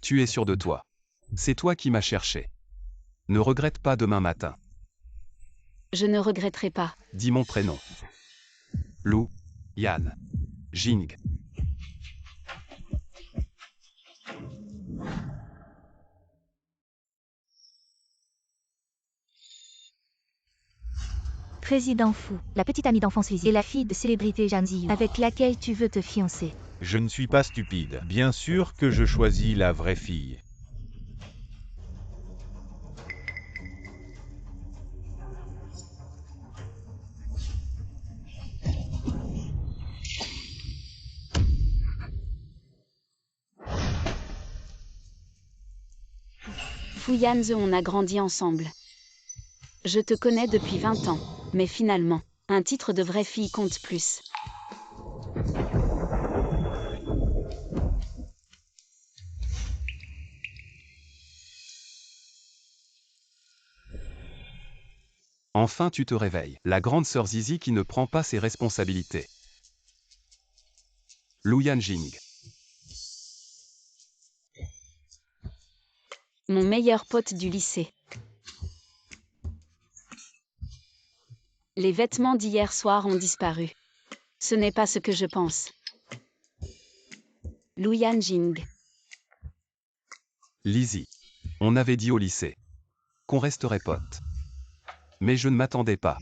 Tu es sûr de toi. C'est toi qui m'as cherché. Ne regrette pas demain matin. Je ne regretterai pas. Dis mon prénom. Lou Yan Jing. Président Fou, la petite amie d'enfance Lizzie est la fille de célébrité Zhang Ziyu, avec laquelle tu veux te fiancer. Je ne suis pas stupide. Bien sûr que je choisis la vraie fille. Fu Yanze, on a grandi ensemble. Je te connais depuis 20 ans, mais finalement, un titre de vraie fille compte plus. Enfin tu te réveilles. La grande sœur Zizi qui ne prend pas ses responsabilités. Lou Yan Jing. Mon meilleur pote du lycée. Les vêtements d'hier soir ont disparu. Ce n'est pas ce que je pense. Lou Yan Jing. Lizzie. On avait dit au lycée qu'on resterait potes. Mais je ne m'attendais pas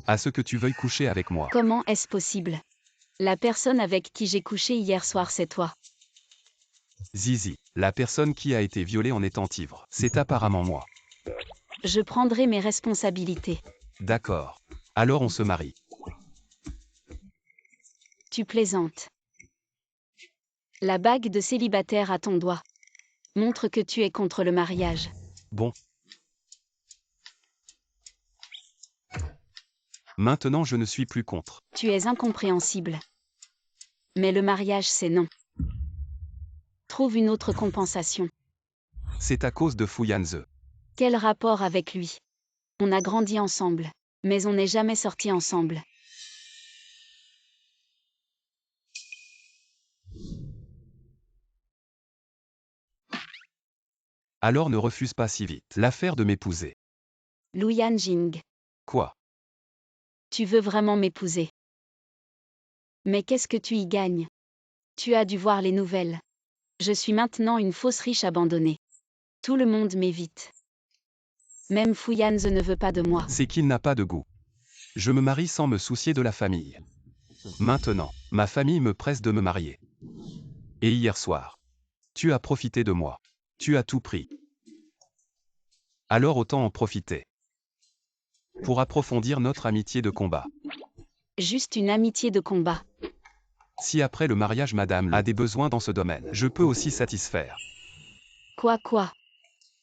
à ce que tu veuilles coucher avec moi. Comment est-ce possible? La personne avec qui j'ai couché hier soir, c'est toi. Zizi, la personne qui a été violée en étant ivre, c'est apparemment moi. Je prendrai mes responsabilités. D'accord. Alors on se marie. Tu plaisantes. La bague de célibataire à ton doigt montre que tu es contre le mariage. Bon. Maintenant je ne suis plus contre. Tu es incompréhensible. Mais le mariage, c'est non. Trouve une autre compensation. C'est à cause de Fu Yanze. Quel rapport avec lui? On a grandi ensemble, mais on n'est jamais sortis ensemble. Alors ne refuse pas si vite l'affaire de m'épouser. Lou Yan Jing. Quoi? Tu veux vraiment m'épouser? Mais qu'est-ce que tu y gagnes? Tu as dû voir les nouvelles. Je suis maintenant une fausse riche abandonnée. Tout le monde m'évite. Même Fu Yanze ne veut pas de moi. C'est qu'il n'a pas de goût. Je me marie sans me soucier de la famille. Maintenant, ma famille me presse de me marier. Et hier soir, tu as profité de moi. Tu as tout pris. Alors autant en profiter. Pour approfondir notre amitié de combat. Juste une amitié de combat. Si après le mariage madame a des besoins dans ce domaine, je peux aussi satisfaire. Quoi?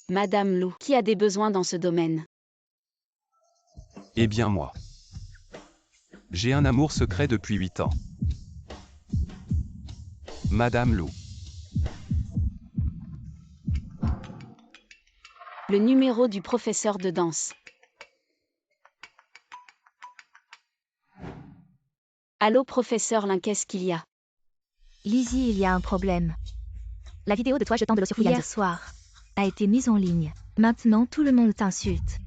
Madame Lou, qui a des besoins dans ce domaine? Eh bien moi. J'ai un amour secret depuis 8 ans. Madame Lou. Le numéro du professeur de danse. Allô professeur Lin, qu'est-ce qu'il y a? Lizzie, il y a un problème. La vidéo de toi jetant de l'eau sur Fu Yanze hier soir a été mise en ligne. Maintenant tout le monde t'insulte,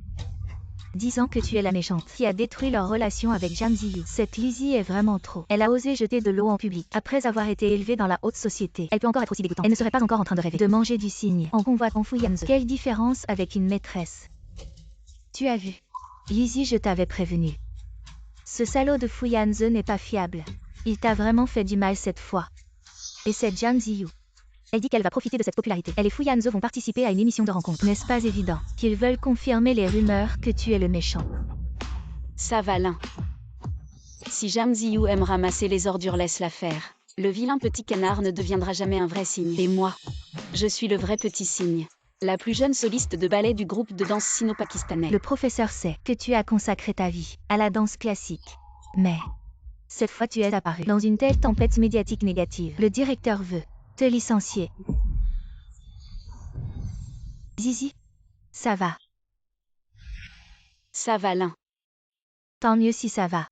disant que tu es la méchante qui a détruit leur relation avec Zhang Ziyu. Cette Lizzie est vraiment trop. Elle a osé jeter de l'eau en public après avoir été élevée dans la haute société. Elle peut encore être aussi dégoûtante. Elle ne serait pas encore en train de rêver de manger du cygne en convoitant Fu Yanze. Quelle différence avec une maîtresse? Tu as vu? Lizzie, je t'avais prévenu. Ce salaud de Fu Yanze n'est pas fiable. Il t'a vraiment fait du mal cette fois. Et c'est Zhang Ziyu. Elle dit qu'elle va profiter de cette popularité. Elle et Fu Yanze vont participer à une émission de rencontre. N'est-ce pas évident qu'ils veulent confirmer les rumeurs que tu es le méchant? Ça va Lin. Si Zhang Ziyu aime ramasser les ordures, laisse-la faire. Le vilain petit canard ne deviendra jamais un vrai cygne. Et moi, je suis le vrai petit cygne. La plus jeune soliste de ballet du groupe de danse sino-pakistanais. Le professeur sait que tu as consacré ta vie à la danse classique. Mais cette fois tu es apparu dans une telle tempête médiatique négative. Le directeur veut te licencier. Zizi, ça va? Ça va Lin. Tant mieux si ça va.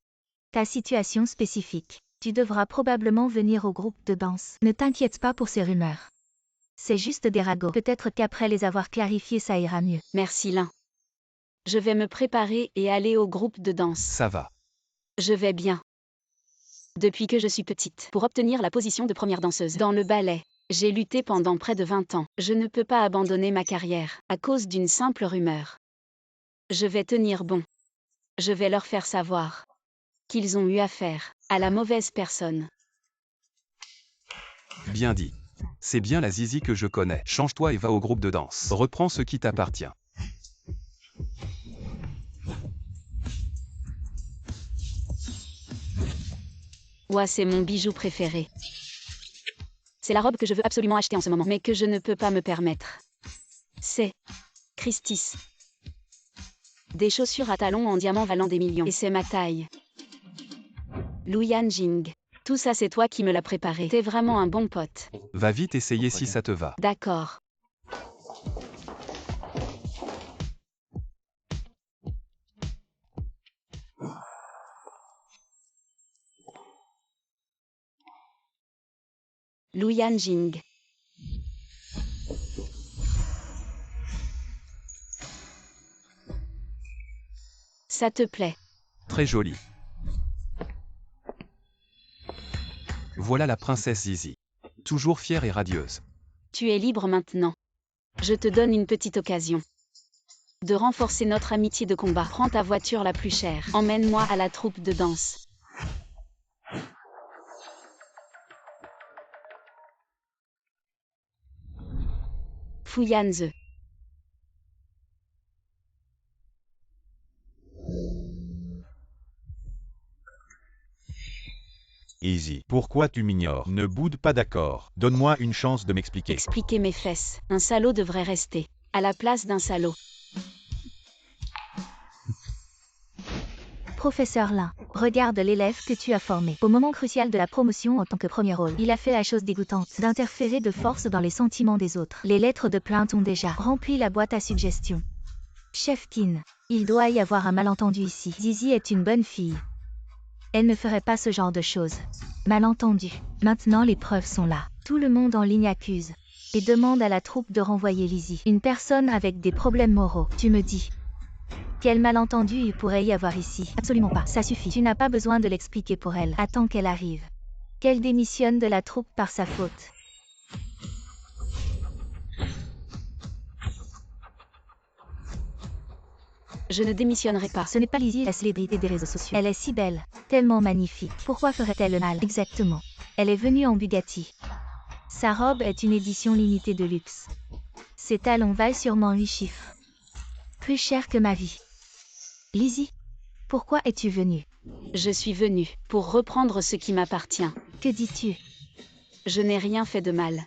Ta situation spécifique. Tu devras probablement venir au groupe de danse. Ne t'inquiète pas pour ces rumeurs. C'est juste des ragots. Peut-être qu'après les avoir clarifiés, ça ira mieux. Merci Lin. Je vais me préparer et aller au groupe de danse. Ça va. Je vais bien. Depuis que je suis petite, pour obtenir la position de première danseuse dans le ballet, j'ai lutté pendant près de 20 ans. Je ne peux pas abandonner ma carrière à cause d'une simple rumeur. Je vais tenir bon. Je vais leur faire savoir qu'ils ont eu affaire à la mauvaise personne. Bien dit. C'est bien la Zizi que je connais. Change-toi et va au groupe de danse. Reprends ce qui t'appartient. Ouah, c'est mon bijou préféré. C'est la robe que je veux absolument acheter en ce moment, mais que je ne peux pas me permettre. C'est Christie's. Des chaussures à talons en diamant valant des millions. Et c'est ma taille. Luyan Jing. Tout ça c'est toi qui me l'as préparé. T'es vraiment un bon pote. Va vite essayer si ça te va. D'accord. Luyan Jing. Ça te plaît? Très joli. Voilà la princesse Zizi. Toujours fière et radieuse. Tu es libre maintenant. Je te donne une petite occasion de renforcer notre amitié de combat. Prends ta voiture la plus chère. Emmène-moi à la troupe de danse. Fuyanze. Easy. Pourquoi tu m'ignores? Ne boude pas, d'accord. Donne-moi une chance de m'expliquer. Expliquer mes fesses. Un salaud devrait rester à la place d'un salaud. Professeur Lin, regarde l'élève que tu as formé. Au moment crucial de la promotion en tant que premier rôle, il a fait la chose dégoûtante d'interférer de force dans les sentiments des autres. Les lettres de plainte ont déjà rempli la boîte à suggestions. Chef Kin, il doit y avoir un malentendu ici. Zizi est une bonne fille. Elle ne ferait pas ce genre de choses. Malentendu. Maintenant les preuves sont là. Tout le monde en ligne accuse et demande à la troupe de renvoyer Lizzie. Une personne avec des problèmes moraux. Tu me dis. Quel malentendu il pourrait y avoir ici? Absolument pas, ça suffit. Tu n'as pas besoin de l'expliquer pour elle. Attends qu'elle arrive. Qu'elle démissionne de la troupe par sa faute. Je ne démissionnerai pas. Ce n'est pas Lizzie la célébrité des réseaux sociaux. Elle est si belle, tellement magnifique. Pourquoi ferait-elle le mal? Exactement. Elle est venue en Bugatti. Sa robe est une édition limitée de luxe. Ses talons valent sûrement 8 chiffres. Plus cher que ma vie. Lizzie, pourquoi es-tu venue? Je suis venue pour reprendre ce qui m'appartient. Que dis-tu? Je n'ai rien fait de mal.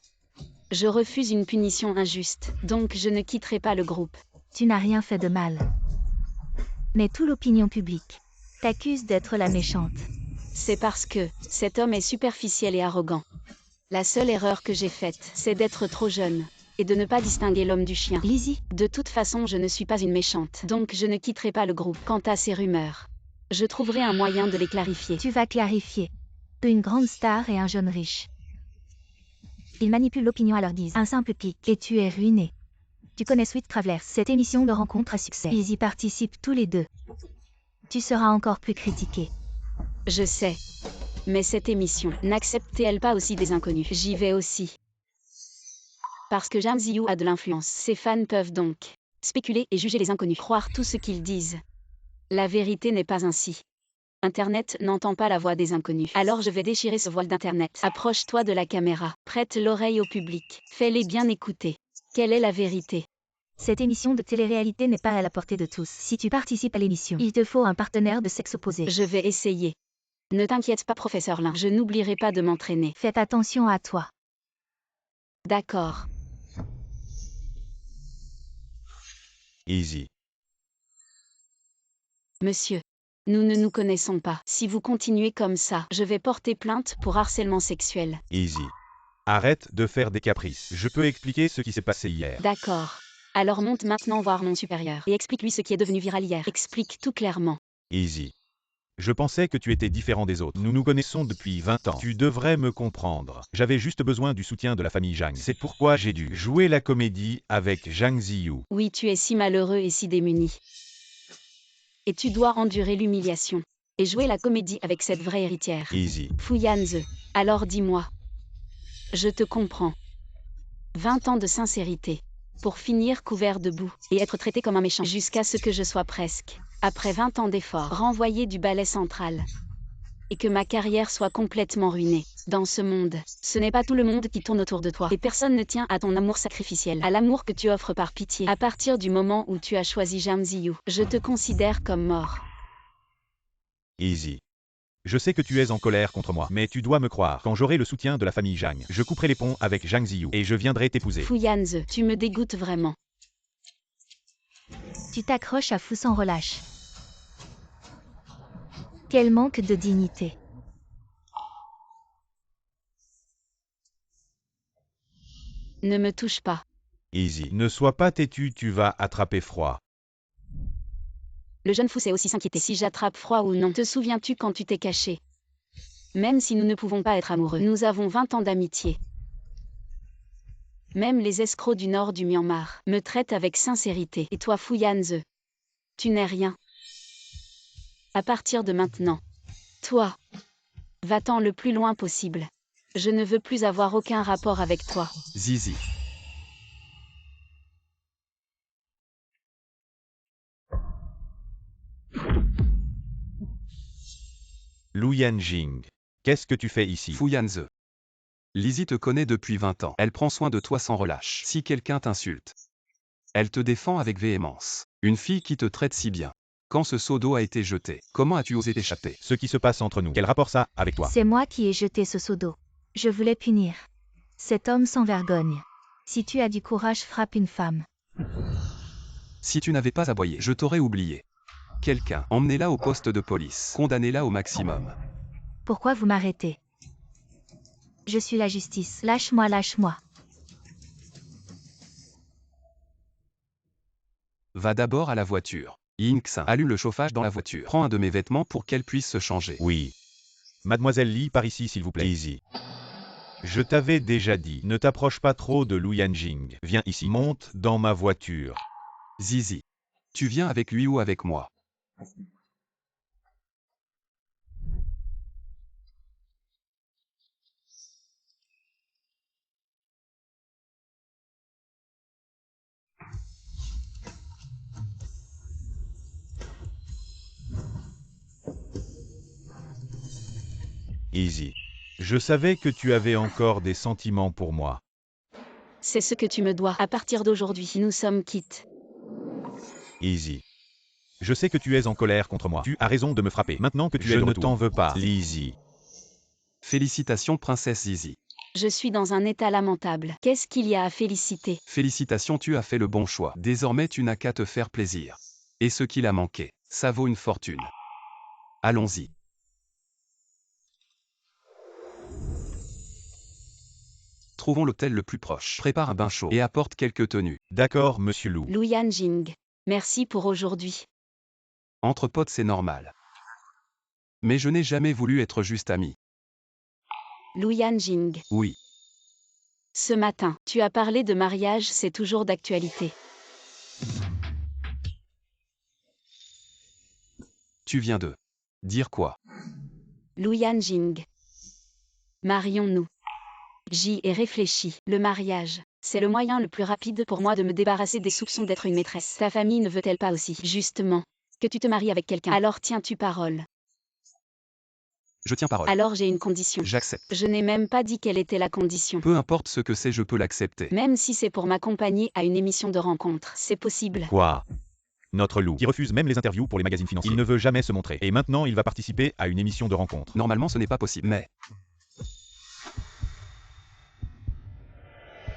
Je refuse une punition injuste, donc je ne quitterai pas le groupe. Tu n'as rien fait de mal. Mais toute l'opinion publique t'accuse d'être la méchante. C'est parce que cet homme est superficiel et arrogant. La seule erreur que j'ai faite, c'est d'être trop jeune et de ne pas distinguer l'homme du chien. Lizzie, De toute façon, je ne suis pas une méchante, donc je ne quitterai pas le groupe. Quant à ces rumeurs, je trouverai un moyen de les clarifier. tu vas clarifier. Une grande star et un jeune riche. Ils manipulent l'opinion à leur guise. Un simple clic et tu es ruiné. Tu connais Sweet Travelers, cette émission de rencontre à succès. Ils y participent tous les deux. Tu seras encore plus critiqué. Je sais. Mais cette émission, n'accepte-t-elle pas aussi des inconnus? J'y vais aussi. Parce que Jang Ziyu a de l'influence. Ses fans peuvent donc spéculer et juger les inconnus, croire tout ce qu'ils disent. La vérité n'est pas ainsi. Internet n'entend pas la voix des inconnus. Alors je vais déchirer ce voile d'Internet. Approche-toi de la caméra. Prête l'oreille au public. Fais-les bien écouter. Quelle est la vérité? Cette émission de télé-réalité n'est pas à la portée de tous. Si tu participes à l'émission, il te faut un partenaire de sexe opposé. Je vais essayer. Ne t'inquiète pas, professeur Lin. Je n'oublierai pas de m'entraîner. Fais attention à toi. D'accord. Easy. Monsieur, nous ne nous connaissons pas. Si vous continuez comme ça, je vais porter plainte pour harcèlement sexuel. Easy. Arrête de faire des caprices. Je peux expliquer ce qui s'est passé hier. D'accord. Alors monte maintenant voir mon supérieur et explique-lui ce qui est devenu viral hier. Explique tout clairement. Easy. Je pensais que tu étais différent des autres. Nous nous connaissons depuis 20 ans. Tu devrais me comprendre. J'avais juste besoin du soutien de la famille Zhang. C'est pourquoi j'ai dû jouer la comédie avec Zhang Ziyu. Oui, tu es si malheureux et si démuni. Et tu dois endurer l'humiliation. Et jouer la comédie avec cette vraie héritière. Easy. Fu Yanze. Alors dis-moi. Je te comprends. 20 ans de sincérité. Pour finir couvert de boue. Et être traité comme un méchant. Jusqu'à ce que je sois presque, après 20 ans d'efforts, renvoyé du ballet central. Et que ma carrière soit complètement ruinée. Dans ce monde, ce n'est pas tout le monde qui tourne autour de toi. Et personne ne tient à ton amour sacrificiel, à l'amour que tu offres par pitié. À partir du moment où tu as choisi Zhang Ziyu, je te considère comme mort. Easy. Je sais que tu es en colère contre moi, mais tu dois me croire. Quand j'aurai le soutien de la famille Zhang, je couperai les ponts avec Zhang Ziyu et je viendrai t'épouser. Fu Yanze, tu me dégoûtes vraiment. Tu t'accroches à Fu sans relâche. Quel manque de dignité. Ne me touche pas. Easy. Ne sois pas têtu, tu vas attraper froid. Le jeune fou sait aussi s'inquiéter si j'attrape froid ou non. Te souviens-tu quand tu t'es caché? Même si nous ne pouvons pas être amoureux, nous avons 20 ans d'amitié. Même les escrocs du nord du Myanmar me traitent avec sincérité. Et toi, Fu Yanze, tu n'es rien. À partir de maintenant, toi, va-t'en le plus loin possible. Je ne veux plus avoir aucun rapport avec toi. Zizi. Lu Yanjing. Qu'est-ce que tu fais ici? Fu Yanze. Lizzie te connaît depuis 20 ans. Elle prend soin de toi sans relâche. Si quelqu'un t'insulte, elle te défend avec véhémence. Une fille qui te traite si bien. Quand ce seau d'eau a été jeté, comment as-tu osé t'échapper? Ce qui se passe entre nous. Quel rapport ça avec toi? C'est moi qui ai jeté ce seau d'eau. Je voulais punir cet homme sans vergogne. Si tu as du courage, frappe une femme. Si tu n'avais pas aboyé, je t'aurais oublié. Quelqu'un, emmenez-la au poste de police. Condamnez-la au maximum. Pourquoi vous m'arrêtez? Je suis la justice. Lâche-moi, lâche-moi. Va d'abord à la voiture. Yingxin, allume le chauffage dans la voiture. Prends un de mes vêtements pour qu'elle puisse se changer. Oui. Mademoiselle Li, par ici s'il vous plaît. Easy. Je t'avais déjà dit, ne t'approche pas trop de Lu Yanjing. Viens ici, monte dans ma voiture. Zizi. Tu viens avec lui ou avec moi? Easy. Je savais que tu avais encore des sentiments pour moi. C'est ce que tu me dois. À partir d'aujourd'hui, nous sommes quittes. Easy. Je sais que tu es en colère contre moi. Tu as raison de me frapper. Maintenant que tu es de retour. Je ne t'en veux pas. Lizzie. Félicitations princesse Zizi. Je suis dans un état lamentable. Qu'est-ce qu'il y a à féliciter? Félicitations, tu as fait le bon choix. Désormais tu n'as qu'à te faire plaisir. Et ce qu'il a manqué, ça vaut une fortune. Allons-y. Trouvons l'hôtel le plus proche. Prépare un bain chaud et apporte quelques tenues. D'accord, monsieur Lu. Lu Yanjing. Merci pour aujourd'hui. Entre potes c'est normal. Mais je n'ai jamais voulu être juste ami. Lu Yanjing. Oui. Ce matin, tu as parlé de mariage, c'est toujours d'actualité. Tu viens de dire quoi? Lu Yanjing. Marions-nous. J'y ai réfléchi. Le mariage, c'est le moyen le plus rapide pour moi de me débarrasser des soupçons d'être une maîtresse. Ta famille ne veut-elle pas aussi, justement, que tu te maries avec quelqu'un? Alors tiens-tu parole? Je tiens parole. Alors j'ai une condition. J'accepte. Je n'ai même pas dit quelle était la condition. Peu importe ce que c'est, je peux l'accepter. Même si c'est pour m'accompagner à une émission de rencontre, c'est possible. Quoi? Notre Lou, qui refuse même les interviews pour les magazines financiers. Il ne veut jamais se montrer. Et maintenant, il va participer à une émission de rencontre. Normalement, ce n'est pas possible, mais...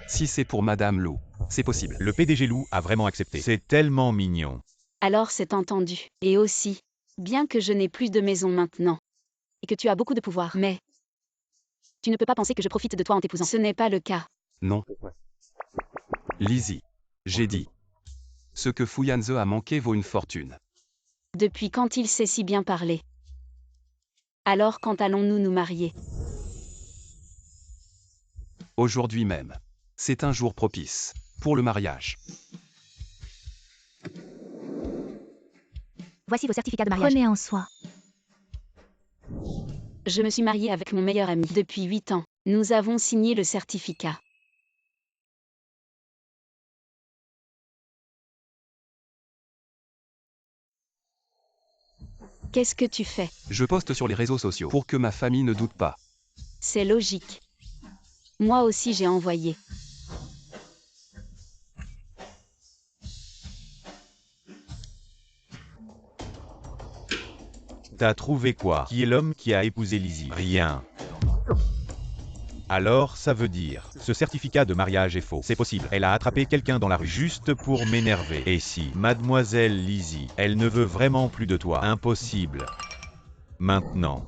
Si c'est pour Madame Lou, c'est possible. Le PDG Lou a vraiment accepté. C'est tellement mignon. Alors c'est entendu. Et aussi, bien que je n'ai plus de maison maintenant, et que tu as beaucoup de pouvoir, mais... Tu ne peux pas penser que je profite de toi en t'épousant. Ce n'est pas le cas. Non. Lizzie, j'ai dit. Ce que Fu Yanze a manqué vaut une fortune. Depuis quand il sait si bien parler? Alors quand allons-nous nous marier? Aujourd'hui même. C'est un jour propice pour le mariage. Voici vos certificats de mariage. Prenez en soin. Je me suis mariée avec mon meilleur ami depuis 8 ans. Nous avons signé le certificat. Qu'est-ce que tu fais? Je poste sur les réseaux sociaux pour que ma famille ne doute pas. C'est logique. Moi aussi j'ai envoyé. T'as trouvé quoi? Qui est l'homme qui a épousé Lizzie? Rien. Alors, ça veut dire, ce certificat de mariage est faux. C'est possible. Elle a attrapé quelqu'un dans la rue juste pour m'énerver. Et si, mademoiselle Lizzie, elle ne veut vraiment plus de toi, impossible. Maintenant,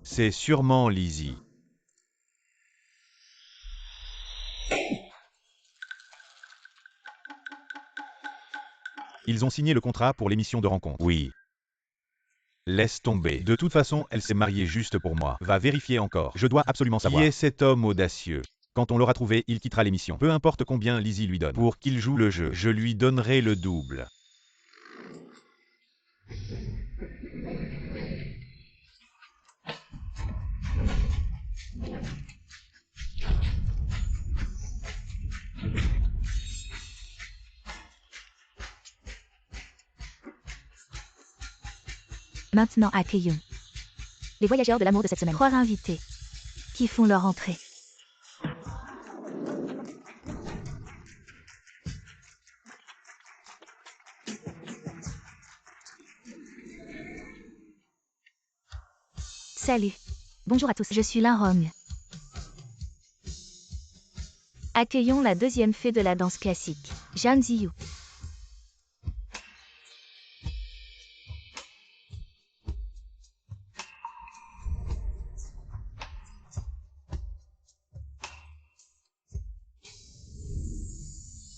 c'est sûrement Lizzie. Ils ont signé le contrat pour l'émission de rencontre. Oui. Laisse tomber. De toute façon, elle s'est mariée juste pour moi. Va vérifier encore. Je dois absolument savoir. Qui est cet homme audacieux? Quand on l'aura trouvé, il quittera l'émission. Peu importe combien Lizzie lui donne. Pour qu'il joue le jeu, je lui donnerai le double. Maintenant accueillons les voyageurs de l'amour de cette semaine. 3 invités qui font leur entrée. Salut. Bonjour à tous, je suis Linrong. Accueillons la deuxième fée de la danse classique, Jean Ziyu.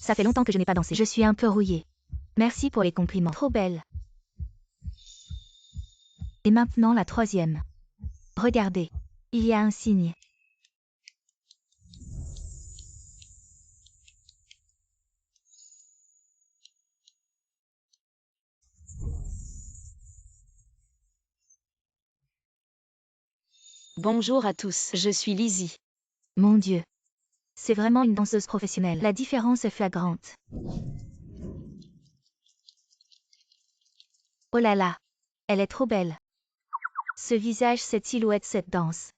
Ça fait longtemps que je n'ai pas dansé. Je suis un peu rouillée. Merci pour les compliments. Trop belle. Et maintenant la troisième. Regardez. Il y a un signe. Bonjour à tous, je suis Lizzie. Mon Dieu. C'est vraiment une danseuse professionnelle. La différence est flagrante. Oh là là. Elle est trop belle. Ce visage, cette silhouette, cette danse.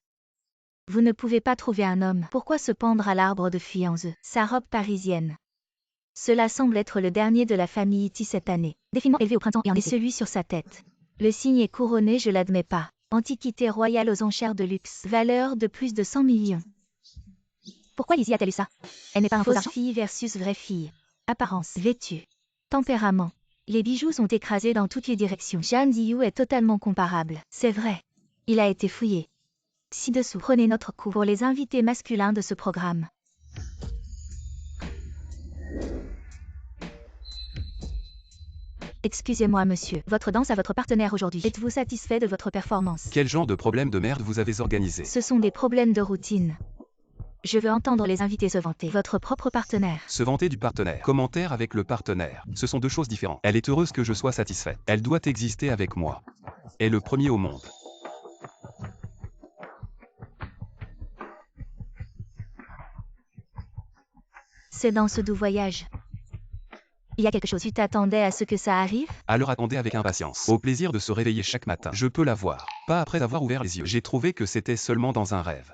Vous ne pouvez pas trouver un homme. Pourquoi se pendre à l'arbre de fiançailles? Sa robe parisienne. Cela semble être le dernier de la famille Iti cette année. Défilement élevé au printemps et en été. Celui sur sa tête. Le signe est couronné, je l'admets pas. Antiquité royale aux enchères de luxe. Valeur de plus de 100 millions. Pourquoi Lizzie a-t-elle eu ça? Elle n'est pas un faux argent. Fille versus vraie fille. Apparence. Vêtue. Tempérament. Les bijoux sont écrasés dans toutes les directions. Jean Ziyu est totalement comparable. C'est vrai. Il a été fouillé. Ci-dessous, prenez notre coup pour les invités masculins de ce programme. Excusez-moi monsieur, votre danse à votre partenaire aujourd'hui. Êtes-vous satisfait de votre performance? Quel genre de problème de merde vous avez organisé? Ce sont des problèmes de routine. Je veux entendre les invités se vanter. Votre propre partenaire. Se vanter du partenaire. Commentaire avec le partenaire. Ce sont deux choses différentes. Elle est heureuse que je sois satisfaite. Elle doit exister avec moi. Est le premier au monde. C'est dans ce doux voyage. Il y a quelque chose. Tu t'attendais à ce que ça arrive? Alors attendez avec impatience. Au plaisir de se réveiller chaque matin. Je peux la voir. Pas après avoir ouvert les yeux. J'ai trouvé que c'était seulement dans un rêve.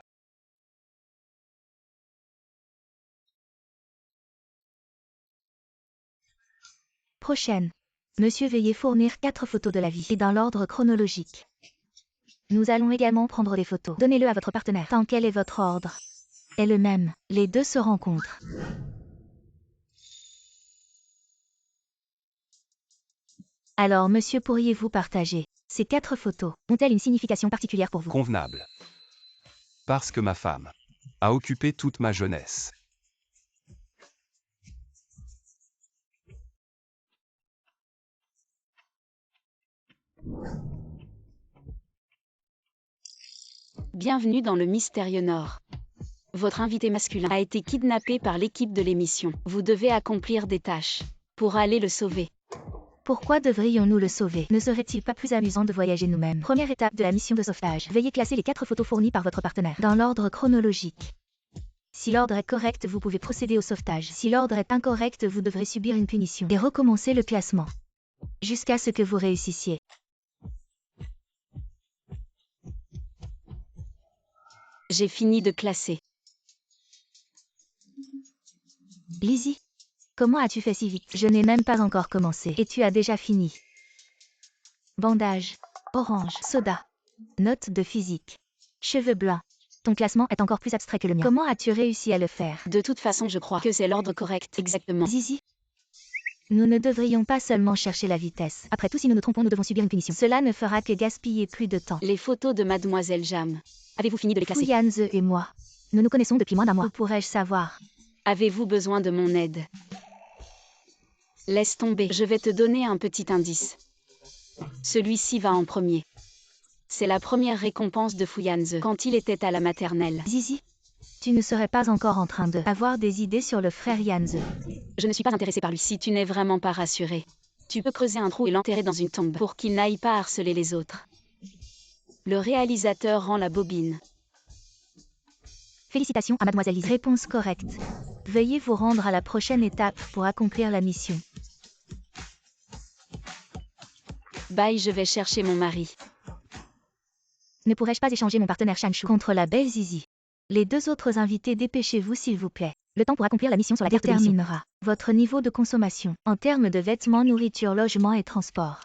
Prochaine. Monsieur, veuillez fournir 4 photos de la vie et dans l'ordre chronologique. Nous allons également prendre des photos. Donnez-le à votre partenaire. Tant quel est votre ordre? Est le même. Les deux se rencontrent. Alors, monsieur, pourriez-vous partager ces 4 photos? Ont-elles une signification particulière pour vous? Convenable. Parce que ma femme a occupé toute ma jeunesse. Bienvenue dans le mystérieux Nord. Votre invité masculin a été kidnappé par l'équipe de l'émission. Vous devez accomplir des tâches pour aller le sauver. Pourquoi devrions-nous le sauver? Ne serait-il pas plus amusant de voyager nous-mêmes? Première étape de la mission de sauvetage. Veuillez classer les 4 photos fournies par votre partenaire dans l'ordre chronologique. Si l'ordre est correct, vous pouvez procéder au sauvetage. Si l'ordre est incorrect, vous devrez subir une punition et recommencer le classement jusqu'à ce que vous réussissiez. J'ai fini de classer. Lizzie, comment as-tu fait si vite? Je n'ai même pas encore commencé et tu as déjà fini. Bandage, orange, soda, note de physique, cheveux blancs. Ton classement est encore plus abstrait que le mien. Comment as-tu réussi à le faire? De toute façon, je crois que c'est l'ordre correct, exactement. Zizi, nous ne devrions pas seulement chercher la vitesse. Après tout, si nous nous trompons, nous devons subir une punition. Cela ne fera que gaspiller plus de temps. Les photos de Mademoiselle Jam. Avez-vous fini de les classer? Yanze et moi, nous nous connaissons depuis moins d'un mois. Où pourrais-je savoir? Avez-vous besoin de mon aide? Laisse tomber, je vais te donner un petit indice. Celui-ci va en premier. C'est la première récompense de Fuyanze quand il était à la maternelle. Zizi, tu ne serais pas encore en train de avoir des idées sur le frère Yanze. Je ne suis pas intéressée par lui. Si tu n'es vraiment pas rassuré, tu peux creuser un trou et l'enterrer dans une tombe pour qu'il n'aille pas harceler les autres. Le réalisateur rend la bobine. Félicitations à Mademoiselle Lise. Réponse correcte. Veuillez vous rendre à la prochaine étape pour accomplir la mission. Bye, je vais chercher mon mari. Ne pourrais-je pas échanger mon partenaire Shanshu contre la belle Zizi? Les 2 autres invités, dépêchez-vous s'il vous plaît. Le temps pour accomplir la mission sur la carte déterminera votre niveau de consommation en termes de vêtements, nourriture, logement et transport.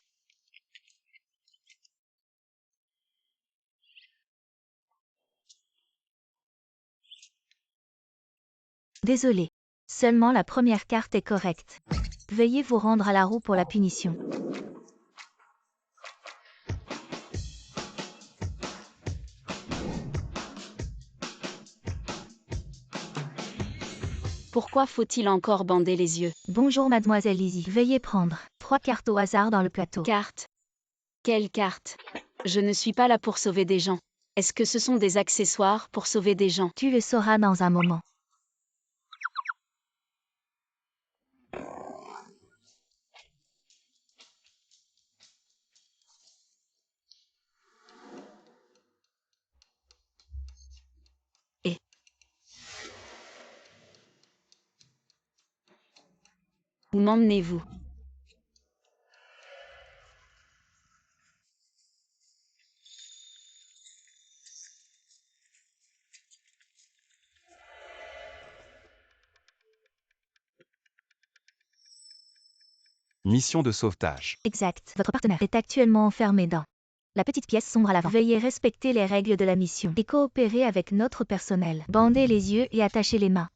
Désolé. Seulement la première carte est correcte. Veuillez vous rendre à la roue pour la punition. Pourquoi faut-il encore bander les yeux? Bonjour Mademoiselle Lizzie. Veuillez prendre 3 cartes au hasard dans le plateau. Carte? Quelle carte? Je ne suis pas là pour sauver des gens. Est-ce que ce sont des accessoires pour sauver des gens? Tu le sauras dans un moment. Où m'emmenez-vous? Mission de sauvetage. Exact. Votre partenaire est actuellement enfermé dans la petite pièce sombre à l'avant. Veuillez respecter les règles de la mission et coopérer avec notre personnel. Bandez les yeux et attachez les mains.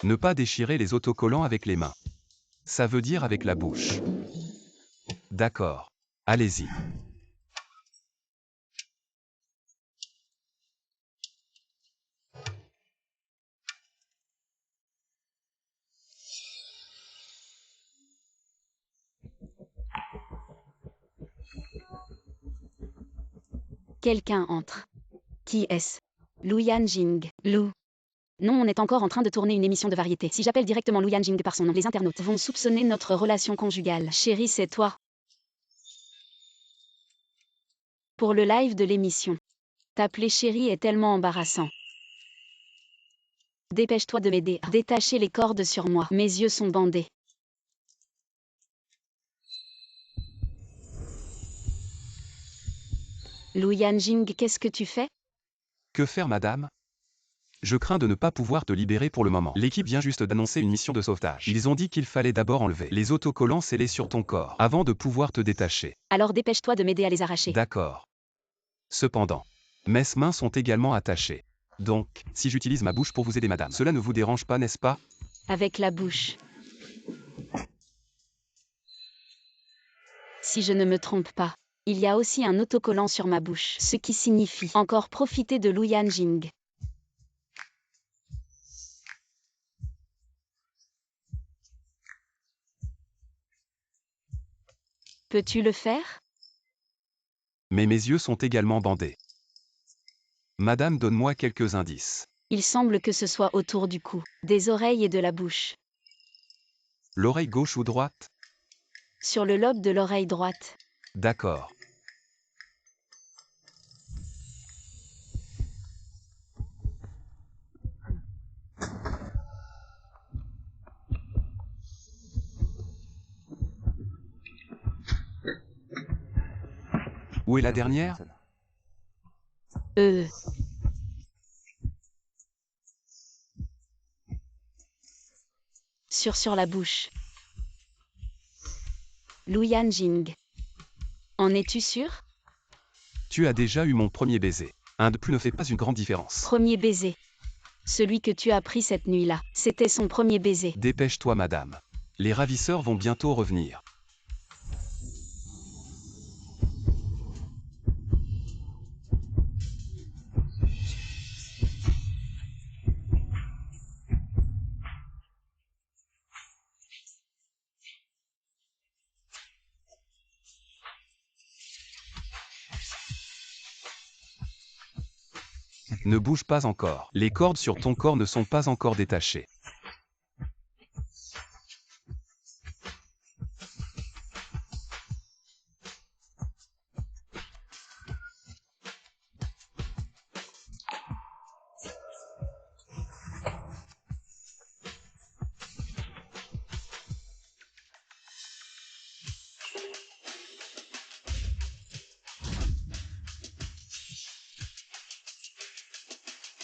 Ne pas déchirer les autocollants avec les mains. Ça veut dire avec la bouche. D'accord. Allez-y. Quelqu'un entre. Qui est-ce? Lu Yanjing. Lu. Non, on est encore en train de tourner une émission de variété. Si j'appelle directement Lu Yanjing par son nom, les internautes vont soupçonner notre relation conjugale. Chérie, c'est toi. Pour le live de l'émission. T'appeler chérie est tellement embarrassant. Dépêche-toi de m'aider à détacher les cordes sur moi. Mes yeux sont bandés. Lu Yanjing, qu'est-ce que tu fais? Que faire, madame? Je crains de ne pas pouvoir te libérer pour le moment. L'équipe vient juste d'annoncer une mission de sauvetage. Ils ont dit qu'il fallait d'abord enlever les autocollants scellés sur ton corps avant de pouvoir te détacher. Alors dépêche-toi de m'aider à les arracher. D'accord. Cependant, mes mains sont également attachées. Donc, si j'utilise ma bouche pour vous aider, madame, cela ne vous dérange pas, n'est-ce pas? Avec la bouche. Si je ne me trompe pas, il y a aussi un autocollant sur ma bouche, ce qui signifie encore profiter de Lu Yanjing. Peux-tu le faire? Mais mes yeux sont également bandés. Madame, donne-moi quelques indices. Il semble que ce soit autour du cou, des oreilles et de la bouche. L'oreille gauche ou droite? Sur le lobe de l'oreille droite. D'accord. Où est la dernière? Sur la bouche. Lu Yanjing. En es-tu sûr? Tu as déjà eu mon premier baiser. Un de plus ne fait pas une grande différence. Premier baiser. Celui que tu as pris cette nuit-là, c'était son premier baiser. Dépêche-toi, madame. Les ravisseurs vont bientôt revenir. Ne bouge pas encore. Les cordes sur ton corps ne sont pas encore détachées.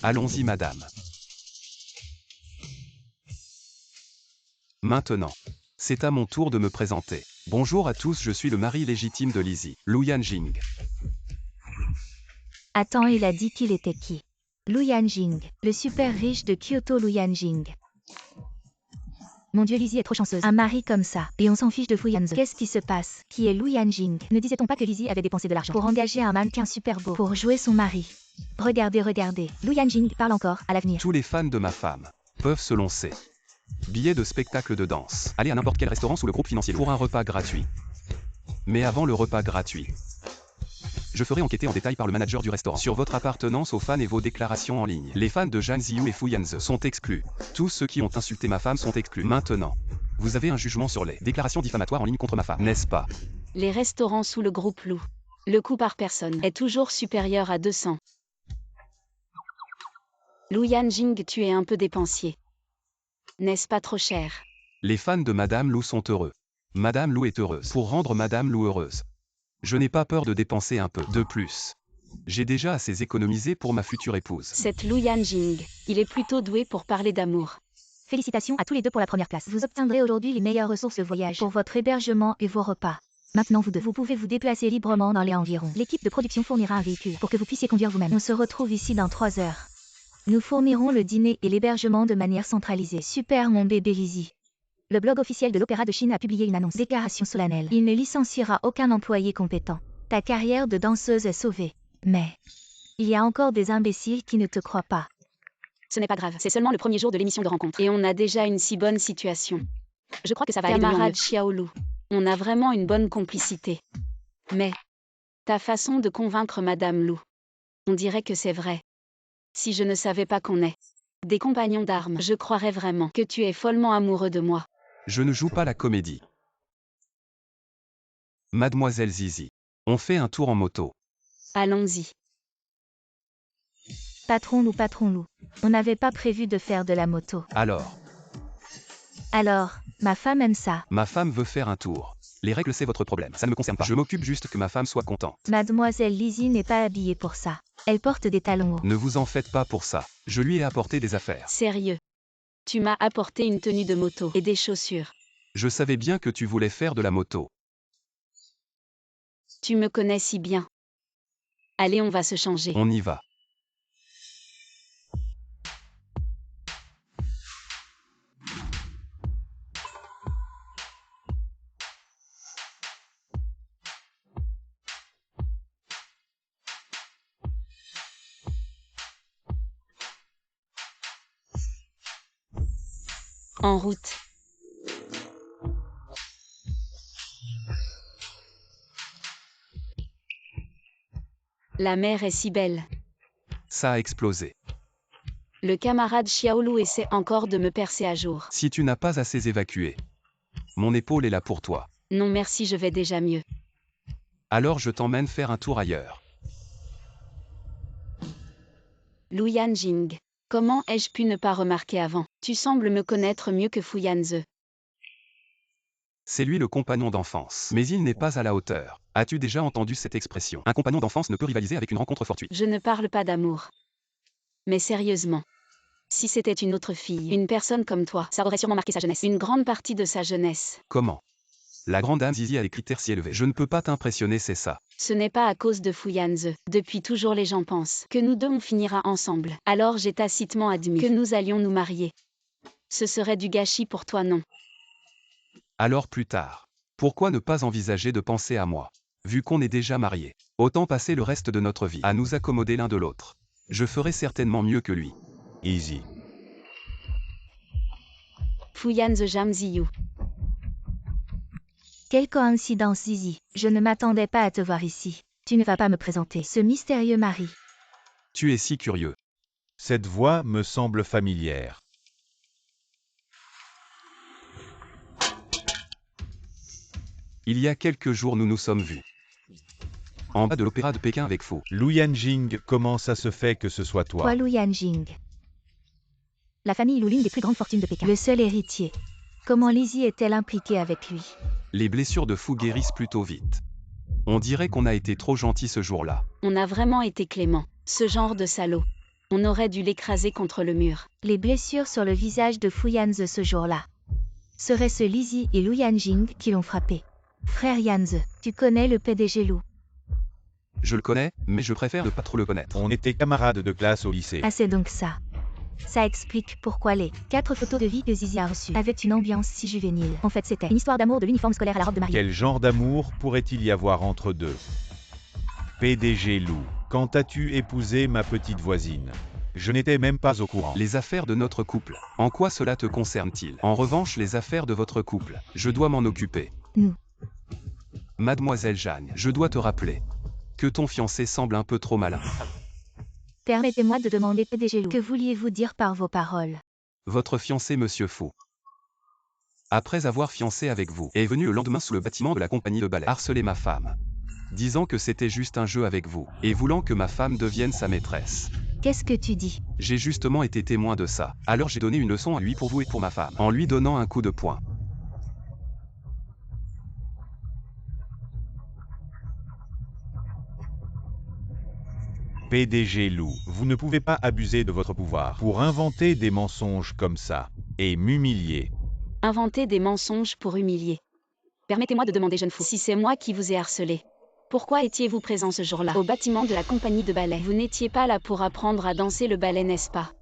Allons-y, madame. Maintenant, c'est à mon tour de me présenter. Bonjour à tous, je suis le mari légitime de Lizzie, Lu Yanjing. Attends, il a dit qu'il était qui? Lu Yanjing, le super riche de Kyoto. Lu Yanjing. Mon Dieu, Lizzie est trop chanceuse. Un mari comme ça. Et on s'en fiche de Fu Yanze. Qu'est-ce qui se passe? Qui est Lu Yanjing? Ne disait-on pas que Lizzie avait dépensé de l'argent pour engager un mannequin super beau pour jouer son mari? Regardez, regardez. Lu Yanjing parle encore, à l'avenir. Tous les fans de ma femme peuvent se lancer. Billets de spectacle de danse. Allez à n'importe quel restaurant sous le groupe financier pour un repas gratuit. Mais avant le repas gratuit, je ferai enquêter en détail par le manager du restaurant sur votre appartenance aux fans et vos déclarations en ligne. Les fans de Zhang Ziyu et Fu Yanze sont exclus. Tous ceux qui ont insulté ma femme sont exclus. Maintenant, vous avez un jugement sur les déclarations diffamatoires en ligne contre ma femme, n'est-ce pas? Les restaurants sous le groupe Lu. Le coût par personne est toujours supérieur à 200. Lu Yanjing, tu es un peu dépensier. N'est-ce pas trop cher? Les fans de Madame Lu sont heureux. Madame Lu est heureuse. Pour rendre Madame Lu heureuse, je n'ai pas peur de dépenser un peu de plus. J'ai déjà assez économisé pour ma future épouse. Cette Lu Yanjing, il est plutôt doué pour parler d'amour. Félicitations à tous les deux pour la première place. Vous obtiendrez aujourd'hui les meilleures ressources de voyage pour votre hébergement et vos repas. Maintenant vous pouvez vous déplacer librement dans les environs. L'équipe de production fournira un véhicule pour que vous puissiez conduire vous-même. On se retrouve ici dans 3 heures. Nous fournirons le dîner et l'hébergement de manière centralisée. Super mon bébé Lizzie. Le blog officiel de l'Opéra de Chine a publié une annonce. Déclaration solennelle. Il ne licenciera aucun employé compétent. Ta carrière de danseuse est sauvée. Mais il y a encore des imbéciles qui ne te croient pas. Ce n'est pas grave, c'est seulement le premier jour de l'émission de rencontre. Et on a déjà une si bonne situation. Je crois que ça va aller de mieux en mieux. Camarade Xiaolu, on a vraiment une bonne complicité. Mais ta façon de convaincre Madame Lu, on dirait que c'est vrai. Si je ne savais pas qu'on est des compagnons d'armes, je croirais vraiment que tu es follement amoureux de moi. Je ne joue pas la comédie. Mademoiselle Zizi, on fait un tour en moto. Allons-y. Patron Lu, on n'avait pas prévu de faire de la moto. Alors, ma femme aime ça. ma femme veut faire un tour. Les règles, c'est votre problème. Ça ne me concerne pas. Je m'occupe juste que ma femme soit contente. Mademoiselle Lizzie n'est pas habillée pour ça. Elle porte des talons hauts. Ne vous en faites pas pour ça. Je lui ai apporté des affaires. Sérieux. Tu m'as apporté une tenue de moto et des chaussures. Je savais bien que tu voulais faire de la moto. Tu me connais si bien. Allez, on va se changer. On y va. En route. La mer est si belle. Ça a explosé. Le camarade Xiaolu essaie encore de me percer à jour. Si tu n'as pas assez évacué, mon épaule est là pour toi. Non merci, je vais déjà mieux. Alors je t'emmène faire un tour ailleurs. Lu Yanjing. Comment ai-je pu ne pas remarquer avant? Tu sembles me connaître mieux que Fu Yanze. C'est lui le compagnon d'enfance. Mais il n'est pas à la hauteur. As-tu déjà entendu cette expression? Un compagnon d'enfance ne peut rivaliser avec une rencontre fortuite. Je ne parle pas d'amour. Mais sérieusement. Si c'était une autre fille, une personne comme toi, ça aurait sûrement marqué sa jeunesse. Une grande partie de sa jeunesse. Comment? La grande dame Zizi a les critères si élevés. Je ne peux pas t'impressionner, c'est ça. Ce n'est pas à cause de Fu Yanze. Depuis toujours les gens pensent que nous deux on finira ensemble. Alors j'ai tacitement admis que nous allions nous marier. Ce serait du gâchis pour toi, non? Alors plus tard. Pourquoi ne pas envisager de penser à moi? Vu qu'on est déjà mariés. Autant passer le reste de notre vie à nous accommoder l'un de l'autre. Je ferai certainement mieux que lui. Easy. Fu Yanze Jam Ziyu. Quelle coïncidence, Zizi. Je ne m'attendais pas à te voir ici. Tu ne vas pas me présenter ce mystérieux mari. Tu es si curieux. Cette voix me semble familière. Il y a quelques jours nous nous sommes vus. En bas de l'opéra de Pékin avec Fu. Lu Yanjing, comment ça se fait que ce soit toi? Toi, Lu Yanjing. La famille Lu, l'une des plus grandes fortunes de Pékin. Le seul héritier. Comment Lizzie est-elle impliquée avec lui? Les blessures de Fu guérissent plutôt vite. On dirait qu'on a été trop gentil ce jour-là. On a vraiment été clément. Ce genre de salaud. On aurait dû l'écraser contre le mur. Les blessures sur le visage de Fu Yanze ce jour-là. Serait-ce Lizzie et Lu Yanjing qui l'ont frappé? Frère Yanze, tu connais le PDG Lu? Je le connais, mais je préfère ne pas trop le connaître. On était camarades de classe au lycée. Ah, c'est donc ça. Ça explique pourquoi les 4 photos de vie que Zizi a reçues avaient une ambiance si juvénile. En fait, c'était une histoire d'amour de l'uniforme scolaire à la robe de mariée. Quel genre d'amour pourrait-il y avoir entre deux? PDG Lu, quand as-tu épousé ma petite voisine? Je n'étais même pas au courant. Les affaires de notre couple. En quoi cela te concerne-t-il? En revanche, les affaires de votre couple, je dois m'en occuper. Nous. Mademoiselle Jeanne, je dois te rappeler que ton fiancé semble un peu trop malin. Permettez-moi de demander PDG Lu. Que vouliez-vous dire par vos paroles? Votre fiancé Monsieur Fu, après avoir fiancé avec vous, est venu le lendemain sous le bâtiment de la compagnie de ballet harceler ma femme, disant que c'était juste un jeu avec vous, et voulant que ma femme devienne sa maîtresse. Qu'est-ce que tu dis? J'ai justement été témoin de ça, alors j'ai donné une leçon à lui pour vous et pour ma femme, en lui donnant un coup de poing. PDG Lu, vous ne pouvez pas abuser de votre pouvoir pour inventer des mensonges comme ça et m'humilier. Inventer des mensonges pour humilier. Permettez-moi de demander, jeune fou, si c'est moi qui vous ai harcelé. Pourquoi étiez-vous présent ce jour-là au bâtiment de la compagnie de ballet? Vous n'étiez pas là pour apprendre à danser le ballet, n'est-ce pas?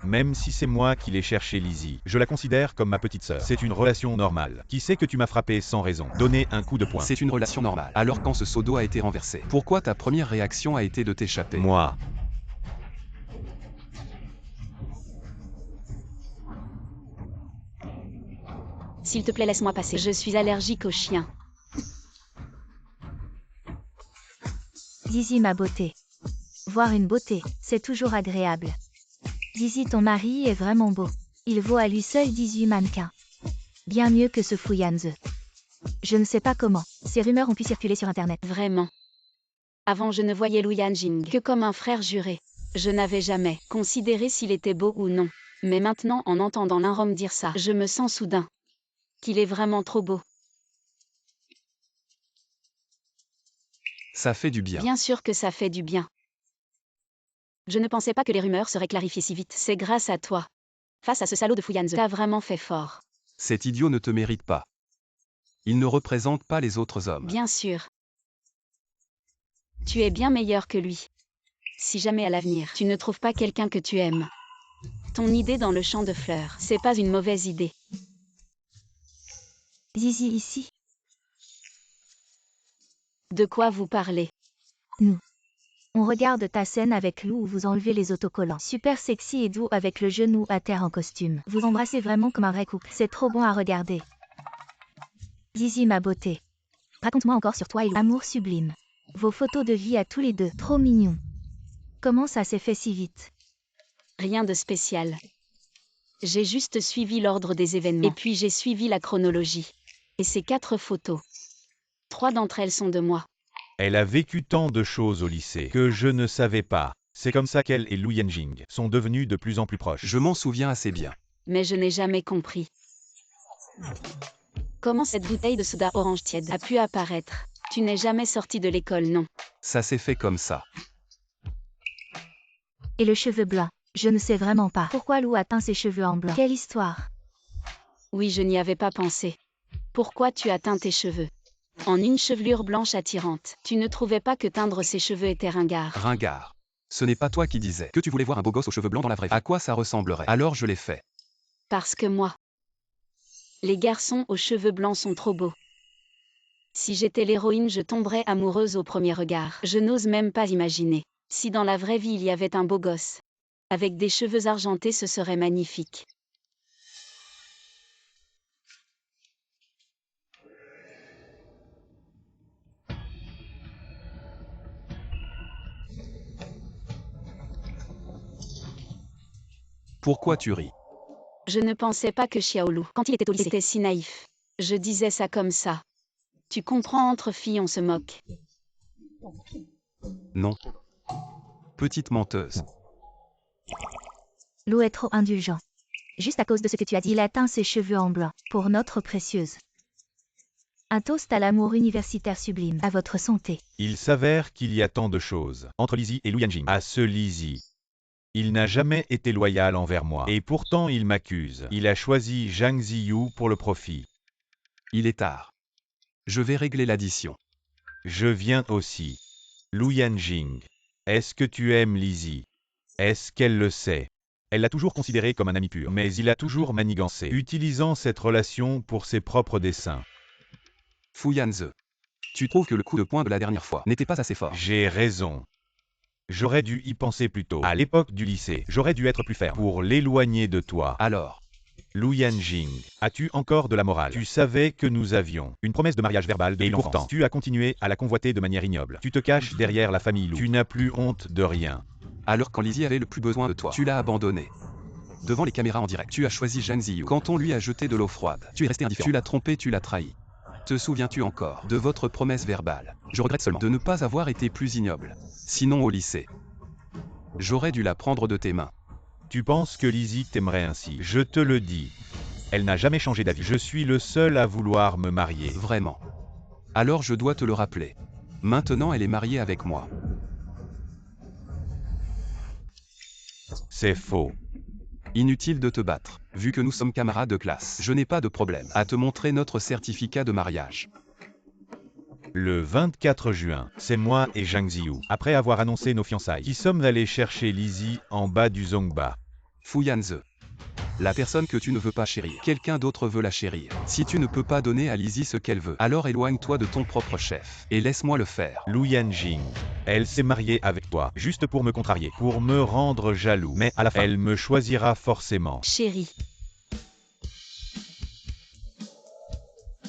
Même si c'est moi qui l'ai cherché Lizzie, je la considère comme ma petite sœur. C'est une relation normale. Qui sait que tu m'as frappé sans raison? Donner un coup de poing. C'est une relation normale. Alors quand ce seau d'eau a été renversé, pourquoi ta première réaction a été de t'échapper? Moi. S'il te plaît, laisse-moi passer. Je suis allergique aux chiens. Zizi, ma beauté. Voir une beauté, c'est toujours agréable. Zizi, ton mari est vraiment beau. Il vaut à lui seul 18 mannequins. Bien mieux que ce Fu Yanze. Je ne sais pas comment. Ces rumeurs ont pu circuler sur Internet. Vraiment. Avant, je ne voyais Lu Yanjing que comme un frère juré. Je n'avais jamais considéré s'il était beau ou non. Mais maintenant, en entendant l'un homme dire ça, je me sens soudain qu'il est vraiment trop beau. Ça fait du bien. Bien sûr que ça fait du bien. Je ne pensais pas que les rumeurs seraient clarifiées si vite. C'est grâce à toi. Face à ce salaud de Fu Yanze, t'as vraiment fait fort. Cet idiot ne te mérite pas. Il ne représente pas les autres hommes. Bien sûr. Tu es bien meilleur que lui. Si jamais à l'avenir, tu ne trouves pas quelqu'un que tu aimes. Ton idée dans le champ de fleurs, c'est pas une mauvaise idée. Zizi, ici. De quoi vous parlez? Nous. On regarde ta scène avec Lu où vous enlevez les autocollants. Super sexy et doux avec le genou à terre en costume. Vous embrassez vraiment comme un vrai couple. C'est trop bon à regarder. Zizi, ma beauté. Raconte-moi encore sur toi et Lu. Amour sublime. Vos photos de vie à tous les deux. Trop mignons. Comment ça s'est fait si vite? Rien de spécial. J'ai juste suivi l'ordre des événements. Et puis j'ai suivi la chronologie. Et ces 4 photos. 3 d'entre elles sont de moi. Elle a vécu tant de choses au lycée que je ne savais pas. C'est comme ça qu'elle et Lu Yanjing sont devenus de plus en plus proches. Je m'en souviens assez bien. Mais je n'ai jamais compris. Comment cette bouteille de soda orange tiède a pu apparaître? Tu n'es jamais sorti de l'école, non? Ça s'est fait comme ça. Et le cheveu blanc? Je ne sais vraiment pas. Pourquoi Lou a teint ses cheveux en blanc? Quelle histoire? Oui, je n'y avais pas pensé. Pourquoi tu as teint tes cheveux? En une chevelure blanche attirante. Tu ne trouvais pas que teindre ses cheveux était ringard? Ringard. Ce n'est pas toi qui disais que tu voulais voir un beau gosse aux cheveux blancs dans la vraie vie. À quoi ça ressemblerait? Alors je l'ai fait. Parce que moi. Les garçons aux cheveux blancs sont trop beaux. Si j'étais l'héroïne, je tomberais amoureuse au premier regard. Je n'ose même pas imaginer. Si dans la vraie vie il y avait un beau gosse. Avec des cheveux argentés, ce serait magnifique. Pourquoi tu ris? Je ne pensais pas que Xiaolu, quand il était au lycée, était si naïf. Je disais ça comme ça. Tu comprends, entre filles on se moque. Non. Petite menteuse. Lou est trop indulgent. Juste à cause de ce que tu as dit, il a teint ses cheveux en blanc, pour notre précieuse. Un toast à l'amour universitaire sublime, à votre santé. Il s'avère qu'il y a tant de choses entre Lizzie et Lu Yanjing. À ce Lizzie. Il n'a jamais été loyal envers moi. Et pourtant il m'accuse. Il a choisi Zhang Ziyu pour le profit. Il est tard. Je vais régler l'addition. Je viens aussi. Lu Yanjing. Est-ce que tu aimes Lizzie? Est-ce qu'elle le sait? Elle l'a toujours considéré comme un ami pur, mais il a toujours manigancé, utilisant cette relation pour ses propres desseins. Fu Yanze. Tu trouves que le coup de poing de la dernière fois n'était pas assez fort? J'ai raison. J'aurais dû y penser plus tôt. À l'époque du lycée, j'aurais dû être plus ferme pour l'éloigner de toi. Alors, Lu Yanjing, as-tu encore de la morale? Tu savais que nous avions une promesse de mariage verbale et pourtant, tu as continué à la convoiter de manière ignoble. Tu te caches derrière la famille Lu. Tu n'as plus honte de rien. alors quand Lizzie avait le plus besoin de toi, tu l'as abandonné. Devant les caméras en direct, tu as choisi Zhang Ziyu. Quand on lui a jeté de l'eau froide, tu es resté indifférent. Tu l'as trompé, tu l'as trahi. Te souviens-tu encore de votre promesse verbale? Je regrette seulement de ne pas avoir été plus ignoble. Sinon au lycée, j'aurais dû la prendre de tes mains. Tu penses que Lizzie t'aimerait ainsi? Je te le dis. Elle n'a jamais changé d'avis. Je suis le seul à vouloir me marier. Vraiment. Alors je dois te le rappeler. Maintenant elle est mariée avec moi. C'est faux. Inutile de te battre, vu que nous sommes camarades de classe. Je n'ai pas de problème à te montrer notre certificat de mariage. Le 24 juin, c'est moi et Zhang Ziyu, après avoir annoncé nos fiançailles, qui sommes allés chercher Lizzie en bas du Zongba. Fu Yanze. La personne que tu ne veux pas chérir, quelqu'un d'autre veut la chérir. Si tu ne peux pas donner à Lizzie ce qu'elle veut, alors éloigne-toi de ton propre chef, et laisse-moi le faire. Lu Yanjing. Elle s'est mariée avec toi, juste pour me contrarier, pour me rendre jaloux. Mais à la fin, elle me choisira forcément. Chérie.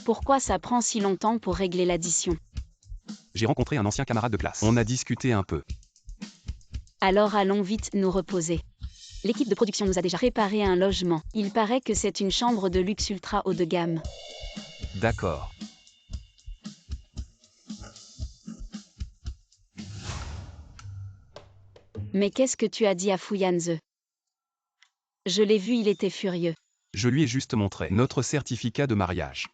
Pourquoi ça prend si longtemps pour régler l'addition? J'ai rencontré un ancien camarade de classe. On a discuté un peu. Alors allons vite nous reposer. L'équipe de production nous a déjà préparé un logement. Il paraît que c'est une chambre de luxe ultra haut de gamme. D'accord. Mais qu'est-ce que tu as dit à Fu Yanze? Je l'ai vu, il était furieux. Je lui ai juste montré notre certificat de mariage.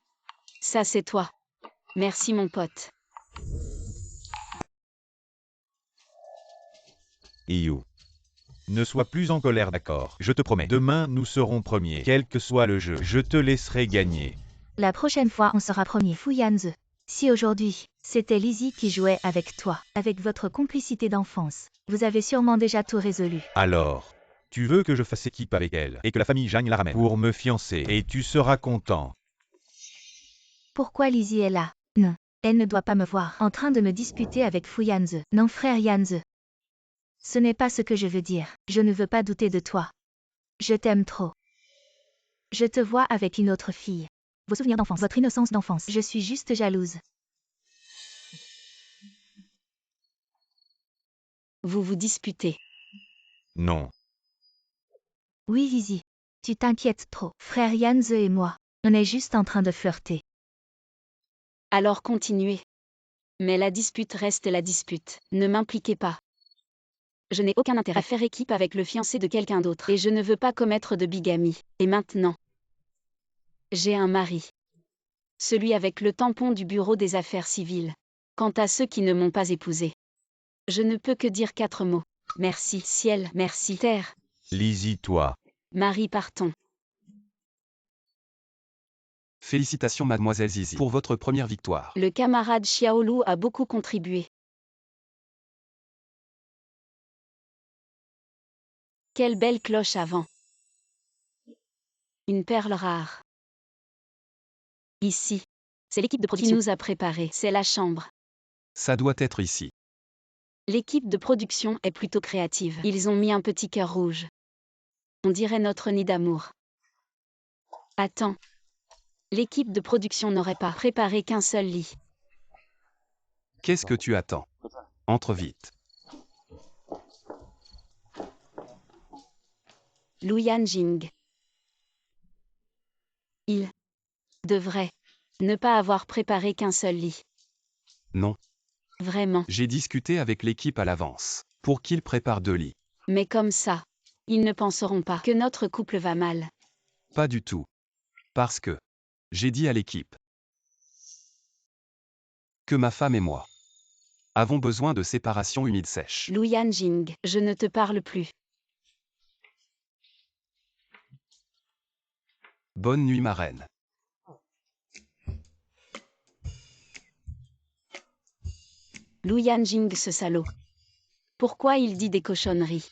Ça c'est toi. Merci mon pote. Iyu. Ne sois plus en colère, d'accord? Je te promets. Demain, nous serons premiers. Quel que soit le jeu, je te laisserai gagner. La prochaine fois, on sera premier. Fu Yanze. Si aujourd'hui, c'était Lizzie qui jouait avec toi, avec votre complicité d'enfance, vous avez sûrement déjà tout résolu. Alors, tu veux que je fasse équipe avec elle et que la famille Zhang la ramène pour me fiancer et tu seras content. Pourquoi Lizzie est là? Non, elle ne doit pas me voir en train de me disputer avec Fu Yanze. Non, frère Yanze. Ce n'est pas ce que je veux dire. Je ne veux pas douter de toi. Je t'aime trop. Je te vois avec une autre fille. Vos souvenirs d'enfance, votre innocence d'enfance. Je suis juste jalouse. Vous vous disputez. Non. Oui, Lizzie. Tu t'inquiètes trop. Frère Yanze et moi, on est juste en train de flirter. Alors continuez. Mais la dispute reste la dispute. Ne m'impliquez pas. Je n'ai aucun intérêt à faire équipe avec le fiancé de quelqu'un d'autre. Et je ne veux pas commettre de bigamie. Et maintenant, j'ai un mari. Celui avec le tampon du bureau des affaires civiles. Quant à ceux qui ne m'ont pas épousé, je ne peux que dire 4 mots. Merci, ciel, merci, terre. Lizzie, toi. Marie, partons. Félicitations mademoiselle Zizi pour votre première victoire. Le camarade Xiaolu a beaucoup contribué. Quelle belle cloche à vent. Une perle rare. Ici. C'est l'équipe de production qui nous a préparé. C'est la chambre. Ça doit être ici. L'équipe de production est plutôt créative. Ils ont mis un petit cœur rouge. On dirait notre nid d'amour. Attends. L'équipe de production n'aurait pas préparé qu'un seul lit. Qu'est-ce que tu attends? Entre vite. Lu Yanjing. Il devrait ne pas avoir préparé qu'un seul lit. Non. Vraiment. J'ai discuté avec l'équipe à l'avance. Pour qu'ils préparent 2 lits. Mais comme ça, ils ne penseront pas que notre couple va mal. Pas du tout. Parce que j'ai dit à l'équipe que ma femme et moi avons besoin de séparation humide sèche. Lu Yanjing, je ne te parle plus. Bonne nuit ma reine. Lu Yanjing, ce salaud. Pourquoi il dit des cochonneries?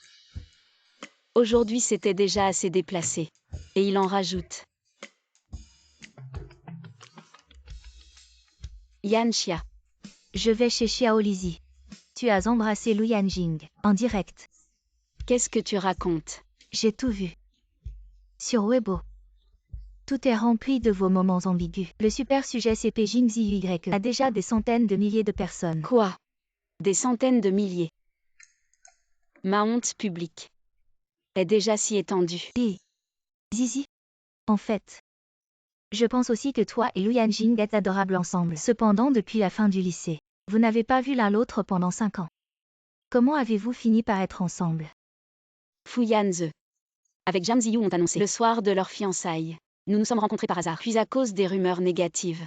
Aujourd'hui c'était déjà assez déplacé. Et il en rajoute. Yanxia. Je vais chez Xiao Lizzie. Tu as embrassé Lu Yanjing, en direct. Qu'est-ce que tu racontes? J'ai tout vu. Sur Weibo. Tout est rempli de vos moments ambigus. Le super sujet CP Jingzi a déjà des centaines de milliers de personnes. Quoi? Des centaines de milliers. Ma honte publique est déjà si étendue. Et Zizi. En fait, je pense aussi que toi et Lu Yanjing êtes adorables ensemble. Cependant, depuis la fin du lycée, vous n'avez pas vu l'un l'autre pendant 5 ans. Comment avez-vous fini par être ensemble? Fu Yanze. Avec Jiang Ziyu ont annoncé le soir de leur fiançailles. Nous nous sommes rencontrés par hasard, puis à cause des rumeurs négatives.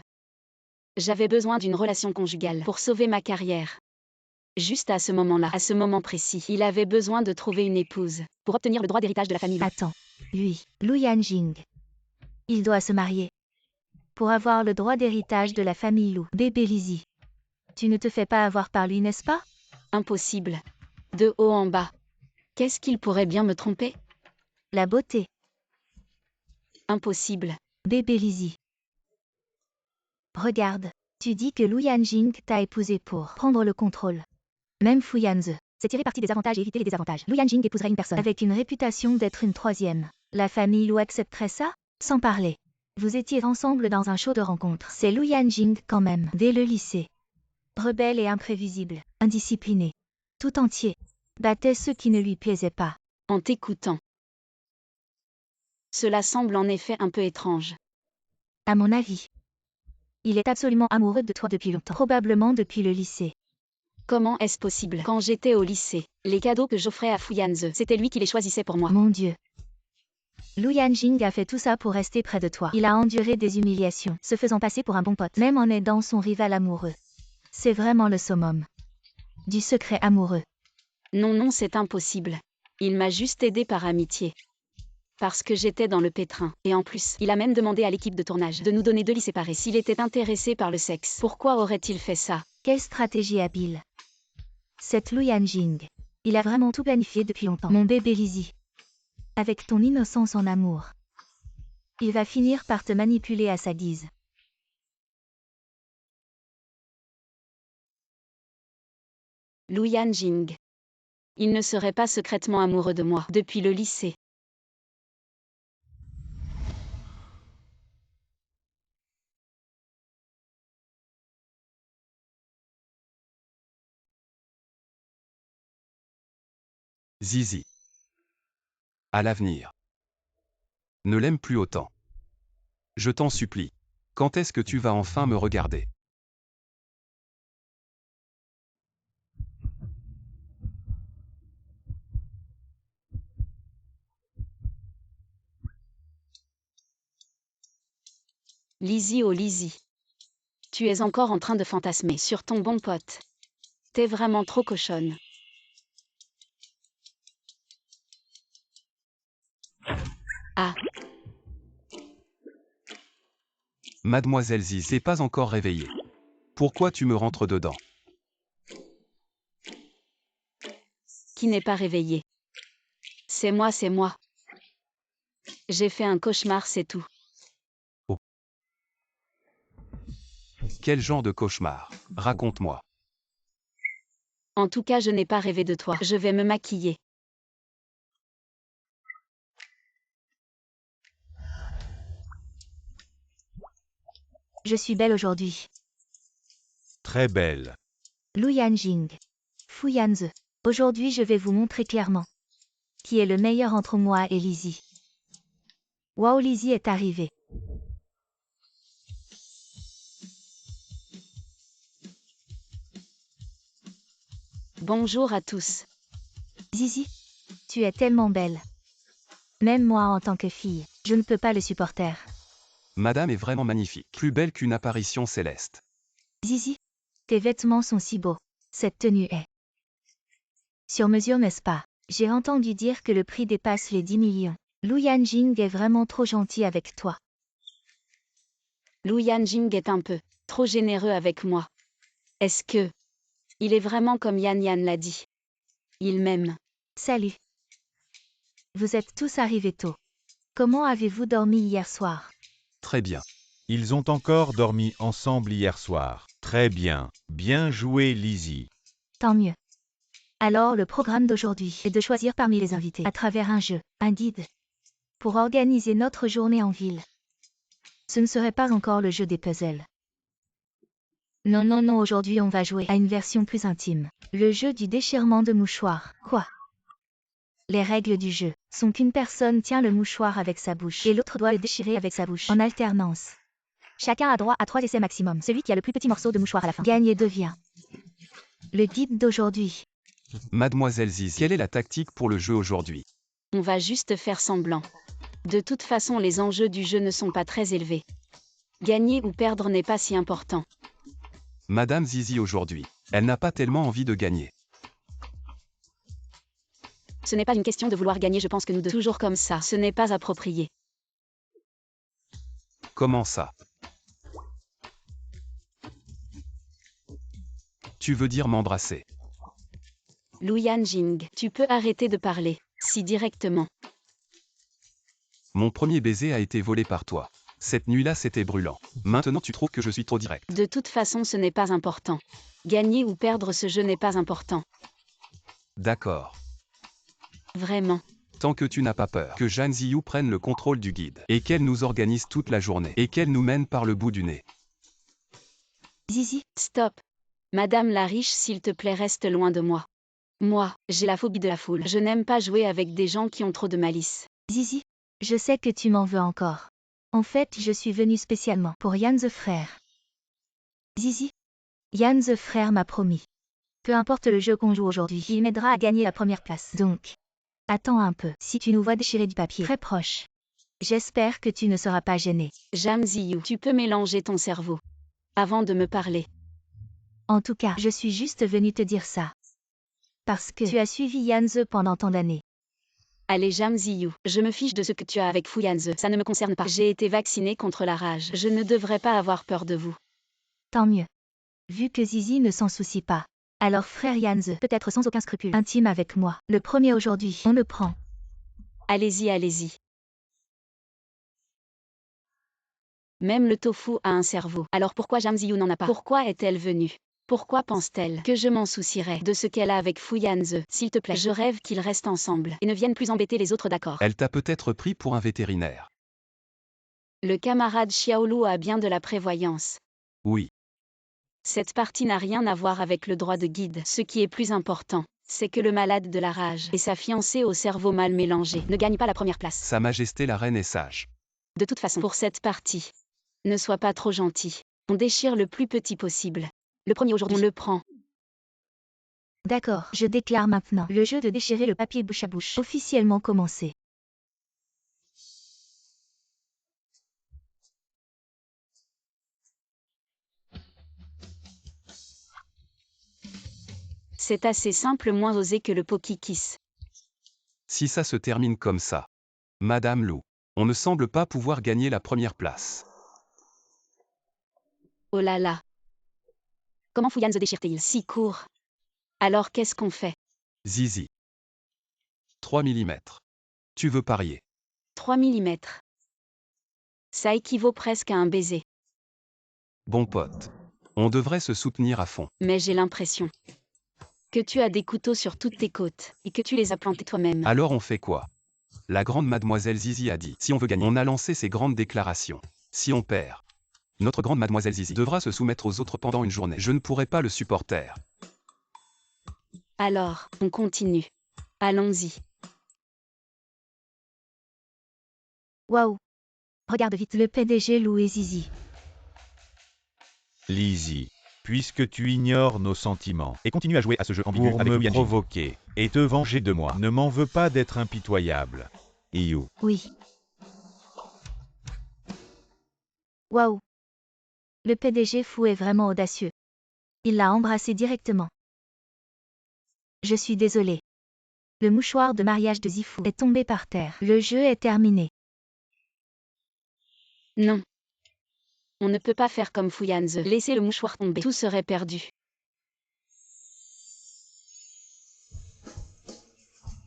J'avais besoin d'une relation conjugale pour sauver ma carrière. Juste à ce moment-là, à ce moment précis, il avait besoin de trouver une épouse pour obtenir le droit d'héritage de la famille. Attends, lui, Lu Yanjing. Il doit se marier. Pour avoir le droit d'héritage de la famille Lu. Bébé Lizzie. Tu ne te fais pas avoir par lui, n'est-ce pas? Impossible. De haut en bas. Qu'est-ce qu'il pourrait bien me tromper? La beauté. Impossible. Bébé Lizzie. Regarde, tu dis que Lu Yanjing t'a épousé pour prendre le contrôle. Même Fu Yanze. C'est tirer parti des avantages et éviter les désavantages. Lu Yanjing épouserait une personne avec une réputation d'être une troisième. La famille Lu accepterait ça? Sans parler. Vous étiez ensemble dans un show de rencontre. C'est Lu Yanjing quand même. Dès le lycée. Rebelle et imprévisible. Indiscipliné. Tout entier. Battait ceux qui ne lui plaisaient pas. En t'écoutant. Cela semble en effet un peu étrange. À mon avis. Il est absolument amoureux de toi depuis longtemps. Probablement depuis le lycée. Comment est-ce possible? Quand j'étais au lycée, les cadeaux que j'offrais à Fu Yanze, c'était lui qui les choisissait pour moi. Mon Dieu. Lu Yanjing a fait tout ça pour rester près de toi. Il a enduré des humiliations, se faisant passer pour un bon pote, même en aidant son rival amoureux. C'est vraiment le summum du secret amoureux. Non, non, c'est impossible. Il m'a juste aidé par amitié. Parce que j'étais dans le pétrin. Et en plus, il a même demandé à l'équipe de tournage de nous donner 2 lits séparés s'il était intéressé par le sexe. Pourquoi aurait-il fait ça? Quelle stratégie habile. Cette Lu Yanjing. Il a vraiment tout planifié depuis longtemps. Mon bébé Lizzie. Avec ton innocence en amour. Il va finir par te manipuler à sa guise. Lu Yanjing. Il ne serait pas secrètement amoureux de moi depuis le lycée. Zizi. À l'avenir. Ne l'aime plus autant. Je t'en supplie. Quand est-ce que tu vas enfin me regarder? Lizzie, oh Lizzie. Tu es encore en train de fantasmer sur ton bon pote. T'es vraiment trop cochonne. Ah, Mademoiselle Zizi n'est pas encore réveillée. Pourquoi tu me rentres dedans? qui n'est pas réveillé? C'est moi, c'est moi. J'ai fait un cauchemar, c'est tout. Quel genre de cauchemar? Raconte-moi. En tout cas, je n'ai pas rêvé de toi. Je vais me maquiller. Je suis belle aujourd'hui. Très belle. Lu Yanjing. Fu Yanze. Aujourd'hui, je vais vous montrer clairement qui est le meilleur entre moi et Lizzie. Wow, Lizzie est arrivée. Bonjour à tous. Zizi, tu es tellement belle. Même moi en tant que fille, je ne peux pas le supporter. Madame est vraiment magnifique. Plus belle qu'une apparition céleste. Zizi, tes vêtements sont si beaux. Cette tenue est sur mesure, n'est-ce pas? J'ai entendu dire que le prix dépasse les 10 millions. Lu Yanjing est vraiment trop gentil avec toi. Lu Yanjing est un peu trop généreux avec moi. Est-ce que il est vraiment comme Yan Yan l'a dit? Il m'aime. Salut. Vous êtes tous arrivés tôt. Comment avez-vous dormi hier soir? Très bien. Ils ont encore dormi ensemble hier soir. Très bien. Bien joué, Lizzie. Tant mieux. Alors le programme d'aujourd'hui est de choisir parmi les invités à travers un jeu, un guide, pour organiser notre journée en ville. Ce ne serait pas encore le jeu des puzzles. Non, non, non, aujourd'hui on va jouer à une version plus intime. Le jeu du déchirement de mouchoir. Quoi? Les règles du jeu sont qu'une personne tient le mouchoir avec sa bouche et l'autre doit le déchirer avec sa bouche en alternance. Chacun a droit à 3 essais maximum. Celui qui a le plus petit morceau de mouchoir à la fin gagne et devient. Le guide d'aujourd'hui. Mademoiselle Zizi, quelle est la tactique pour le jeu aujourd'hui? On va juste faire semblant. De toute façon, les enjeux du jeu ne sont pas très élevés. Gagner ou perdre n'est pas si important. Madame Zizi aujourd'hui. Elle n'a pas tellement envie de gagner. Ce n'est pas une question de vouloir gagner, je pense que nous deux toujours comme ça, ce n'est pas approprié. Comment ça? Tu veux dire m'embrasser? Lu Yanjing, tu peux arrêter de parler si directement. Mon premier baiser a été volé par toi. Cette nuit-là, c'était brûlant. Maintenant, tu trouves que je suis trop direct. De toute façon, ce n'est pas important. Gagner ou perdre ce jeu n'est pas important. D'accord. Vraiment. Tant que tu n'as pas peur que Zhang Ziyu prenne le contrôle du guide et qu'elle nous organise toute la journée et qu'elle nous mène par le bout du nez. Zizi, Stop. Madame la riche, s'il te plaît, reste loin de moi. Moi, j'ai la phobie de la foule. Je n'aime pas jouer avec des gens qui ont trop de malice. Zizi, je sais que tu m'en veux encore. En fait, je suis venue spécialement pour Yann the frère. Zizi, Yann the frère m'a promis. Peu importe le jeu qu'on joue aujourd'hui, il m'aidera à gagner la première place. Donc, attends un peu. Si tu nous vois déchirer du papier très proche, j'espère que tu ne seras pas gêné. Zhang Ziyu, tu peux mélanger ton cerveau avant de me parler. En tout cas, je suis juste venue te dire ça. Parce que tu as suivi Yanze pendant tant d'années. Allez Zhang Ziyu, je me fiche de ce que tu as avec Fu Yanze, ça ne me concerne pas. J'ai été vaccinée contre la rage. Je ne devrais pas avoir peur de vous. Tant mieux. Vu que Zizi ne s'en soucie pas. Alors frère Yanze peut être sans aucun scrupule intime avec moi. Le premier aujourd'hui, on le prend. Allez-y, allez-y. Même le tofu a un cerveau. Alors pourquoi Zhang Ziyu n'en a pas? Pourquoi est-elle venue? Pourquoi pense-t-elle que je m'en soucierais de ce qu'elle a avec Fu Yanze? S'il te plaît, je rêve qu'ils restent ensemble et ne viennent plus embêter les autres, d'accord? Elle t'a peut-être pris pour un vétérinaire. Le camarade Xiaolu a bien de la prévoyance. Oui. Cette partie n'a rien à voir avec le droit de guide. Ce qui est plus important, C'est que le malade de la rage et sa fiancée au cerveau mal mélangé ne gagnent pas la première place. Sa Majesté la Reine est sage. De toute façon, pour cette partie, ne sois pas trop gentil. On déchire le plus petit possible. Le premier aujourd'hui, on le prend. D'accord, je déclare maintenant le jeu de déchirer le papier bouche à bouche officiellement commencé. C'est assez simple, moins osé que le Poki Kiss. Si ça se termine comme ça. Madame Lou, on ne semble pas pouvoir gagner la première place. Oh là là. Comment Fuyans déchire-t-il si court? Alors qu'est-ce qu'on fait? Zizi. 3 mm. Tu veux parier? 3 mm. Ça équivaut presque à un baiser. Bon pote. On devrait se soutenir à fond. Mais j'ai l'impression que tu as des couteaux sur toutes tes côtes et que tu les as plantés toi-même. Alors on fait quoi? La grande mademoiselle Zizi a dit, si on veut gagner, on a lancé ses grandes déclarations. Si on perd, notre grande mademoiselle Zizi devra se soumettre aux autres pendant une journée. Je ne pourrai pas le supporter. Alors, on continue. Allons-y. Waouh! Regarde vite le PDG Lou et Zizi. Lizzie, puisque tu ignores nos sentiments et continues à jouer à ce jeu ambigu Pour avec me Lou Yanjing provoquer et te venger de moi, ne m'en veux pas d'être impitoyable. Iou. Oui. Waouh! Le PDG fou est vraiment audacieux. Il l'a embrassé directement. Je suis désolé. Le mouchoir de mariage de Zifu est tombé par terre. Le jeu est terminé. Non. On ne peut pas faire comme Fuyans. Laisser le mouchoir tomber. Tout serait perdu.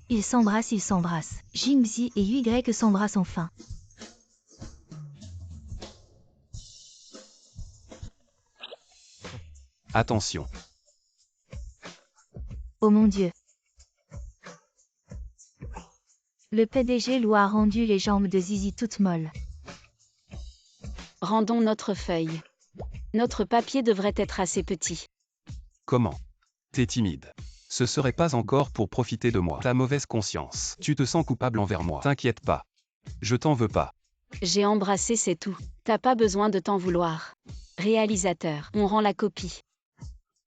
Ils s'embrassent. Jingzi et Y s'embrassent enfin. Attention. Oh mon Dieu. Le PDG Lou a rendu les jambes de Zizi toutes molles. Rendons notre feuille. Notre papier devrait être assez petit. Comment? T'es timide. Ce serait pas encore pour profiter de moi. Ta mauvaise conscience. Tu te sens coupable envers moi. T'inquiète pas. Je t'en veux pas. J'ai embrassé, c'est tout. T'as pas besoin de t'en vouloir. Réalisateur, on rend la copie.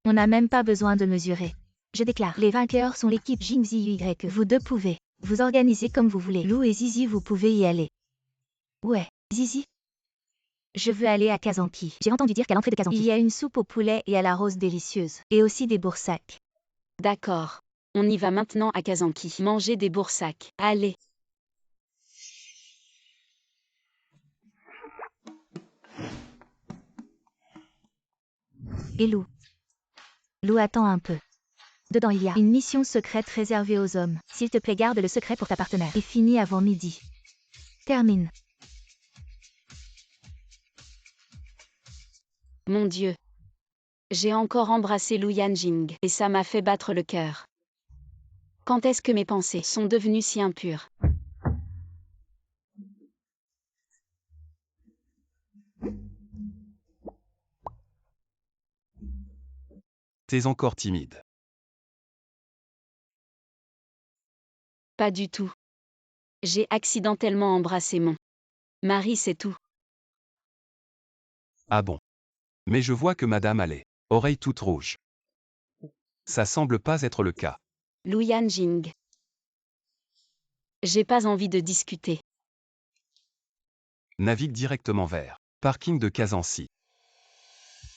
On n'a même pas besoin de mesurer. Je déclare, les vainqueurs sont l'équipe Jingzi Y. Vous deux pouvez vous organiser comme vous voulez. Lou et Zizi, vous pouvez y aller. Ouais, Zizi. Je veux aller à Kazanki. J'ai entendu dire qu'à l'entrée de Kazanki, il y a une soupe au poulet et à la rose délicieuse. Et aussi des boursacs. D'accord. On y va maintenant à Kazanki. Manger des boursacs. Allez. Et Lou. Lou, attends un peu. Dedans, il y a une mission secrète réservée aux hommes. S'il te plaît, garde le secret pour ta partenaire. Et finis avant midi. Termine. Mon Dieu. J'ai encore embrassé Lou Yanjing et ça m'a fait battre le cœur. Quand est-ce que mes pensées sont devenues si impures? T'es encore timide. Pas du tout. J'ai accidentellement embrassé mon mari, c'est tout. Ah bon. Mais je vois que madame a les oreilles toutes rouges. Ça semble pas être le cas. Lou Yanjing. J'ai pas envie de discuter. Navigue directement vers parking de Kazansi.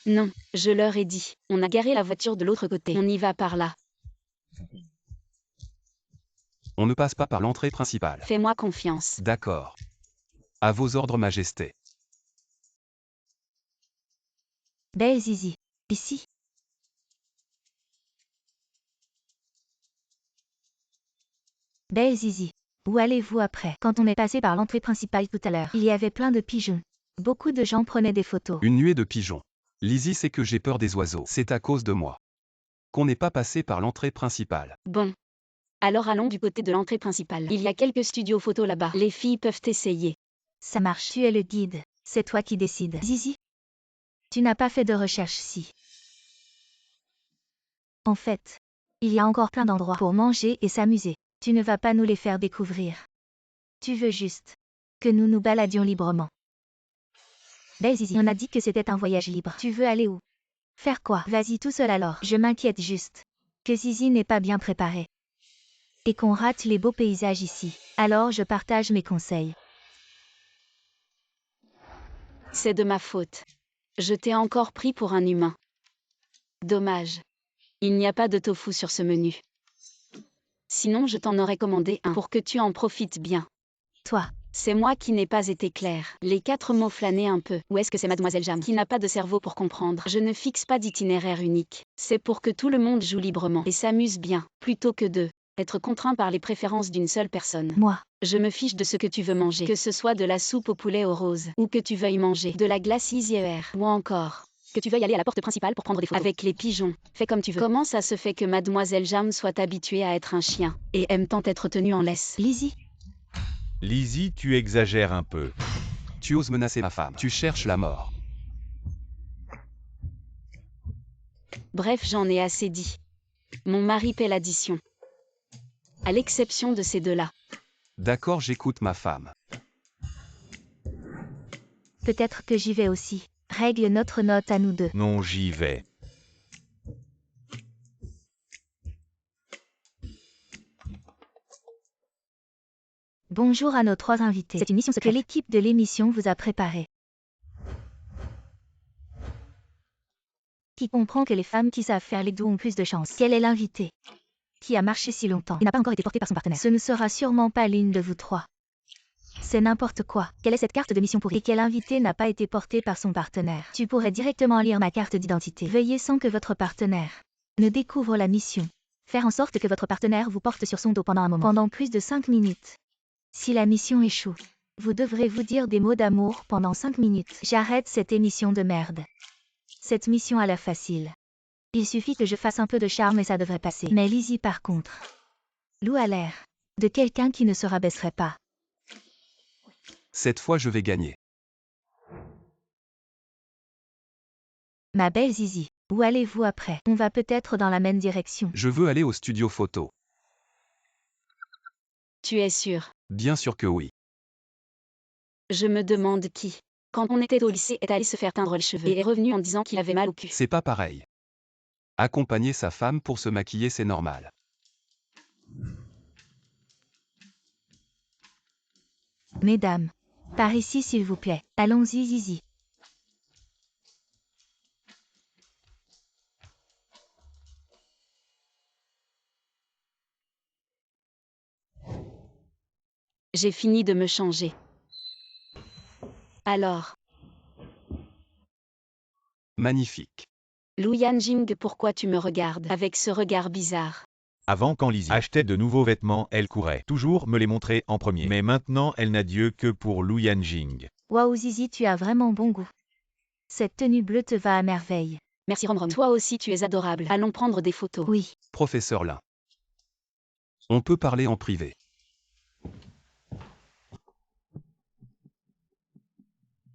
Non, je leur ai dit. On a garé la voiture de l'autre côté. On y va par là. On ne passe pas par l'entrée principale. Fais-moi confiance. D'accord. À vos ordres, Majesté. Belle Zizi. Ici. Belle Zizi. Où allez-vous après? Quand on est passé par l'entrée principale tout à l'heure, il y avait plein de pigeons. Beaucoup de gens prenaient des photos. Une nuée de pigeons. Lizzie sait que j'ai peur des oiseaux. C'est à cause de moi qu'on n'est pas passé par l'entrée principale. Bon. Alors allons du côté de l'entrée principale. Il y a quelques studios photos là-bas. Les filles peuvent essayer. Ça marche. Tu es le guide. C'est toi qui décides. Zizi. Tu n'as pas fait de recherche si. En fait, Il y a encore plein d'endroits pour manger et s'amuser. Tu ne vas pas nous les faire découvrir. Tu veux juste que nous nous baladions librement. Belle Zizi, on a dit que c'était un voyage libre. Tu veux aller où? Faire quoi? Vas-y tout seul alors. Je m'inquiète juste que Zizi n'est pas bien préparée. Et qu'on rate les beaux paysages ici. Alors je partage mes conseils. C'est de ma faute. Je t'ai encore pris pour un humain. Dommage. Il n'y a pas de tofu sur ce menu. Sinon je t'en aurais commandé un pour que tu en profites bien. Toi, C'est moi qui n'ai pas été claire. Les 4 mots flânaient un peu. Ou est-ce que c'est Mademoiselle Jam qui n'a pas de cerveau pour comprendre? Je ne fixe pas d'itinéraire unique. C'est pour que tout le monde joue librement et s'amuse bien, plutôt que de être contraint par les préférences d'une seule personne. moi, Je me fiche de ce que tu veux manger, que ce soit de la soupe au poulet au rose, ou que tu veuilles manger de la glace IZR, ou encore que tu veuilles aller à la porte principale pour prendre des photos. Avec les pigeons, fais comme tu veux. Comment ça se fait que Mademoiselle Jam soit habituée à être un chien, et aime tant être tenue en laisse? Lizzie, Lizzie, tu exagères un peu. Tu oses menacer ma femme. Tu cherches la mort. Bref, j'en ai assez dit. Mon mari paie l'addition. À l'exception de ces deux-là. D'accord, j'écoute ma femme. peut-être que j'y vais aussi. Règle notre note à nous deux. Non, j'y vais. Bonjour à nos 3 invités. C'est une mission secrète que l'équipe de l'émission vous a préparée. Qui comprend que les femmes qui savent faire les deux ont plus de chance. Quel est l'invité qui a marché si longtemps et n'a pas encore été porté par son partenaire? Ce ne sera sûrement pas l'une de vous 3. C'est n'importe quoi. Quelle est cette carte de mission pourrie? Et quel invité n'a pas été porté par son partenaire? Tu pourrais directement lire ma carte d'identité. Veuillez sans que votre partenaire ne découvre la mission. Faire en sorte que votre partenaire vous porte sur son dos pendant un moment. Pendant plus de 5 minutes. Si la mission échoue, vous devrez vous dire des mots d'amour pendant 5 minutes. J'arrête cette émission de merde. Cette mission a l'air facile. Il suffit que je fasse un peu de charme et ça devrait passer. Mais Lizzie par contre. Lou a l'air de quelqu'un qui ne se rabaisserait pas. Cette fois je vais gagner. Ma belle Zizi, où allez-vous après? On va peut-être dans la même direction. Je veux aller au studio photo. Tu es sûr? Bien sûr que oui. Je me demande qui, quand on était au lycée, est allé se faire teindre les cheveux et est revenu en disant qu'il avait mal au cul. C'est pas pareil. Accompagner sa femme pour se maquiller, c'est normal. Mesdames, par ici s'il vous plaît. Allons-y Zizi. J'ai fini de me changer. Alors, Magnifique. Lou Yanjing, pourquoi tu me regardes avec ce regard bizarre? Avant, quand Lizzie achetait de nouveaux vêtements, elle courait toujours me les montrer en premier. Mais maintenant, elle n'a Dieu que pour Lu Yanjing. Waouh Zizi, tu as vraiment bon goût. Cette tenue bleue te va à merveille. Merci Rom Rom. Toi aussi tu es adorable. Allons prendre des photos. Oui, Professeur Lin. On peut parler en privé.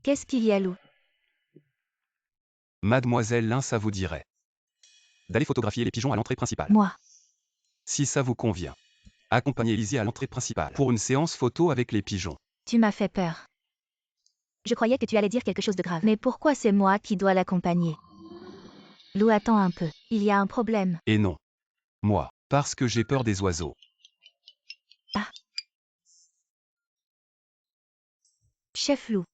qu'est-ce qu'il y a Lou? Mademoiselle Lin, ça vous dirait d'aller photographier les pigeons à l'entrée principale. Moi. Si ça vous convient. Accompagnez Lizzie à l'entrée principale pour une séance photo avec les pigeons. Tu m'as fait peur. Je croyais que tu allais dire quelque chose de grave. Mais pourquoi c'est moi qui dois l'accompagner? Lou, attends un peu. Il y a un problème. Et non. Moi. Parce que j'ai peur des oiseaux. Chef Lou.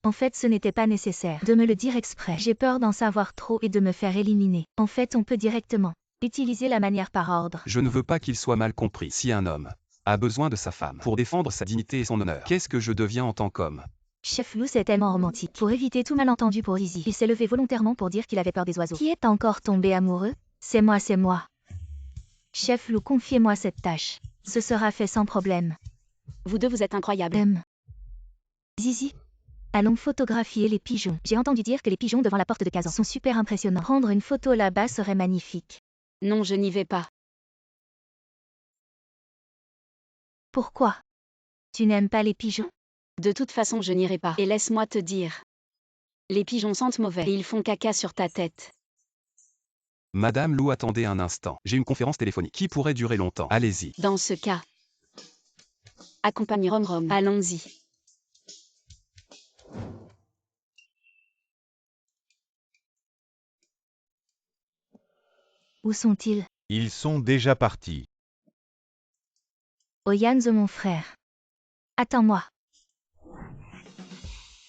En fait, ce n'était pas nécessaire de me le dire exprès. J'ai peur d'en savoir trop et de me faire éliminer. En fait, on peut directement utiliser la manière par ordre. Je ne veux pas qu'il soit mal compris. Si un homme a besoin de sa femme pour défendre sa dignité et son honneur, qu'est-ce que je deviens en tant qu'homme? Chef Lou, c'est tellement romantique. Pour éviter tout malentendu pour Lizzie, il s'est levé volontairement pour dire qu'il avait peur des oiseaux. Qui est encore tombé amoureux? C'est moi, c'est moi. Chef Lou, confiez-moi cette tâche. Ce sera fait sans problème. Vous deux vous êtes incroyables. Zizi, allons photographier les pigeons. J'ai entendu dire que les pigeons devant la porte de Kazan sont super impressionnants. Prendre une photo là-bas serait magnifique. Non, je n'y vais pas. Pourquoi? Tu n'aimes pas les pigeons? De toute façon, je n'irai pas. Et laisse-moi te dire. Les pigeons sentent mauvais et ils font caca sur ta tête. Madame Lou, attendez un instant. J'ai une conférence téléphonique qui pourrait durer longtemps. Allez-y. Dans ce cas, accompagne Rom. Allons-y. Où sont-ils? Ils sont déjà partis. Oyanzo, mon frère. Attends-moi.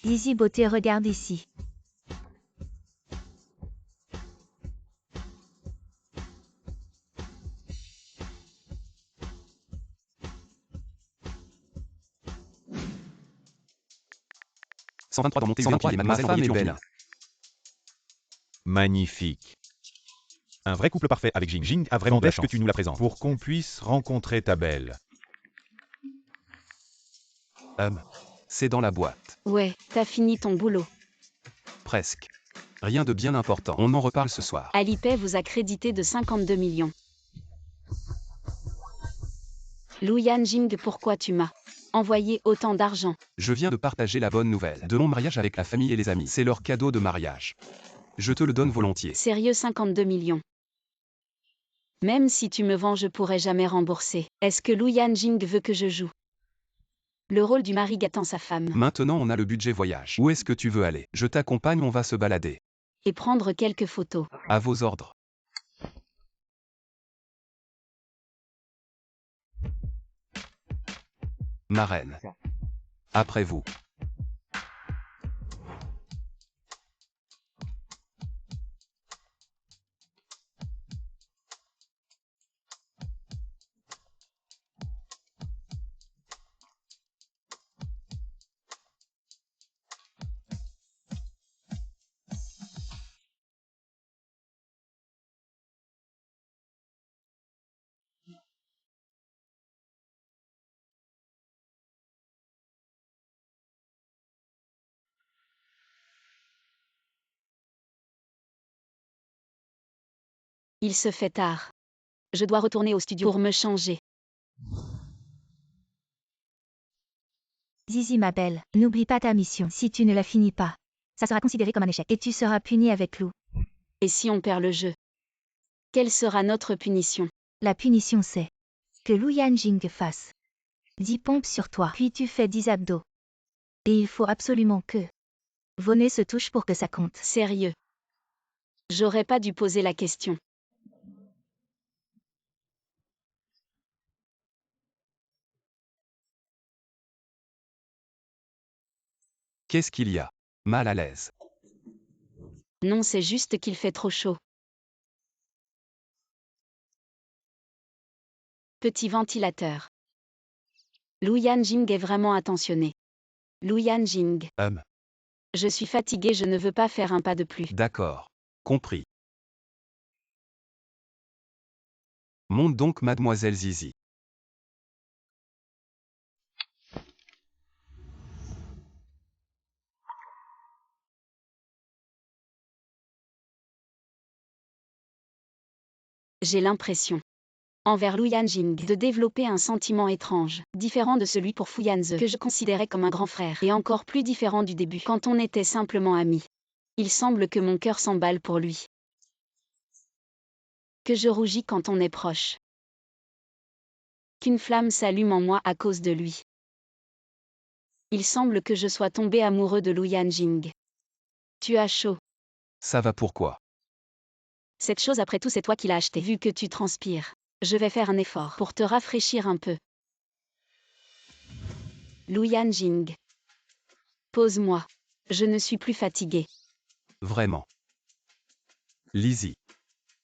Lizzie Beauté, regarde ici. « 123 dans mon T23 et ma femme est belle. Magnifique. Un vrai couple parfait avec Jing. Jing a vraiment de la chance que tu nous la présentes. Pour qu'on puisse rencontrer ta belle. C'est dans la boîte. Ouais, t'as fini ton boulot. Presque. Rien de bien important. On en reparle ce soir. Alipay vous a crédité de 52 millions. Lu Yanjing, pourquoi tu m'as envoyé autant d'argent? Je viens de partager la bonne nouvelle de mon mariage avec la famille et les amis. C'est leur cadeau de mariage. Je te le donne volontiers. Sérieux, 52 millions. Même si tu me vends, je pourrai jamais rembourser. Est-ce que Lu Yanjing veut que je joue le rôle du mari gâtant sa femme Maintenant on a le budget voyage. Où est-ce que tu veux aller? Je t'accompagne, on va se balader. et prendre quelques photos? À vos ordres. Ma reine. Après vous. Il se fait tard. Je dois retourner au studio pour me changer. Zizi, ma belle, n'oublie pas ta mission. Si tu ne la finis pas, ça sera considéré comme un échec et tu seras puni avec Lou. Et si on perd le jeu? Quelle sera notre punition? La punition c'est que Lu Yanjing fasse 10 pompes sur toi, puis tu fais 10 abdos. Et il faut absolument que vos nez se touchent pour que ça compte. Sérieux? J'aurais pas dû poser la question. Qu'est-ce qu'il y a? Mal à l'aise. Non, c'est juste qu'il fait trop chaud. Petit ventilateur. Lu Yanjing est vraiment attentionné. Lu Yanjing. Je suis fatiguée, je ne veux pas faire un pas de plus. D'accord. Compris. Monte donc, mademoiselle Zizi. J'ai l'impression, envers Lu Yanjing, de développer un sentiment étrange, différent de celui pour Fu Yanze, que je considérais comme un grand frère, et encore plus différent du début, quand on était simplement amis. Il semble que mon cœur s'emballe pour lui. Que je rougis quand on est proche. Qu'une flamme s'allume en moi à cause de lui. Il semble que je sois tombé amoureux de Lu Yanjing. Tu as chaud. Ça va pourquoi? Cette chose, après tout, c'est toi qui l'as acheté. Vu que tu transpires, je vais faire un effort pour te rafraîchir un peu. Lu Yanjing. Pose-moi. Je ne suis plus fatiguée. Vraiment. Lizzie.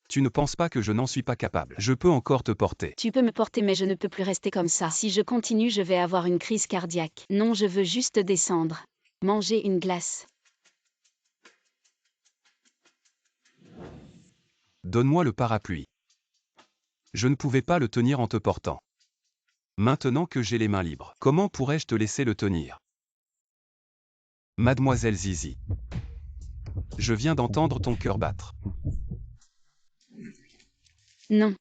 Tu ne penses pas que je n'en suis pas capable? Je peux encore te porter. Tu peux me porter, mais je ne peux plus rester comme ça. Si je continue, je vais avoir une crise cardiaque. Non, je veux juste descendre. Manger une glace. Donne-moi le parapluie. Je ne pouvais pas le tenir en te portant. Maintenant que j'ai les mains libres, comment pourrais-je te laisser le tenir? Mademoiselle Zizi. Je viens d'entendre ton cœur battre. Non.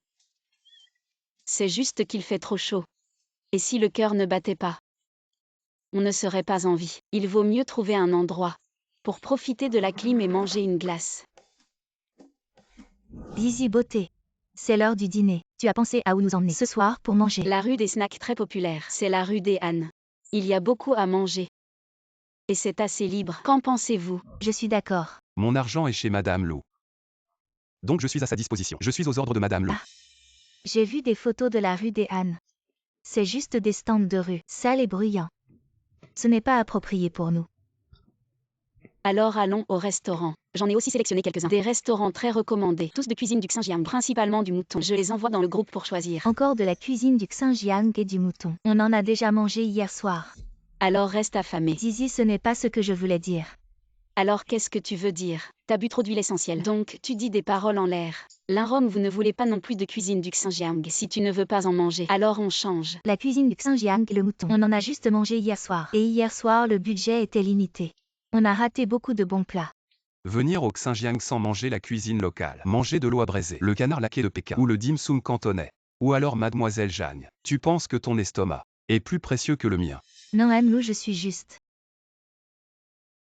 C'est juste qu'il fait trop chaud. Et si le cœur ne battait pas? On ne serait pas en vie. Il vaut mieux trouver un endroit pour profiter de la clim et manger une glace. Lizzie beauté. C'est l'heure du dîner. Tu as pensé à où nous emmener ce soir pour manger? La rue des snacks très populaire, c'est la rue des Ânes. Il y a beaucoup à manger. Et c'est assez libre. Qu'en pensez-vous? Je suis d'accord. Mon argent est chez Madame Lou. Donc je suis à sa disposition. Je suis aux ordres de Madame Lou. Ah. J'ai vu des photos de la rue des Ânes. C'est juste des stands de rue, sales et bruyants. Ce n'est pas approprié pour nous. Alors allons au restaurant. J'en ai aussi sélectionné quelques-uns. Des restaurants très recommandés, tous de cuisine du Xinjiang, principalement du mouton. Je les envoie dans le groupe pour choisir. Encore de la cuisine du Xinjiang et du mouton. On en a déjà mangé hier soir. Alors reste affamé. Zizi, ce n'est pas ce que je voulais dire. Alors qu'est-ce que tu veux dire? T'as bu trop d'huile essentielle. Donc tu dis des paroles en l'air. Rome, vous ne voulez pas non plus de cuisine du Xinjiang. Si tu ne veux pas en manger, alors on change. La cuisine du Xinjiang et le mouton. On en a juste mangé hier soir. Et hier soir, le budget était limité. On a raté beaucoup de bons plats. Venir au Xinjiang sans manger la cuisine locale. Manger de l'eau à braiser, le canard laqué de Pékin, ou le dim sum cantonais. Ou alors Mademoiselle Jeanne. Tu penses que ton estomac est plus précieux que le mien. Non, Emlou, je suis juste.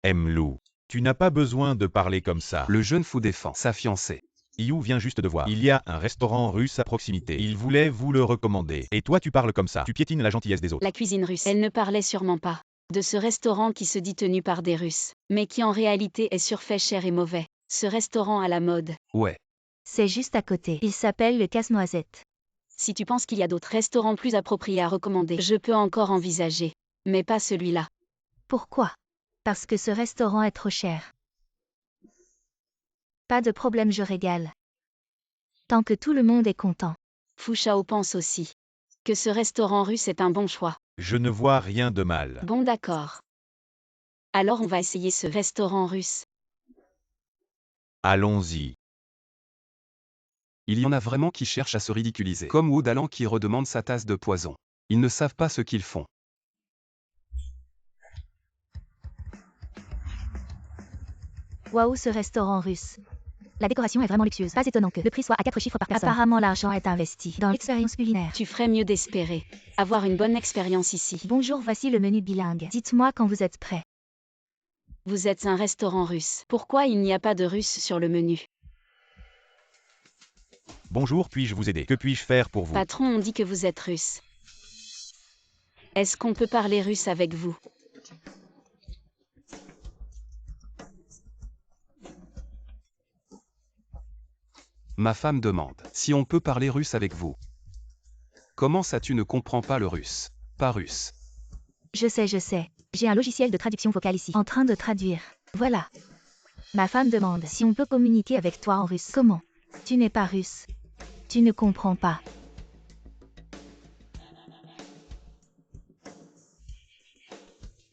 Lou. Tu n'as pas besoin de parler comme ça. Le jeune fou défend sa fiancée. Yu vient juste de voir. Il y a un restaurant russe à proximité. Il voulait vous le recommander. Et toi tu parles comme ça. Tu piétines la gentillesse des autres. La cuisine russe. Elle ne parlait sûrement pas de ce restaurant qui se dit tenu par des Russes, mais qui en réalité est surfait cher et mauvais. Ce restaurant à la mode. Ouais. C'est juste à côté. Il s'appelle le Casse-Noisette. Si tu penses qu'il y a d'autres restaurants plus appropriés à recommander, je peux encore envisager. Mais pas celui-là. Pourquoi? Parce que ce restaurant est trop cher. Pas de problème, je régale. Tant que tout le monde est content. Fu Shao pense aussi que ce restaurant russe est un bon choix. Je ne vois rien de mal. Bon d'accord. Alors on va essayer ce restaurant russe. Allons-y. Il y en a vraiment qui cherchent à se ridiculiser. Comme Wu Dalan qui redemande sa tasse de poison. Ils ne savent pas ce qu'ils font. Waouh, ce restaurant russe. La décoration est vraiment luxueuse. Pas étonnant que le prix soit à 4 chiffres par personne. Apparemment, l'argent est investi dans l'expérience culinaire. Tu ferais mieux d'espérer avoir une bonne expérience ici. Bonjour, voici le menu bilingue. Dites-moi quand vous êtes prêt. Vous êtes un restaurant russe. Pourquoi il n'y a pas de russe sur le menu? Bonjour, puis-je vous aider? Que puis-je faire pour vous? Patron, on dit que vous êtes russe. Est-ce qu'on peut parler russe avec vous? Ma femme demande si on peut parler russe avec vous. Comment ça tu ne comprends pas le russe? Pas russe. Je sais. J'ai un logiciel de traduction vocale ici. En train de traduire. Voilà. Ma femme demande si on peut communiquer avec toi en russe. Comment? Tu n'es pas russe. Tu ne comprends pas.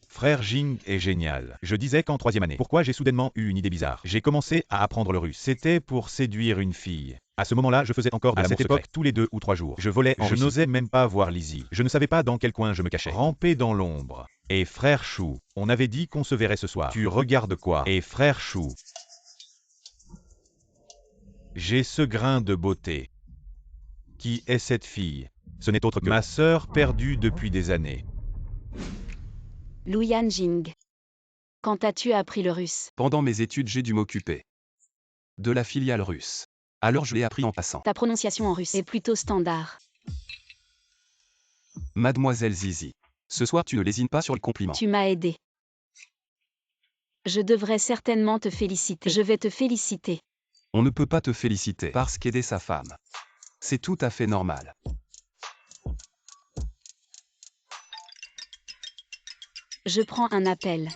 Frère Jing est génial. Je disais qu'en 3e année. Pourquoi j'ai soudainement eu une idée bizarre? J'ai commencé à apprendre le russe. C'était pour séduire une fille. À ce moment-là, je faisais encore de l'amour secret. À cette époque, tous les 2 ou 3 jours. Je volais en Russie. Je n'osais même pas voir Lizzie. Je ne savais pas dans quel coin je me cachais. Ramper dans l'ombre. Et frère Chou, on avait dit qu'on se verrait ce soir. Tu regardes quoi? Et frère Chou. J'ai ce grain de beauté. Qui est cette fille? Ce n'est autre que ma sœur perdue depuis des années. Luyan Jing. Quand as-tu appris le russe? Pendant mes études, j'ai dû m'occuper de la filiale russe. Alors je l'ai appris en passant. Ta prononciation en russe est plutôt standard. Mademoiselle Zizi. Ce soir tu ne lésines pas sur le compliment. Tu m'as aidé. Je devrais certainement te féliciter. Je vais te féliciter. On ne peut pas te féliciter parce qu'aider sa femme, c'est tout à fait normal. Je prends un appel.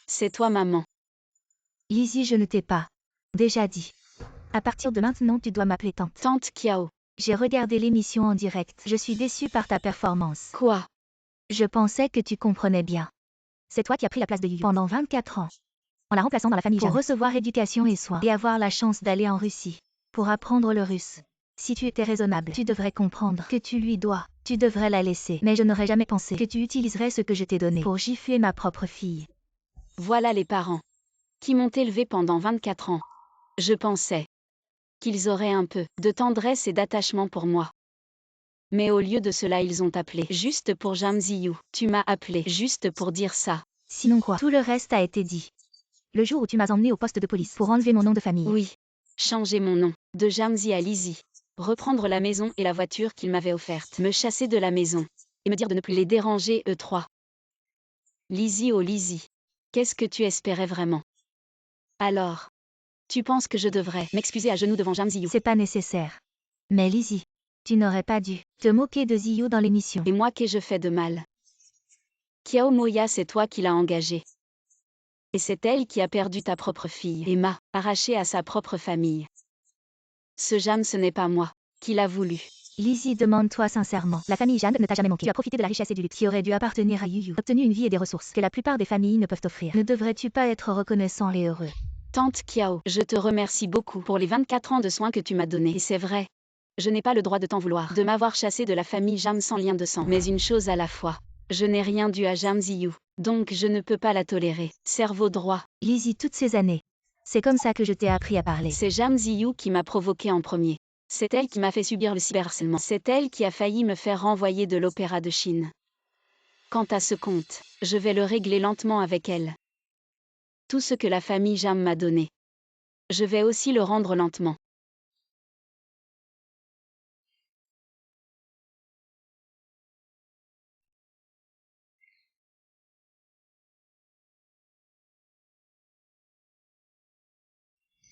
C'est toi, maman. Lizzie, je ne t'ai pas déjà dit. À partir de maintenant, tu dois m'appeler tante. Tante Kiao. J'ai regardé l'émission en direct. Je suis déçue par ta performance. Quoi? Je pensais que tu comprenais bien. C'est toi qui as pris la place de Yu pendant 24 ans. En la remplaçant dans la famille pour recevoir éducation et soins. Et avoir la chance d'aller en Russie. Pour apprendre le russe. Si tu étais raisonnable, tu devrais comprendre que tu lui dois. Tu devrais la laisser. Mais je n'aurais jamais pensé que tu utiliserais ce que je t'ai donné pour gifler ma propre fille. Voilà les parents qui m'ont élevé pendant 24 ans. Je pensais qu'ils auraient un peu de tendresse et d'attachement pour moi. Mais au lieu de cela, ils ont appelé juste pour Jam Ziyu. Tu m'as appelé juste pour dire ça. Sinon quoi? Tout le reste a été dit. Le jour où tu m'as emmené au poste de police pour enlever mon nom de famille. Oui. Changer mon nom de Jamzi à Lizzie. Reprendre la maison et la voiture qu'il m'avait offerte. Me chasser de la maison. Et me dire de ne plus les déranger, eux trois. Lizzie, oh Lizzie. Qu'est-ce que tu espérais vraiment? Alors, tu penses que je devrais m'excuser à genoux devant Jam Ziyu? C'est pas nécessaire. Mais Lizzie, tu n'aurais pas dû te moquer de Ziyu dans l'émission. Et moi qu'ai-je fait de mal? Kiao Moya, c'est toi qui l'as engagée. Et c'est elle qui a perdu ta propre fille et m'a arraché à sa propre famille. Ce Jam, ce n'est pas moi qui l'a voulu. Lizzie, demande-toi sincèrement. La famille Jeanne ne t'a jamais manqué. Tu as profité de la richesse et du luxe qui aurait dû appartenir à Yu. Obtenu une vie et des ressources que la plupart des familles ne peuvent offrir. Ne devrais-tu pas être reconnaissant et heureux? Tante Kiao, je te remercie beaucoup pour les 24 ans de soins que tu m'as donnés. Et c'est vrai, je n'ai pas le droit de t'en vouloir, de m'avoir chassé de la famille Jam sans lien de sang. Mais une chose à la fois, je n'ai rien dû à Jam Ziyu, donc je ne peux pas la tolérer. Cerveau droit. Lizzie, toutes ces années, c'est comme ça que je t'ai appris à parler. C'est Jam Ziyu qui m'a provoqué en premier. C'est elle qui m'a fait subir le cyberharcèlement. C'est elle qui a failli me faire renvoyer de l'opéra de Chine. Quant à ce compte, je vais le régler lentement avec elle. Tout ce que la famille Jam m'a donné, je vais aussi le rendre lentement.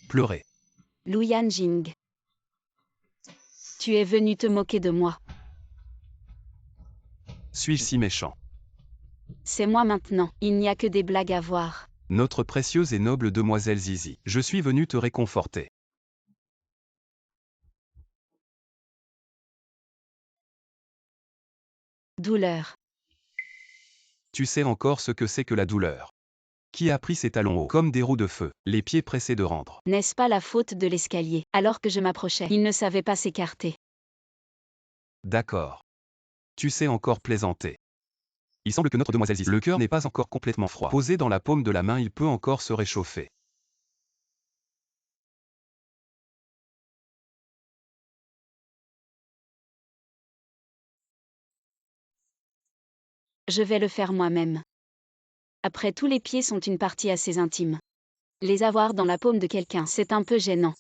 Pleurer. Lu Yanjing. Tu es venu te moquer de moi. Suis-je si méchant? C'est moi maintenant, il n'y a que des blagues à voir. Notre précieuse et noble demoiselle Zizi, je suis venu te réconforter. Douleur. Tu sais encore ce que c'est que la douleur. Qui a pris ses talons hauts comme des roues de feu, les pieds pressés de rendre? N'est-ce pas la faute de l'escalier? Alors que je m'approchais, il ne savait pas s'écarter. D'accord. Tu sais encore plaisanter. Il semble que notre demoiselle Zizi, le cœur n'est pas encore complètement froid. Posé dans la paume de la main, il peut encore se réchauffer. Je vais le faire moi-même. Après tout, les pieds sont une partie assez intime. Les avoir dans la paume de quelqu'un, c'est un peu gênant.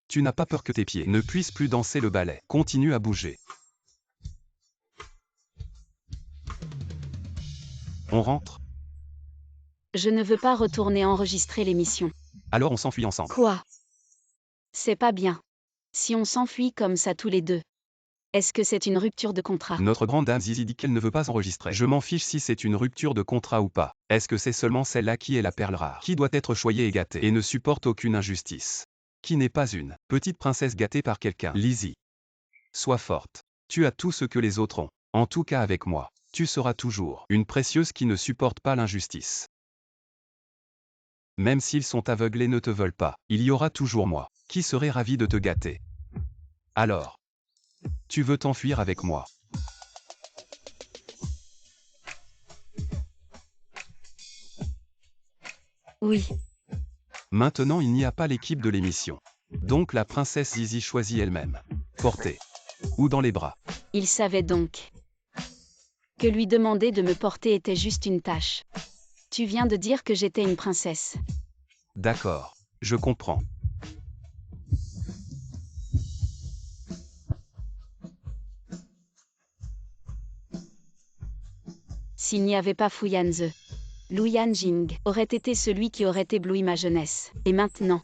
Tu n'as pas peur que tes pieds ne puissent plus danser le ballet. Continue à bouger. On rentre? Je ne veux pas retourner enregistrer l'émission. Alors on s'enfuit ensemble. Quoi? C'est pas bien. Si on s'enfuit comme ça tous les deux. Est-ce que c'est une rupture de contrat? Notre grande dame Zizi dit qu'elle ne veut pas enregistrer. Je m'en fiche si c'est une rupture de contrat ou pas. Est-ce que c'est seulement celle-là qui est la perle rare, qui doit être choyée et gâtée, et ne supporte aucune injustice? Qui n'est pas une petite princesse gâtée par quelqu'un? Lizzie. Sois forte. Tu as tout ce que les autres ont. En tout cas avec moi. Tu seras toujours une précieuse qui ne supporte pas l'injustice. Même s'ils sont aveugles et ne te veulent pas, il y aura toujours moi, qui serai ravi de te gâter. Alors, tu veux t'enfuir avec moi? Oui. Maintenant il n'y a pas l'équipe de l'émission. Donc la princesse Zizi choisit elle-même. Porter. Ou dans les bras. Il savait donc que lui demander de me porter était juste une tâche. Tu viens de dire que j'étais une princesse. D'accord. Je comprends. S'il n'y avait pas Fu Yanze, Lu Yanjing aurait été celui qui aurait ébloui ma jeunesse. Et maintenant,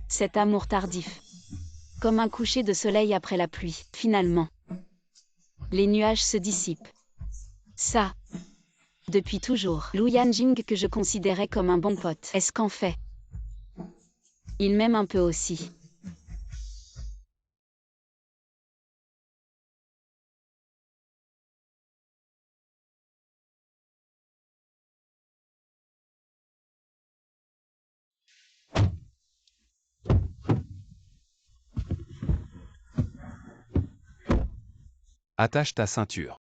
cet amour tardif. Comme un coucher de soleil après la pluie, finalement. Les nuages se dissipent. Ça. Depuis toujours, Lu Yanjing que je considérais comme un bon pote. Est-ce qu'en fait, il m'aime un peu aussi? Attache ta ceinture.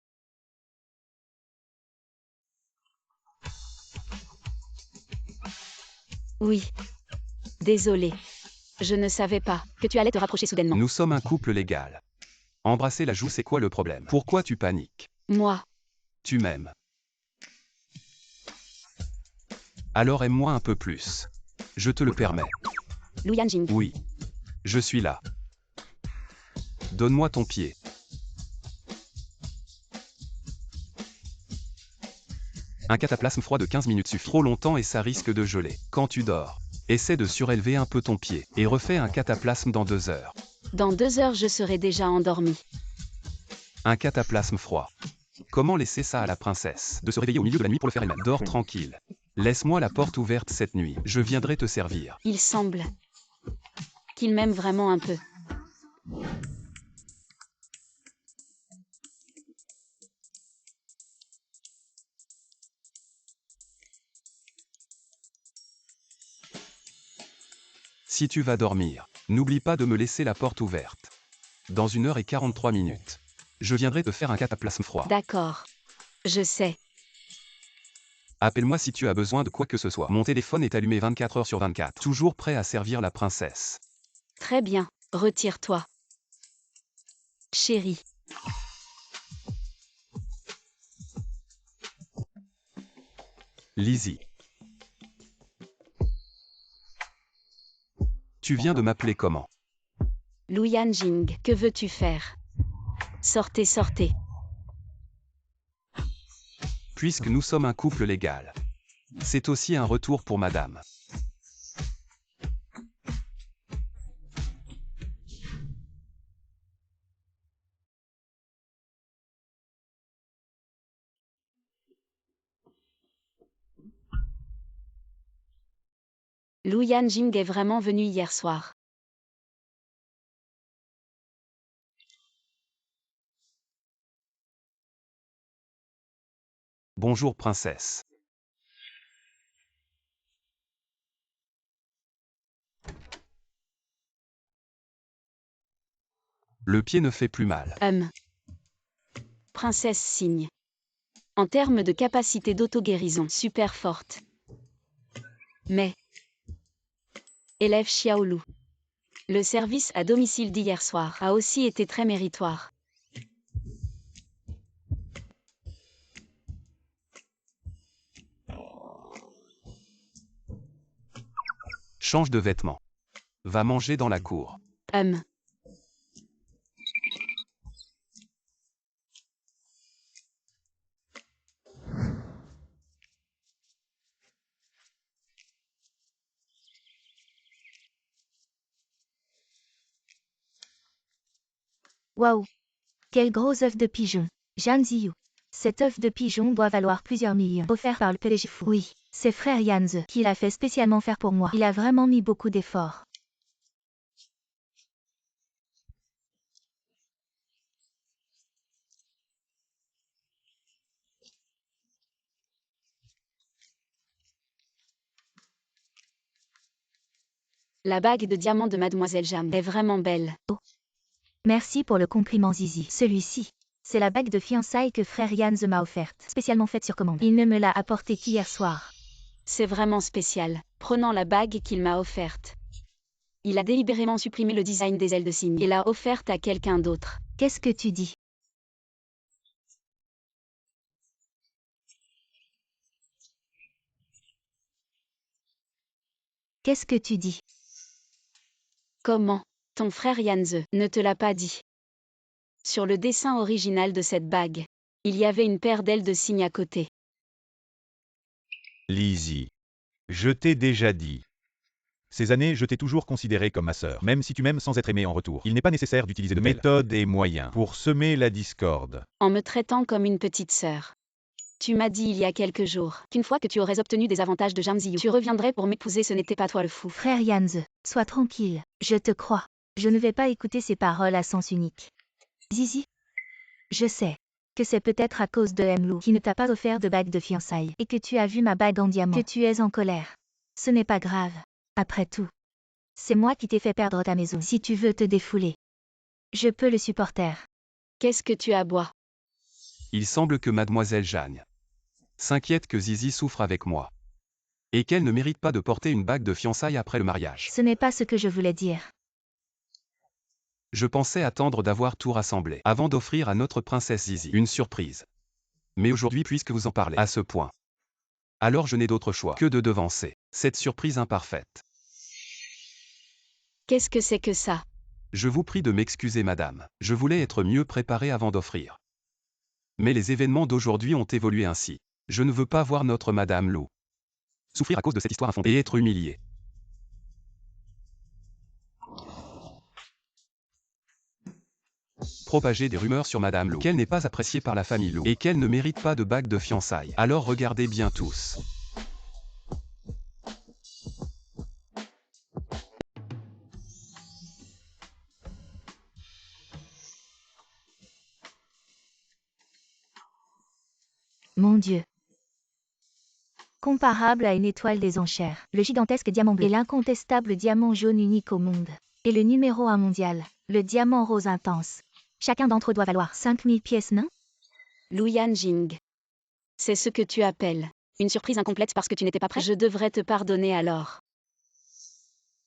Oui. Désolé. Je ne savais pas que tu allais te rapprocher soudainement. Nous sommes un couple légal. Embrasser la joue, c'est quoi le problème? Pourquoi tu paniques? Moi. Tu m'aimes. Alors aime-moi un peu plus. Je te le permets. Lu Yanjing. Oui. Je suis là. Donne-moi ton pied. Un cataplasme froid de 15 minutes suffit. Trop longtemps et ça risque de geler. Quand tu dors, essaie de surélever un peu ton pied et refais un cataplasme dans 2 heures. Dans 2 heures, je serai déjà endormi. Un cataplasme froid. Comment laisser ça à la princesse? De se réveiller au milieu de la nuit pour le faire elle-même. Dors tranquille. Laisse-moi la porte ouverte cette nuit. Je viendrai te servir. Il semble qu'il m'aime vraiment un peu. Si tu vas dormir, n'oublie pas de me laisser la porte ouverte. Dans 1h43. Je viendrai te faire un cataplasme froid. D'accord. Je sais. Appelle-moi si tu as besoin de quoi que ce soit. Mon téléphone est allumé 24 heures sur 24. Toujours prêt à servir la princesse. Très bien. Retire-toi. Chérie. Lizzie. Tu viens de m'appeler comment? Lu Yanjing. Que veux-tu faire? Sortez, sortez. Puisque nous sommes un couple légal. C'est aussi un retour pour madame. Lu Yanjing est vraiment venu hier soir. Bonjour princesse. Le pied ne fait plus mal. Princesse signe. En termes de capacité d'auto-guérison, super forte. Mais élève Xiaolu. Le service à domicile d'hier soir a aussi été très méritoire. Change de vêtements. Va manger dans la cour. Waouh! Quel gros œuf de pigeon. Zhan Ziyu. Cet œuf de pigeon doit valoir plusieurs millions. Offert par le PDG Fu. Oui, c'est frère Yanze qui l'a fait spécialement faire pour moi. Il a vraiment mis beaucoup d'efforts. La bague de diamant de Mademoiselle Jam est vraiment belle. Oh. Merci pour le compliment Zizi. Celui-ci, c'est la bague de fiançailles que frère Yanze m'a offerte, spécialement faite sur commande. Il ne me l'a apportée qu'hier soir. C'est vraiment spécial, prenant la bague qu'il m'a offerte. Il a délibérément supprimé le design des ailes de cygne et l'a offerte à quelqu'un d'autre. Qu'est-ce que tu dis? Qu'est-ce que tu dis? Comment? Ton frère Yanze ne te l'a pas dit. Sur le dessin original de cette bague, il y avait une paire d'ailes de cygne à côté. Lizzie. Je t'ai déjà dit. Ces années, je t'ai toujours considéré comme ma sœur, même si tu m'aimes sans être aimé en retour. Il n'est pas nécessaire d'utiliser de méthodes et moyens pour semer la discorde. En me traitant comme une petite sœur. Tu m'as dit il y a quelques jours qu'une fois que tu aurais obtenu des avantages de Zhan Ziyu, tu reviendrais pour m'épouser. Ce n'était pas toi le fou. Frère Yanze, sois tranquille, je te crois. Je ne vais pas écouter ces paroles à sens unique. Zizi, je sais que c'est peut-être à cause de Emlou qui ne t'a pas offert de bague de fiançailles et que tu as vu ma bague en diamant que tu es en colère. Ce n'est pas grave. Après tout, c'est moi qui t'ai fait perdre ta maison. Si tu veux te défouler, je peux le supporter. Qu'est-ce que tu aboies? Il semble que Mademoiselle Jeanne s'inquiète que Zizi souffre avec moi. Et qu'elle ne mérite pas de porter une bague de fiançailles après le mariage. Ce n'est pas ce que je voulais dire. Je pensais attendre d'avoir tout rassemblé avant d'offrir à notre princesse Zizi une surprise. Mais aujourd'hui, puisque vous en parlez à ce point, alors je n'ai d'autre choix que de devancer cette surprise imparfaite. Qu'est-ce que c'est que ça? Je vous prie de m'excuser, madame. Je voulais être mieux préparé avant d'offrir. Mais les événements d'aujourd'hui ont évolué ainsi. Je ne veux pas voir notre madame Lou souffrir à cause de cette histoire infondée et être humiliée. Propager des rumeurs sur madame Lou, qu'elle n'est pas appréciée par la famille Lou et qu'elle ne mérite pas de bague de fiançailles. Alors regardez bien tous. Mon Dieu. Comparable à une étoile des enchères, le gigantesque diamant bleu et l'incontestable diamant jaune unique au monde. Et le numéro 1 mondial, le diamant rose intense. Chacun d'entre eux doit valoir 5000 pièces, non? Lu Yanjing. C'est ce que tu appelles une surprise incomplète parce que tu n'étais pas prêt? Je devrais te pardonner alors.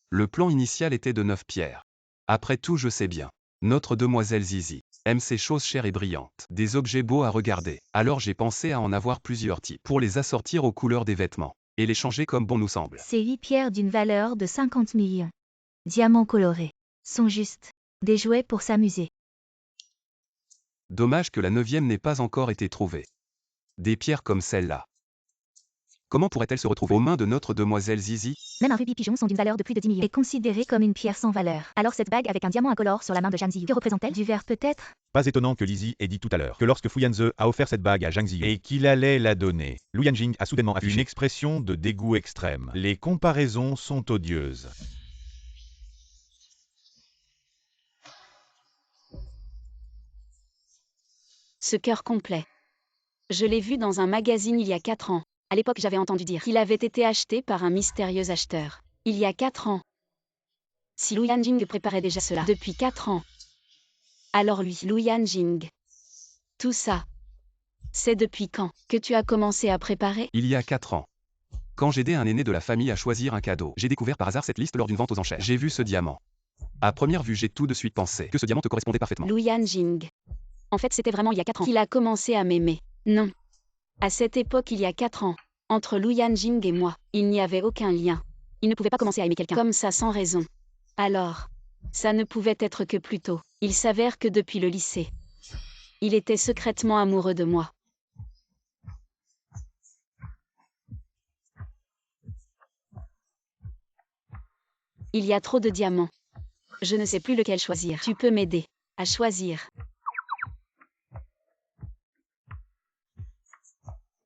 Le plan initial était de 9 pierres. Après tout, je sais bien. Notre demoiselle Zizi aime ces choses chères et brillantes, des objets beaux à regarder. Alors j'ai pensé à en avoir plusieurs types pour les assortir aux couleurs des vêtements et les changer comme bon nous semble. Ces 8 pierres d'une valeur de 50 millions. Diamants colorés. Sont juste des jouets pour s'amuser. Dommage que la 9e n'ait pas encore été trouvée. Des pierres comme celle-là. Comment pourrait-elle se retrouver aux mains de notre demoiselle Zizi? Même un rubis pigeon sont d'une valeur de plus de 10 millions. Est considéré comme une pierre sans valeur. Alors cette bague avec un diamant incolore sur la main de Zhang Ziyu, que représente-t-elle? Du verre peut-être? Pas étonnant que Lizzie ait dit tout à l'heure que lorsque Fu Yanze a offert cette bague à Zhang Ziyu et qu'il allait la donner, Lu Yanjing a soudainement affiché une expression de dégoût extrême. Les comparaisons sont odieuses. Ce cœur complet. Je l'ai vu dans un magazine il y a 4 ans. À l'époque, j'avais entendu dire qu'il avait été acheté par un mystérieux acheteur. Il y a 4 ans. Si Lu Yanjing préparait déjà cela depuis 4 ans, alors lui, Lu Yanjing. Tout ça. C'est depuis quand que tu as commencé à préparer? Il y a 4 ans. Quand j'aidais un aîné de la famille à choisir un cadeau, j'ai découvert par hasard cette liste lors d'une vente aux enchères. J'ai vu ce diamant. À première vue, j'ai tout de suite pensé que ce diamant te correspondait parfaitement. Lu Yanjing. En fait, c'était vraiment il y a 4 ans qu'il a commencé à m'aimer. Non. À cette époque, il y a 4 ans, entre Lu Yanjing et moi, il n'y avait aucun lien. Il ne pouvait pas commencer à aimer quelqu'un comme ça sans raison. Alors, ça ne pouvait être que plus tôt. Il s'avère que depuis le lycée, il était secrètement amoureux de moi. Il y a trop de diamants. Je ne sais plus lequel choisir. Tu peux m'aider à choisir.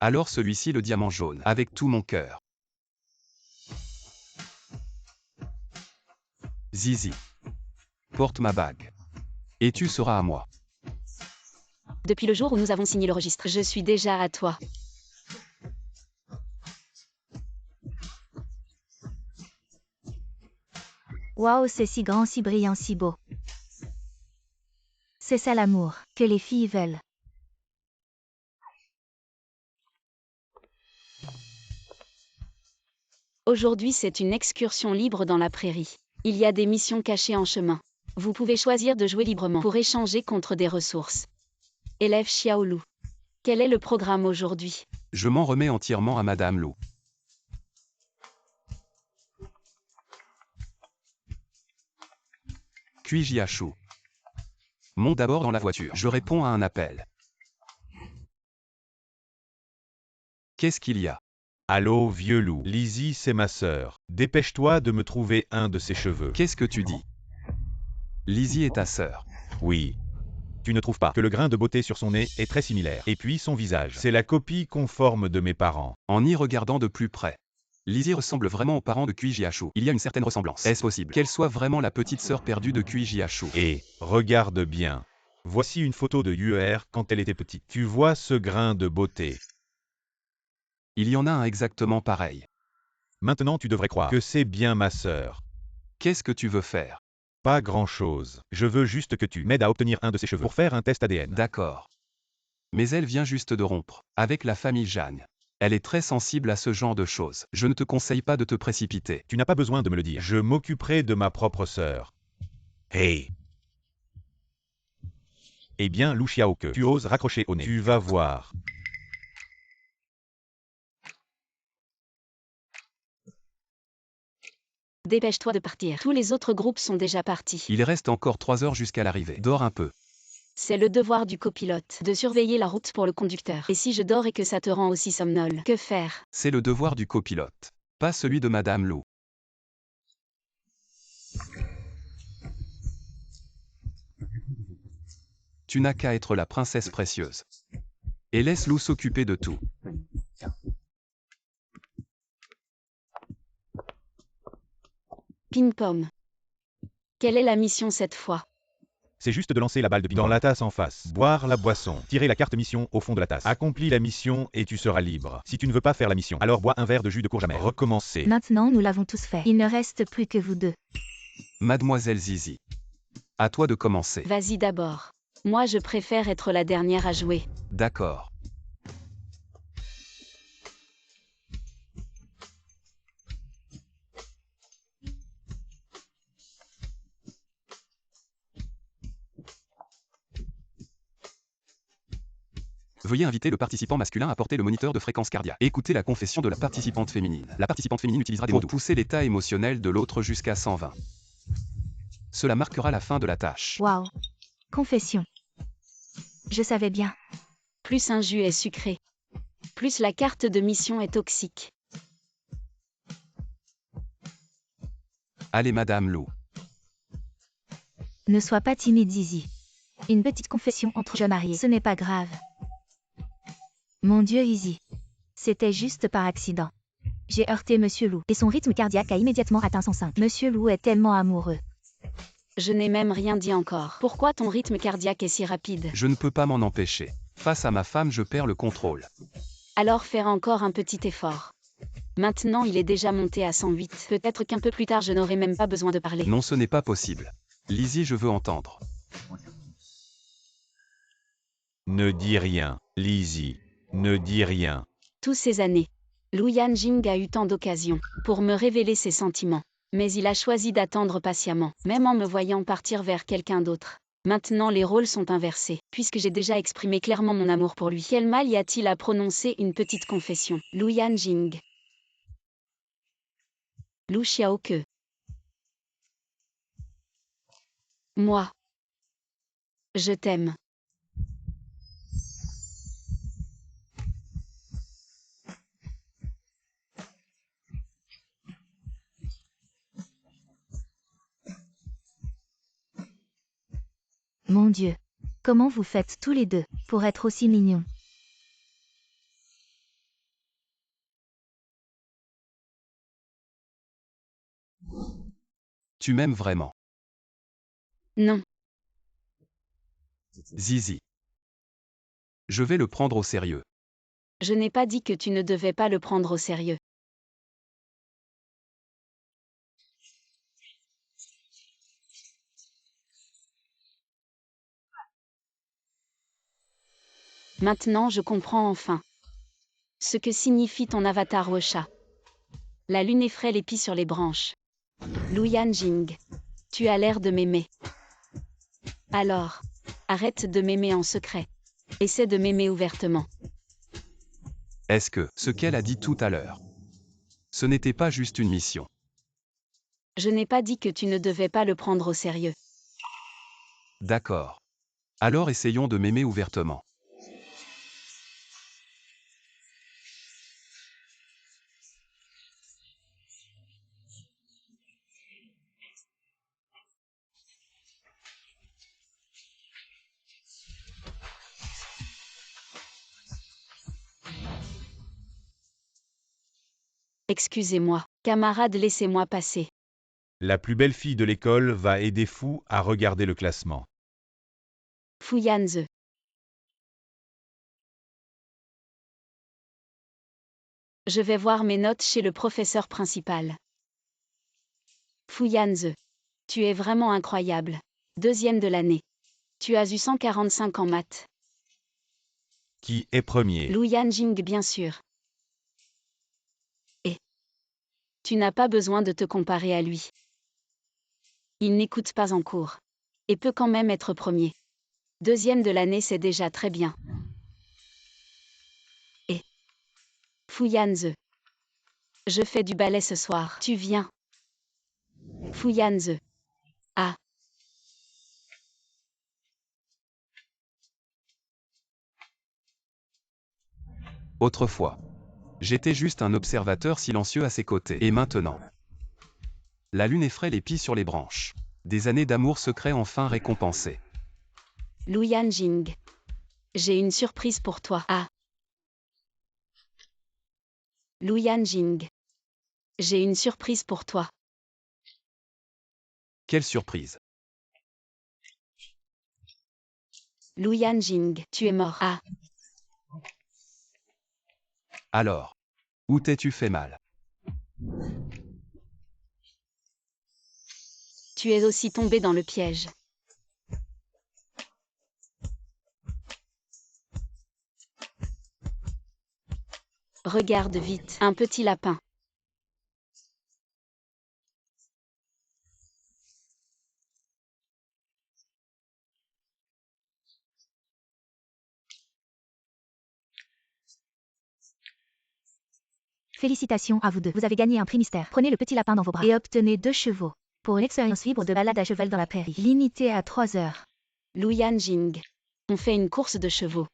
Alors celui-ci, le diamant jaune, avec tout mon cœur. Zizi. Porte ma bague. Et tu seras à moi. Depuis le jour où nous avons signé le registre, je suis déjà à toi. Waouh, c'est si grand, si brillant, si beau. C'est ça l'amour que les filles veulent. Aujourd'hui, c'est une excursion libre dans la prairie. Il y a des missions cachées en chemin. Vous pouvez choisir de jouer librement pour échanger contre des ressources. Élève Xiaolu. Quel est le programme aujourd'hui? Je m'en remets entièrement à Madame Lou. Kuijiachu. Monte d'abord dans la voiture. Je réponds à un appel. Qu'est-ce qu'il y a? Allô, vieux loup. Lizzie, c'est ma sœur. Dépêche-toi de me trouver un de ses cheveux. Qu'est-ce que tu dis? Lizzie est ta sœur. Oui. Tu ne trouves pas que le grain de beauté sur son nez est très similaire? Et puis son visage. C'est la copie conforme de mes parents. En y regardant de plus près, Lizzie ressemble vraiment aux parents de Kuijiachu. Il y a une certaine ressemblance. Est-ce possible qu'elle soit vraiment la petite sœur perdue de Kuijiachu? Et, regarde bien. Voici une photo de Yuer quand elle était petite. Tu vois ce grain de beauté? Il y en a un exactement pareil. Maintenant tu devrais croire que c'est bien ma sœur. Qu'est-ce que tu veux faire? Pas grand-chose. Je veux juste que tu m'aides à obtenir un de ses cheveux pour faire un test ADN. D'accord. Mais elle vient juste de rompre avec la famille Jeanne. Elle est très sensible à ce genre de choses. Je ne te conseille pas de te précipiter. Tu n'as pas besoin de me le dire. Je m'occuperai de ma propre sœur. Hey! Eh bien, Lu Xiaoke, tu oses raccrocher au nez. Tu vas voir. Dépêche-toi de partir. Tous les autres groupes sont déjà partis. Il reste encore 3 heures jusqu'à l'arrivée. Dors un peu. C'est le devoir du copilote de surveiller la route pour le conducteur. Et si je dors et que ça te rend aussi somnole, que faire? C'est le devoir du copilote. Pas celui de Madame Lu. Tu n'as qu'à être la princesse précieuse. Et laisse Lu s'occuper de tout. Ping-pong. Quelle est la mission cette fois? C'est juste de lancer la balle de ping-pong dans la tasse en face. Boire la boisson. Tirer la carte mission au fond de la tasse. Accomplis la mission et tu seras libre. Si tu ne veux pas faire la mission, alors bois un verre de jus de courge amère. Recommencer. Maintenant, nous l'avons tous fait. Il ne reste plus que vous deux. Mademoiselle Zizi. À toi de commencer. Vas-y d'abord. Moi je préfère être la dernière à jouer. D'accord. Veuillez inviter le participant masculin à porter le moniteur de fréquence cardiaque. Écoutez la confession de la participante féminine. La participante féminine utilisera des mots doux pour pousser l'état émotionnel de l'autre jusqu'à 120. Cela marquera la fin de la tâche. Waouh. Confession. Je savais bien. Plus un jus est sucré, plus la carte de mission est toxique. Allez Madame Lu. Ne sois pas timide, Zizi. Une petite confession entre jeunes mariés, ce n'est pas grave. Mon Dieu, Izzy. C'était juste par accident. J'ai heurté Monsieur Lu, et son rythme cardiaque a immédiatement atteint 105. Monsieur Lu est tellement amoureux. Je n'ai même rien dit encore. Pourquoi ton rythme cardiaque est si rapide? Je ne peux pas m'en empêcher. Face à ma femme, je perds le contrôle. Alors faire encore un petit effort. Maintenant il est déjà monté à 108. Peut-être qu'un peu plus tard je n'aurai même pas besoin de parler. Non, ce n'est pas possible. Lizzie, je veux entendre. Ne dis rien, Lizzie. Ne dis rien. Toutes ces années, Lu Yanjing a eu tant d'occasions pour me révéler ses sentiments. Mais il a choisi d'attendre patiemment, même en me voyant partir vers quelqu'un d'autre. Maintenant les rôles sont inversés, puisque j'ai déjà exprimé clairement mon amour pour lui. Quel mal y a-t-il à prononcer une petite confession? Lu Yanjing. Lu Xiaoke. Moi. Je t'aime. Mon Dieu. Comment vous faites tous les deux pour être aussi mignons? Tu m'aimes vraiment. Non. Zizi. Je vais le prendre au sérieux. Je n'ai pas dit que tu ne devais pas le prendre au sérieux. Maintenant je comprends enfin ce que signifie ton avatar Wosha. La lune effraie l'épi sur les branches. Lu Yanjing. Tu as l'air de m'aimer. Alors, arrête de m'aimer en secret. Essaie de m'aimer ouvertement. Est-ce que ce qu'elle a dit tout à l'heure, ce n'était pas juste une mission? Je n'ai pas dit que tu ne devais pas le prendre au sérieux. D'accord. Alors essayons de m'aimer ouvertement. Excusez-moi, camarade, laissez-moi passer. La plus belle fille de l'école va aider Fu à regarder le classement. Fu Yanze. Je vais voir mes notes chez le professeur principal. Fu Yanze. Tu es vraiment incroyable. Deuxième de l'année. Tu as eu 145 en maths. Qui est premier? Lu Yanjing bien sûr. Et tu n'as pas besoin de te comparer à lui. Il n'écoute pas en cours. Et peut quand même être premier. Deuxième de l'année, c'est déjà très bien. Et Fouyanze. Je fais du ballet ce soir. Tu viens? Fouyanze. Ah. Autrefois. J'étais juste un observateur silencieux à ses côtés. Et maintenant. La lune effraie les pies sur les branches. Des années d'amour secret enfin récompensées. Lu Yanjing. J'ai une surprise pour toi. Ah. Lu Yanjing. J'ai une surprise pour toi. Quelle surprise. Lu Yanjing. Tu es mort. Ah. Alors. Où t'es-tu fait mal? Tu es aussi tombé dans le piège. Regarde vite, un petit lapin. Félicitations à vous deux. Vous avez gagné un prix mystère. Prenez le petit lapin dans vos bras et obtenez 2 chevaux. Pour une expérience libre de balade à cheval dans la prairie. Limitée à 3 heures. Lu Yanjing. On fait une course de chevaux.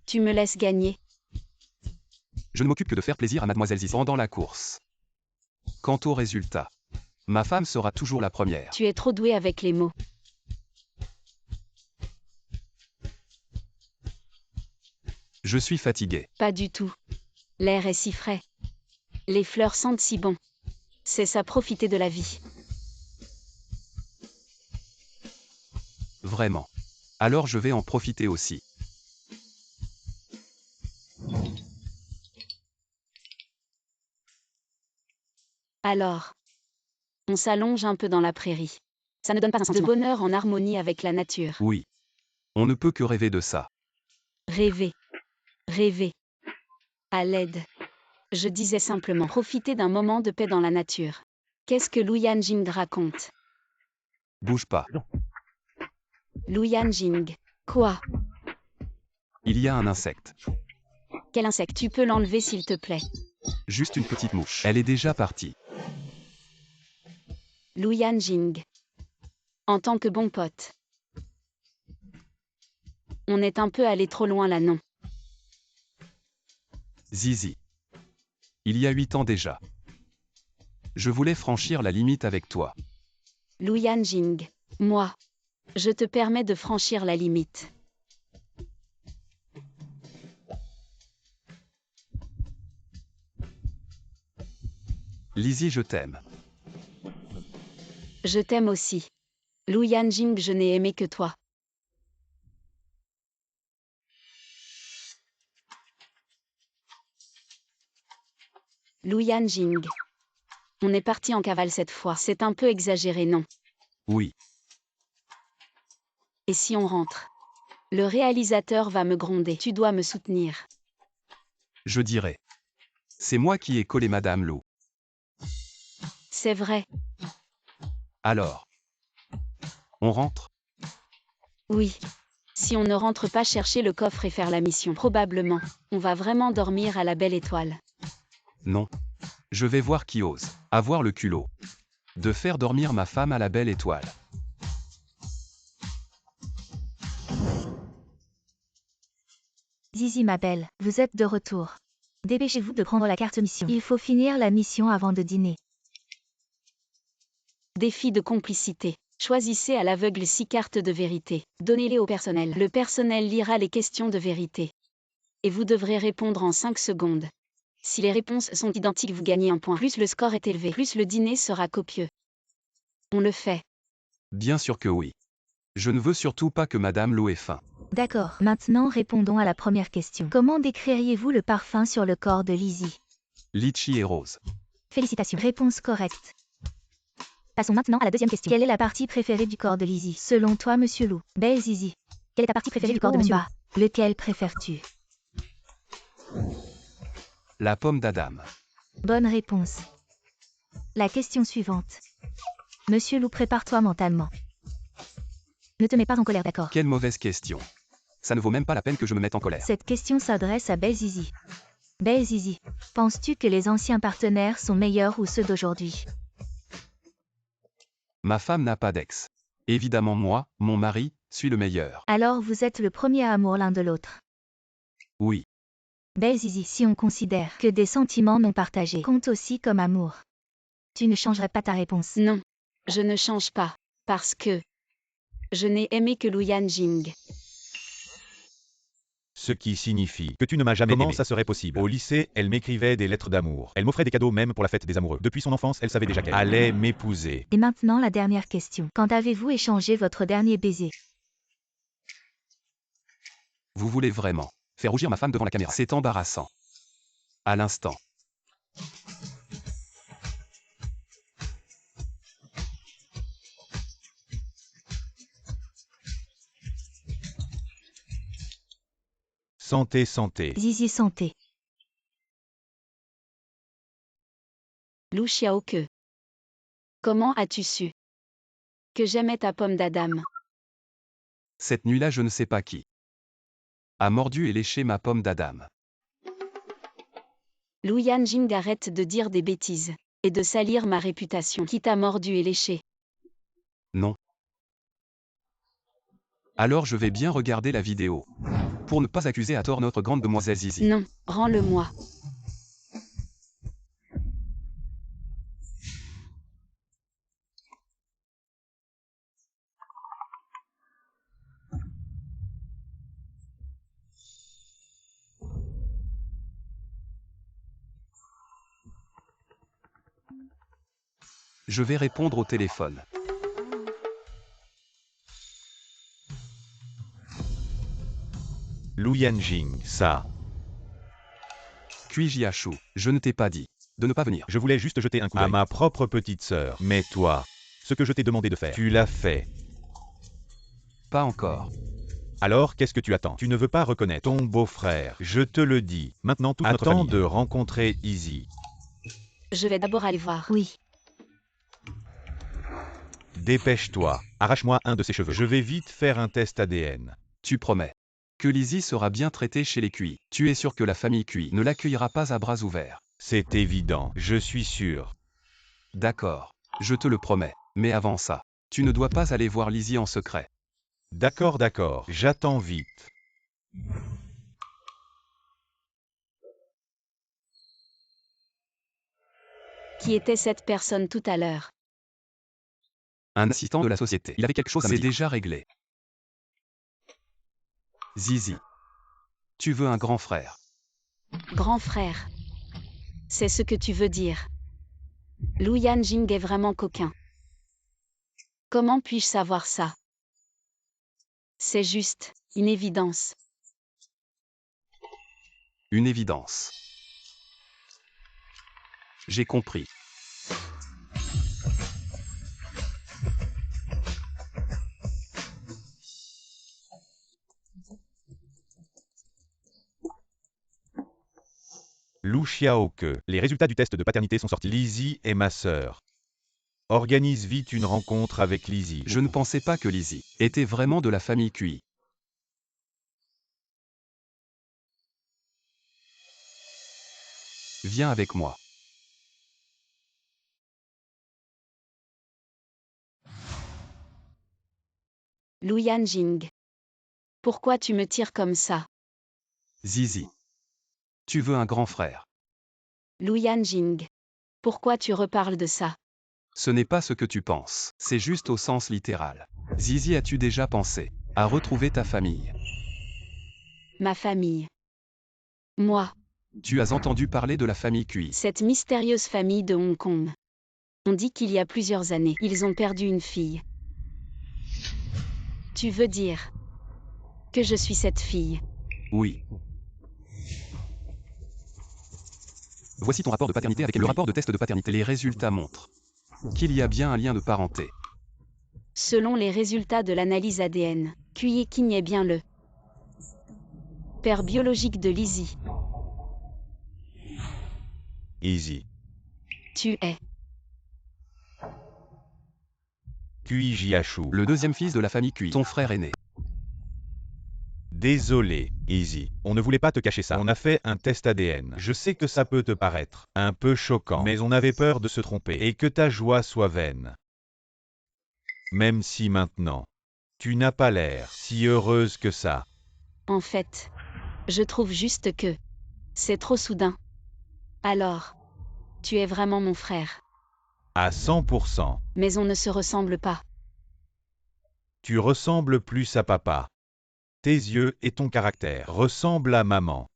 Tu me laisses gagner. Je ne m'occupe que de faire plaisir à Mademoiselle Zizi pendant la course. Quant au résultat, ma femme sera toujours la première. Tu es trop doué avec les mots. Je suis fatigué. Pas du tout. L'air est si frais. Les fleurs sentent si bon. C'est ça, profiter de la vie. Vraiment. Alors je vais en profiter aussi. Alors, on s'allonge un peu dans la prairie. Ça ne donne pas un sentiment de bonheur en harmonie avec la nature. Oui. On ne peut que rêver de ça. Rêver. Rêver. À l'aide. Je disais simplement profiter d'un moment de paix dans la nature. Qu'est-ce que Lu Yanjing raconte? Bouge pas. Lu Yanjing. Quoi? Il y a un insecte. Quel insecte? Tu peux l'enlever s'il te plaît. Juste une petite mouche. Elle est déjà partie. Lu Yanjing. En tant que bon pote. On est un peu allé trop loin là, non? Zizi. Il y a 8 ans déjà. Je voulais franchir la limite avec toi. Lu Yanjing. Moi. Je te permets de franchir la limite. Lizzie, je t'aime. Je t'aime aussi. Lu Yanjing, je n'ai aimé que toi. Lu Yanjing. On est parti en cavale cette fois. C'est un peu exagéré, non? Oui. Et si on rentre? Le réalisateur va me gronder. Tu dois me soutenir. Je dirais. C'est moi qui ai collé Madame Lou. C'est vrai. Alors. On rentre? Oui. Si on ne rentre pas chercher le coffre et faire la mission, probablement, on va vraiment dormir à la belle étoile. Non. Je vais voir qui ose avoir le culot de faire dormir ma femme à la belle étoile. Zizi ma belle, vous êtes de retour. Dépêchez-vous de prendre la carte mission. Il faut finir la mission avant de dîner. Défi de complicité. Choisissez à l'aveugle 6 cartes de vérité. Donnez-les au personnel. Le personnel lira les questions de vérité. Et vous devrez répondre en 5 secondes. Si les réponses sont identiques, vous gagnez un point. Plus le score est élevé, plus le dîner sera copieux. On le fait. Bien sûr que oui. Je ne veux surtout pas que Madame Lou ait faim. D'accord. Maintenant répondons à la première question. Comment décririez-vous le parfum sur le corps de Lizzie? Litchi et rose. Félicitations. Réponse correcte. Passons maintenant à la deuxième question. Quelle est la partie préférée du corps de Lizzie? Selon toi, Monsieur Lou. Belle Zizi. Quelle est ta partie préférée du corps de Monsieur Lou? Lequel préfères-tu? La pomme d'Adam. Bonne réponse. La question suivante. Monsieur Loup, prépare-toi mentalement. Ne te mets pas en colère, d'accord? Quelle mauvaise question. Ça ne vaut même pas la peine que je me mette en colère. Cette question s'adresse à Belzizi. Belzizi, penses-tu que les anciens partenaires sont meilleurs ou ceux d'aujourd'hui? Ma femme n'a pas d'ex. Évidemment moi, mon mari, suis le meilleur. Alors vous êtes le premier amour l'un de l'autre. Oui. Belzizi, si on considère que des sentiments non partagés comptent aussi comme amour, tu ne changerais pas ta réponse? Non, je ne change pas, parce que je n'ai aimé que Lu Yanjing. Ce qui signifie que tu ne m'as jamais aimé. Comment ça serait possible? Au lycée, elle m'écrivait des lettres d'amour. Elle m'offrait des cadeaux même pour la fête des amoureux. Depuis son enfance, elle savait déjà qu'elle allait m'épouser. Et maintenant la dernière question. Quand avez-vous échangé votre dernier baiser? Vous voulez vraiment faire rougir ma femme devant la caméra? C'est embarrassant. À l'instant. Santé, santé. Zizi, santé. Lu Xiaoke. Comment as-tu su que j'aimais ta pomme d'Adam? Cette nuit-là, je ne sais pas qui a mordu et léché ma pomme d'Adam. Lu Yanjing, arrête de dire des bêtises et de salir ma réputation. Qui t'a mordu et léché? Non. Alors je vais bien regarder la vidéo. Pour ne pas accuser à tort notre grande demoiselle Zizi. Non, rends-le-moi. Je vais répondre au téléphone. Lu Yanjing, ça. Kui-Jiachu, je ne t'ai pas dit de ne pas venir. Je voulais juste jeter un coup d'œil à ma propre petite sœur. Mais toi, ce que je t'ai demandé de faire, tu l'as fait. Pas encore. Alors qu'est-ce que tu attends? Tu ne veux pas reconnaître ton beau-frère. Je te le dis. Maintenant toute notre famille. Attends de rencontrer Izzy. Je vais d'abord aller voir. Oui. Dépêche-toi. Arrache-moi un de ses cheveux. Je vais vite faire un test ADN. Tu promets que Lizzie sera bien traitée chez les Cui. Tu es sûr que la famille Cui ne l'accueillera pas à bras ouverts? C'est évident, je suis sûr. D'accord, je te le promets. Mais avant ça, tu ne dois pas aller voir Lizzie en secret. D'accord, d'accord, j'attends vite. Qui était cette personne tout à l'heure? Un assistant de la société. Il avait quelque chose à me dire. C'est déjà réglé. Zizi. Tu veux un grand frère? Grand frère. C'est ce que tu veux dire. Lu Yanjing est vraiment coquin. Comment puis-je savoir ça? C'est juste une évidence. Une évidence. J'ai compris. Lu Xiaoke, les résultats du test de paternité sont sortis. Lizzie est ma sœur. Organise vite une rencontre avec Lizzie. Je ne pensais pas que Lizzie était vraiment de la famille Cui. Viens avec moi. Lu Yanjing. Pourquoi tu me tires comme ça? Zizi. Tu veux un grand frère? Lu Yanjing. Pourquoi tu reparles de ça? Ce n'est pas ce que tu penses, c'est juste au sens littéral. Zizi, as-tu déjà pensé à retrouver ta famille? Ma famille. Moi. Tu as entendu parler de la famille Cui? Cette mystérieuse famille de Hong Kong. On dit qu'il y a plusieurs années, ils ont perdu une fille. Tu veux dire que je suis cette fille? Oui. Voici ton rapport de paternité avec le rapport de test de paternité. Les résultats montrent qu'il y a bien un lien de parenté. Selon les résultats de l'analyse ADN, Kui King est bien le Père biologique de Lizzie. Easy. Tu es. QIJHU. Le deuxième fils de la famille Cui, ton frère aîné. Désolé, Easy. On ne voulait pas te cacher ça. On a fait un test ADN. Je sais que ça peut te paraître un peu choquant, mais on avait peur de se tromper et que ta joie soit vaine. Même si maintenant, tu n'as pas l'air si heureuse que ça. En fait, je trouve juste que c'est trop soudain. Alors, tu es vraiment mon frère. À 100%. Mais on ne se ressemble pas. Tu ressembles plus à papa. Tes yeux et ton caractère ressemblent à maman.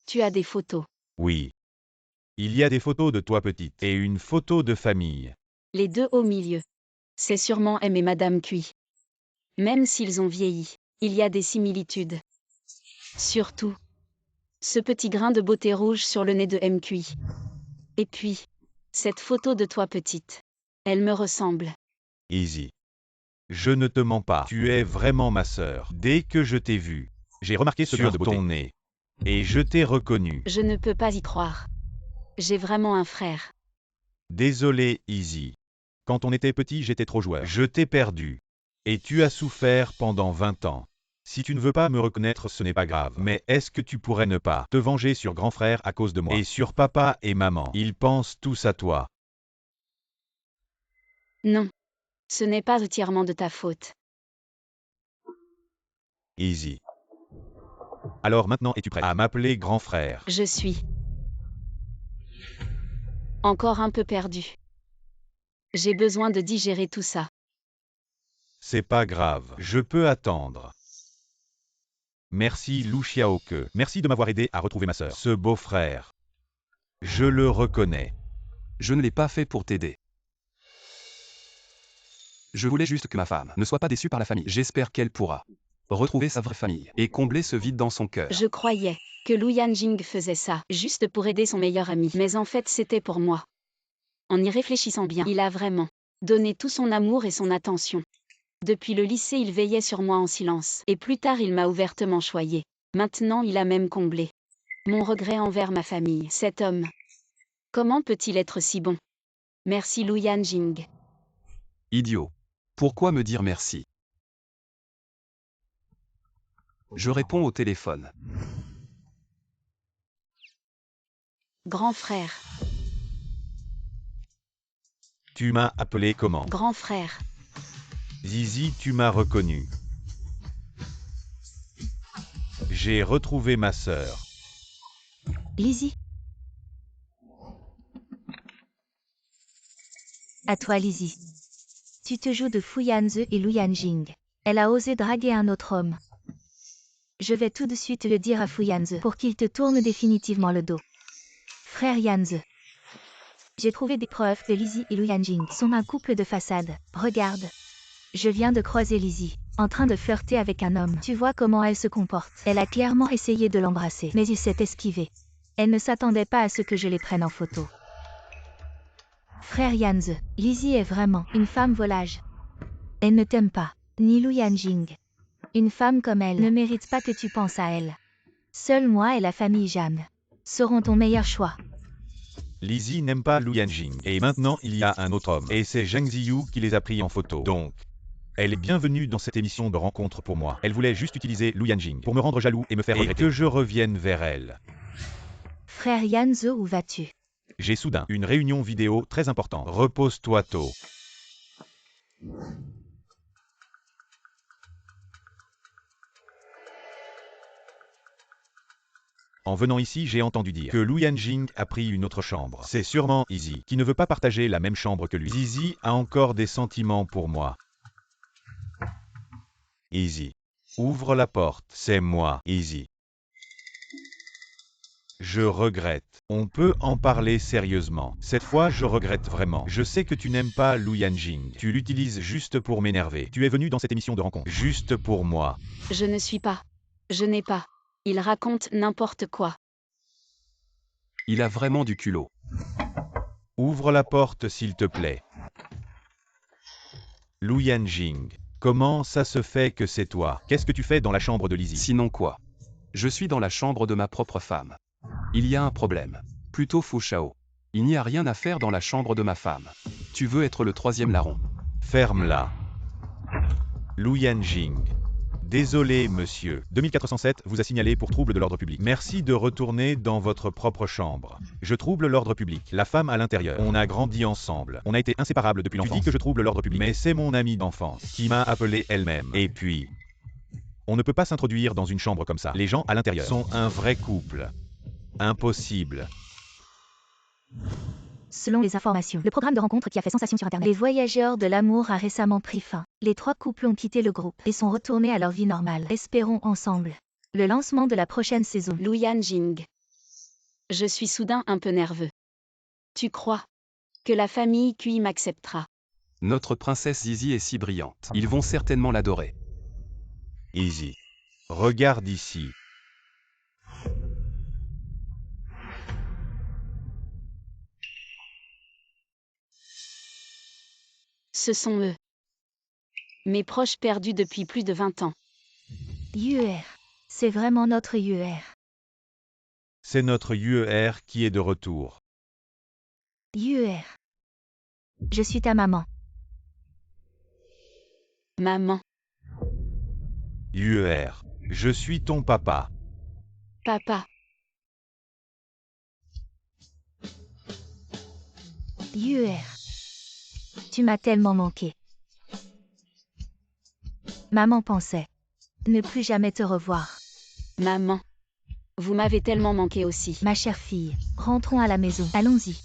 Tu as des photos. Oui. Il y a des photos de toi petite et une photo de famille. Les deux au milieu. C'est sûrement M et Madame Cui. Même s'ils ont vieilli, il y a des similitudes. Surtout, ce petit grain de beauté rouge sur le nez de M. Cui. Et puis, cette photo de toi petite. Elle me ressemble. Easy. Je ne te mens pas. Tu es vraiment ma sœur. Dès que je t'ai vue, j'ai remarqué ce grain de beauté. Sur ton nez. Et je t'ai reconnu. Je ne peux pas y croire. J'ai vraiment un frère. Désolé, Easy. Quand on était petit, j'étais trop joueur. Je t'ai perdu. Et tu as souffert pendant 20 ans. Si tu ne veux pas me reconnaître, ce n'est pas grave. Mais est-ce que tu pourrais ne pas te venger sur grand frère à cause de moi? Et sur papa et maman. Ils pensent tous à toi. Non. Ce n'est pas entièrement de ta faute. Easy. Alors maintenant, es-tu prêt à m'appeler grand frère? Je suis encore un peu perdu. J'ai besoin de digérer tout ça. C'est pas grave, je peux attendre. Merci Lu Xiaoke. Merci de m'avoir aidé à retrouver ma sœur. Ce beau-frère. Je le reconnais. Je ne l'ai pas fait pour t'aider. Je voulais juste que ma femme ne soit pas déçue par la famille. J'espère qu'elle pourra retrouver sa vraie famille et combler ce vide dans son cœur. Je croyais que Lu Yanjing faisait ça juste pour aider son meilleur ami. Mais en fait, c'était pour moi. En y réfléchissant bien, il a vraiment donné tout son amour et son attention. Depuis le lycée, il veillait sur moi en silence. Et plus tard, il m'a ouvertement choyé. Maintenant, il a même comblé mon regret envers ma famille. Cet homme. Comment peut-il être si bon? Merci Lu Yanjing. Idiot. Pourquoi me dire merci? Je réponds au téléphone. Grand frère. Tu m'as appelé comment? Grand frère. Zizi, tu m'as reconnu. J'ai retrouvé ma sœur. Lizzie. À toi, Lizzie. Tu te joues de Fu Yanze et Lu Yanjing. Elle a osé draguer un autre homme. Je vais tout de suite le dire à Fu Yanze pour qu'il te tourne définitivement le dos. Frère Yanze. J'ai trouvé des preuves que Lizzie et Lu Yanjing sont un couple de façade. Regarde. Je viens de croiser Lizzie, en train de flirter avec un homme. Tu vois comment elle se comporte. Elle a clairement essayé de l'embrasser, mais il s'est esquivé. Elle ne s'attendait pas à ce que je les prenne en photo. Frère Yanze, Lizzie est vraiment une femme volage. Elle ne t'aime pas, ni Lu Yanjing. Une femme comme elle ne mérite pas que tu penses à elle. Seul moi et la famille Jeanne seront ton meilleur choix. Lizzie n'aime pas Lu Yanjing. Et maintenant, il y a un autre homme. Et c'est Zheng Ziyu qui les a pris en photo. Donc, elle est bienvenue dans cette émission de rencontre pour moi. Elle voulait juste utiliser Lu Yanjing pour me rendre jaloux et me faire regretter. Et que je revienne vers elle. Frère Yanze, où vas-tu? J'ai soudain une réunion vidéo très importante. Repose-toi tôt. En venant ici, j'ai entendu dire que Lu Yanjing a pris une autre chambre. C'est sûrement Easy qui ne veut pas partager la même chambre que lui. Easy a encore des sentiments pour moi. Easy. Ouvre la porte. C'est moi, Easy. Je regrette. On peut en parler sérieusement. Cette fois, je regrette vraiment. Je sais que tu n'aimes pas Lu Yanjing. Tu l'utilises juste pour m'énerver. Tu es venu dans cette émission de rencontre. Juste pour moi. Je ne suis pas. Je n'ai pas. Il raconte n'importe quoi. Il a vraiment du culot. Ouvre la porte s'il te plaît. Lu Yanjing. Comment ça se fait que c'est toi? Qu'est-ce que tu fais dans la chambre de Lizzie? Sinon quoi? Je suis dans la chambre de ma propre femme. Il y a un problème. Plutôt Fu Shao. Il n'y a rien à faire dans la chambre de ma femme. Tu veux être le troisième larron. Ferme-la. Lu Yanjing. Désolé, monsieur. 2407 vous a signalé pour trouble de l'ordre public. Merci de retourner dans votre propre chambre. Je trouble l'ordre public. La femme à l'intérieur. On a grandi ensemble. On a été inséparables depuis l'enfance. Tu dis que je trouble l'ordre public, mais c'est mon amie d'enfance qui m'a appelé elle-même. Et puis, on ne peut pas s'introduire dans une chambre comme ça. Les gens à l'intérieur sont un vrai couple. Impossible. Selon les informations, le programme de rencontre qui a fait sensation sur Internet, les voyageurs de l'amour a récemment pris fin. Les 3 couples ont quitté le groupe et sont retournés à leur vie normale. Espérons ensemble le lancement de la prochaine saison. Lu Yanjing. Je suis soudain un peu nerveux. Tu crois que la famille QI m'acceptera? Notre princesse Zizi est si brillante. Ils vont certainement l'adorer. Easy. Regarde ici. Ce sont eux. Mes proches perdus depuis plus de 20 ans. UR. C'est vraiment notre UR. C'est notre UER qui est de retour. UR. Je suis ta maman. Maman, UER. Je suis ton papa. papa, UR. Tu m'as tellement manqué. Maman pensait ne plus jamais te revoir. maman. Vous m'avez tellement manqué aussi. Ma chère fille, rentrons à la maison. Allons-y.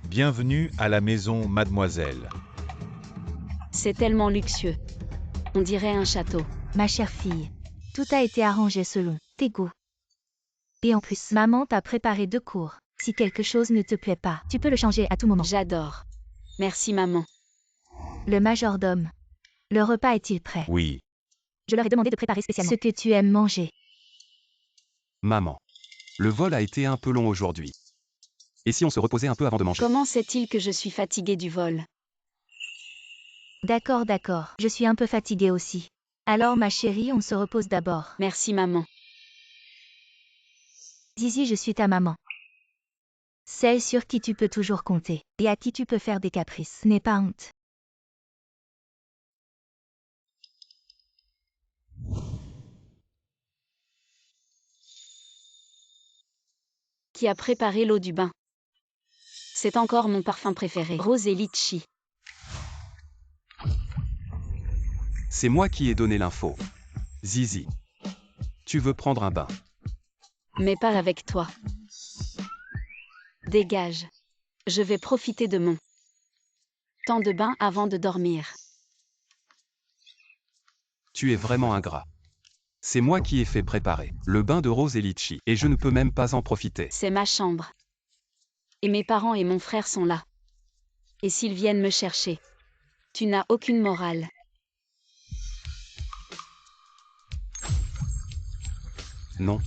Bienvenue à la maison, mademoiselle. C'est tellement luxueux. On dirait un château. Ma chère fille, tout a été arrangé selon tes goûts. Et en plus, maman t'a préparé 2 cours. Si quelque chose ne te plaît pas, tu peux le changer à tout moment. J'adore. Merci maman. Le majordome. Le repas est-il prêt? Oui. Je leur ai demandé de préparer spécialement ce que tu aimes manger. Maman. Le vol a été un peu long aujourd'hui. Et si on se reposait un peu avant de manger? Comment sait-il que je suis fatiguée du vol? D'accord, d'accord. Je suis un peu fatiguée aussi. Alors ma chérie, on se repose d'abord. Merci maman. Zizi, je suis ta maman. Celle sur qui tu peux toujours compter. Et à qui tu peux faire des caprices. N'aie pas honte. Qui a préparé l'eau du bain? C'est encore mon parfum préféré. Rose et litchi. C'est moi qui ai donné l'info. Zizi. Tu veux prendre un bain? Mais pas avec toi. Dégage. Je vais profiter de mon temps de bain avant de dormir. Tu es vraiment ingrat. C'est moi qui ai fait préparer le bain de rose et litchi, et je ne peux même pas en profiter. C'est ma chambre. Et mes parents et mon frère sont là. Et s'ils viennent me chercher? Tu n'as aucune morale. Non.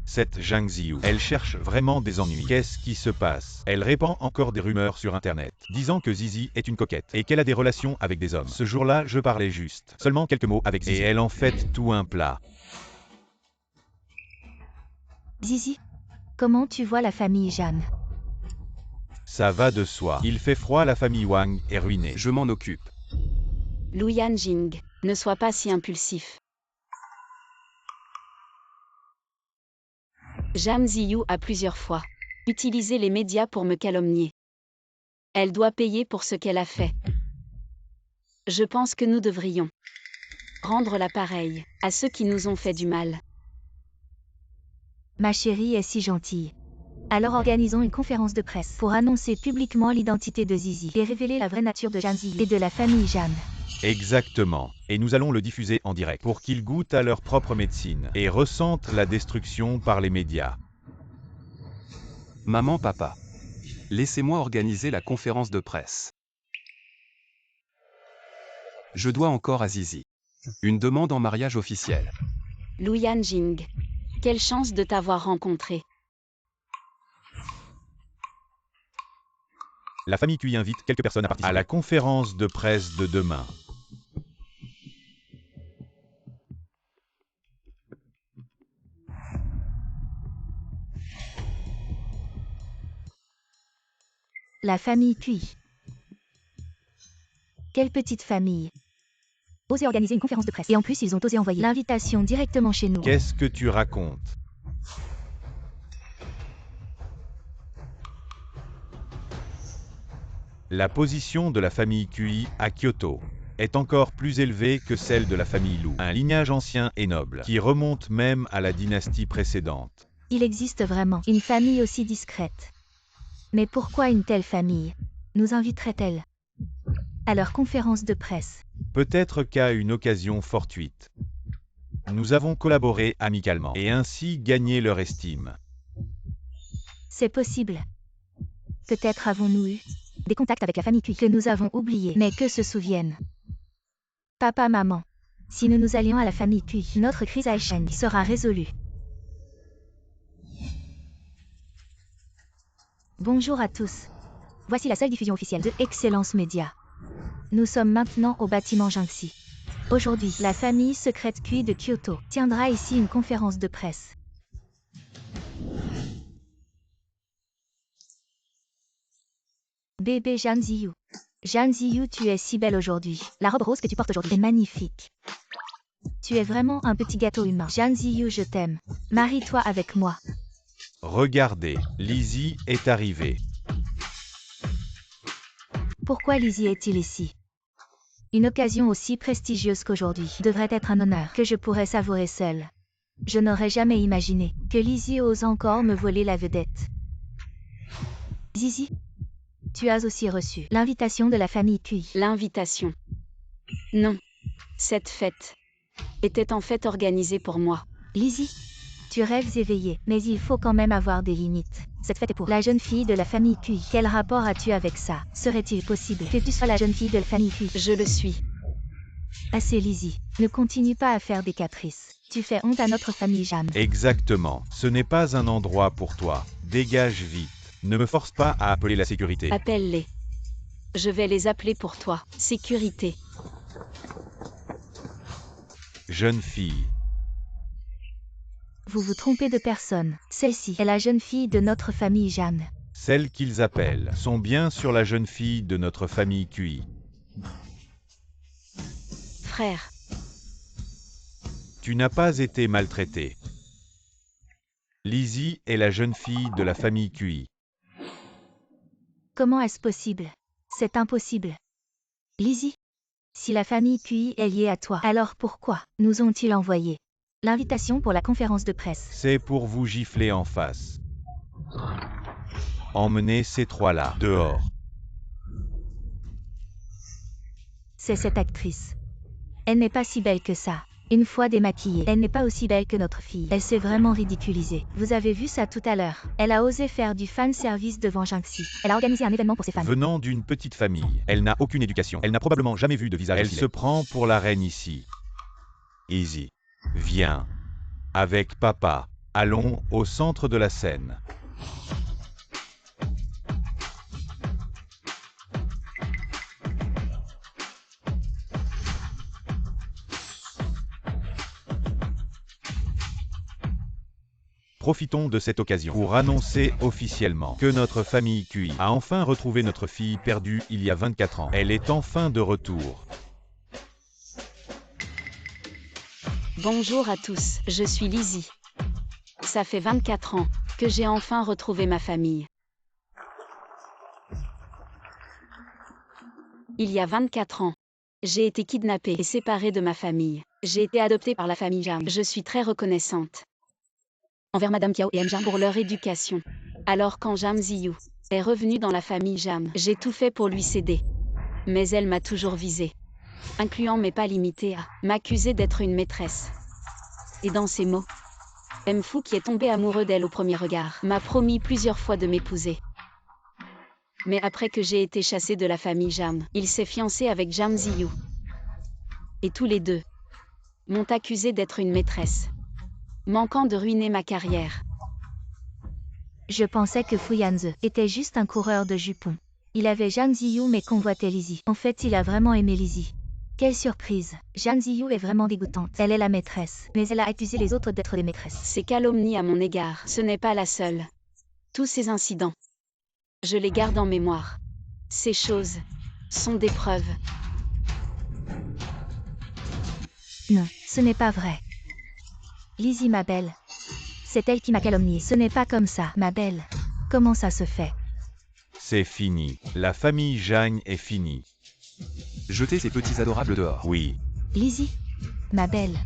Cette Zhang Ziyu, elle cherche vraiment des ennuis. Qu'est-ce qui se passe? Elle répand encore des rumeurs sur Internet, disant que Zizi est une coquette et qu'elle a des relations avec des hommes. Ce jour-là, je parlais juste. Seulement quelques mots avec Zizi. Et elle en fait tout un plat. Zizi, comment tu vois la famille Jeanne? Ça va de soi. Il fait froid, la famille Wang est ruinée. Je m'en occupe. Lu Yanjing, ne sois pas si impulsif. Zhang Ziyu a plusieurs fois utilisé les médias pour me calomnier. Elle doit payer pour ce qu'elle a fait. Je pense que nous devrions rendre l'appareil à ceux qui nous ont fait du mal. Ma chérie est si gentille. Alors organisons une conférence de presse pour annoncer publiquement l'identité de Zizi et révéler la vraie nature de Zhang Ziyu et de la famille Jeanne. Exactement. Et nous allons le diffuser en direct pour qu'ils goûtent à leur propre médecine et ressentent la destruction par les médias. Maman, papa. Laissez-moi organiser la conférence de presse. Je dois encore à Zizi une demande en mariage officielle. Luyan Jing. Quelle chance de t'avoir rencontré. La famille Cui invite quelques personnes à participer à la conférence de presse de demain. La famille Cui. Quelle petite famille. Osé organiser une conférence de presse. Et en plus, ils ont osé envoyer l'invitation directement chez nous. Qu'est-ce que tu racontes? La position de la famille Cui à Kyoto est encore plus élevée que celle de la famille Lu, un lignage ancien et noble, qui remonte même à la dynastie précédente. Il existe vraiment une famille aussi discrète. Mais pourquoi une telle famille nous inviterait-elle à leur conférence de presse? Peut-être qu'à une occasion fortuite. Nous avons collaboré amicalement et ainsi gagné leur estime. C'est possible. Peut-être avons-nous eu des contacts avec la famille Cui que nous avons oubliés, mais que se souviennent. Papa, maman, si nous nous allions à la famille Cui, notre crise à Sheng sera résolue. Bonjour à tous. Voici la seule diffusion officielle de Excellence Média. Nous sommes maintenant au bâtiment Jiangxi. Aujourd'hui, la famille secrète Cui de Kyoto tiendra ici une conférence de presse. Bébé Zhang Ziyu. Zhang Ziyu, tu es si belle aujourd'hui. La robe rose que tu portes aujourd'hui est magnifique. Tu es vraiment un petit gâteau humain. Zhang Ziyu, je t'aime. Marie-toi avec moi. Regardez, Lizzie est arrivée. Pourquoi Lizzie est-il ici? Une occasion aussi prestigieuse qu'aujourd'hui devrait être un honneur que je pourrais savourer seule. Je n'aurais jamais imaginé que Lizzie ose encore me voler la vedette. Zizi, tu as aussi reçu l'invitation de la famille Cui. L'invitation. Non. Cette fête était en fait organisée pour moi. Lizzie, tu rêves éveillé, mais il faut quand même avoir des limites. Cette fête est pour la jeune fille de la famille Cui. Quel rapport as-tu avec ça? Serait-il possible que tu sois la jeune fille de la famille Cui? Je le suis. Assez Lizzie, ne continue pas à faire des caprices. Tu fais honte à notre famille Jam. Exactement. Ce n'est pas un endroit pour toi. Dégage vite. Ne me force pas à appeler la sécurité. Appelle-les. Je vais les appeler pour toi. Sécurité. Jeune fille. Vous vous trompez de personne. Celle-ci est la jeune fille de notre famille Jam. Celles qu'ils appellent sont bien sur la jeune fille de notre famille Cui. Frère. Tu n'as pas été maltraité. Lizzie est la jeune fille de la famille Cui. Comment est-ce possible? C'est impossible. Lizzie, si la famille Cui est liée à toi, alors pourquoi nous ont-ils envoyé l'invitation pour la conférence de presse? C'est pour vous gifler en face. Emmenez ces trois-là dehors. C'est cette actrice. Elle n'est pas si belle que ça. Une fois démaquillée, elle n'est pas aussi belle que notre fille. Elle s'est vraiment ridiculisée. Vous avez vu ça tout à l'heure. Elle a osé faire du fan service devant Jiangxi. Elle a organisé un événement pour ses fans. Venant d'une petite famille, elle n'a aucune éducation. Elle n'a probablement jamais vu de visage. Elle se prend pour la reine ici. Easy. Viens. Avec papa. Allons au centre de la scène. Profitons de cette occasion pour annoncer officiellement que notre famille Cui a enfin retrouvé notre fille perdue il y a 24 ans. Elle est enfin de retour. Bonjour à tous, je suis Lizzie. Ça fait 24 ans que j'ai enfin retrouvé ma famille. Il y a 24 ans, j'ai été kidnappée et séparée de ma famille. J'ai été adoptée par la famille Jam. Je suis très reconnaissante envers Madame Kiao et M. Jam pour leur éducation. Alors quand Zhang Ziyu est revenue dans la famille Jam, j'ai tout fait pour lui céder. Mais elle m'a toujours visée, incluant mais pas limitée à m'accuser d'être une maîtresse. Et dans ces mots, M. Fu, qui est tombé amoureux d'elle au premier regard, m'a promis plusieurs fois de m'épouser. Mais après que j'ai été chassée de la famille Jam, il s'est fiancé avec Zhang Ziyu. Et tous les deux m'ont accusé d'être une maîtresse. manquant de ruiner ma carrière. Je pensais que Fu Yanze était juste un coureur de jupons. Il avait Zhang Ziyu mais convoitait Lizzie. En fait, il a vraiment aimé Lizzie. Quelle surprise. Zhang Ziyu est vraiment dégoûtante. Elle est la maîtresse, mais elle a accusé les autres d'être des maîtresses. Ces calomnies à mon égard, ce n'est pas la seule. Tous ces incidents, je les garde en mémoire. Ces choses sont des preuves. Non, ce n'est pas vrai. Lizzie, ma belle. C'est elle qui m'a calomnié. Ce n'est pas comme ça, ma belle. Comment ça se fait? C'est fini. La famille Zhang est finie. Jetez ces petits adorables dehors. Oui. Lizzie, ma belle.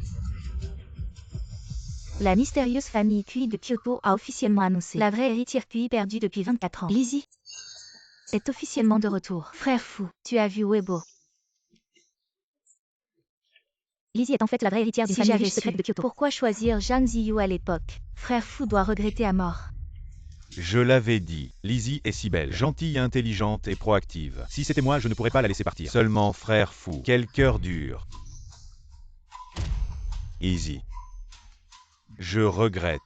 La mystérieuse famille Kui de Kyoto a officiellement annoncé la vraie héritière Kui perdue depuis 24 ans. Lizzie est officiellement de retour. Frère fou, tu as vu Weibo. Lizzie est en fait la vraie héritière d'une famille riche secrète de Kyoto. Pourquoi choisir Zhang Ziyu à l'époque? Frère fou doit regretter à mort. Je l'avais dit, Lizzie est si belle, gentille, intelligente et proactive. Si c'était moi, je ne pourrais pas la laisser partir. Seulement frère fou, quel cœur dur. Easy. Je regrette.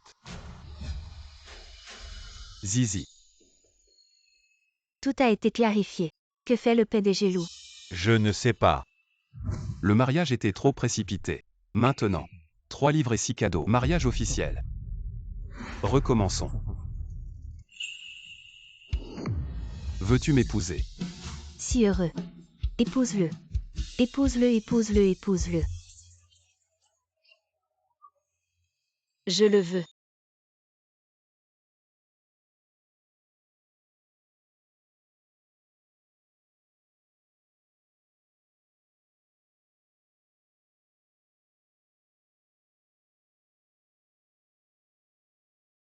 Zizi. Tout a été clarifié. Que fait le PDG Lou? Je ne sais pas. Le mariage était trop précipité. Maintenant. 3 livres et 6 cadeaux. Mariage officiel. Recommençons. Veux-tu m'épouser? Si heureux. Épouse-le. Épouse-le, épouse-le, épouse-le. Je le veux.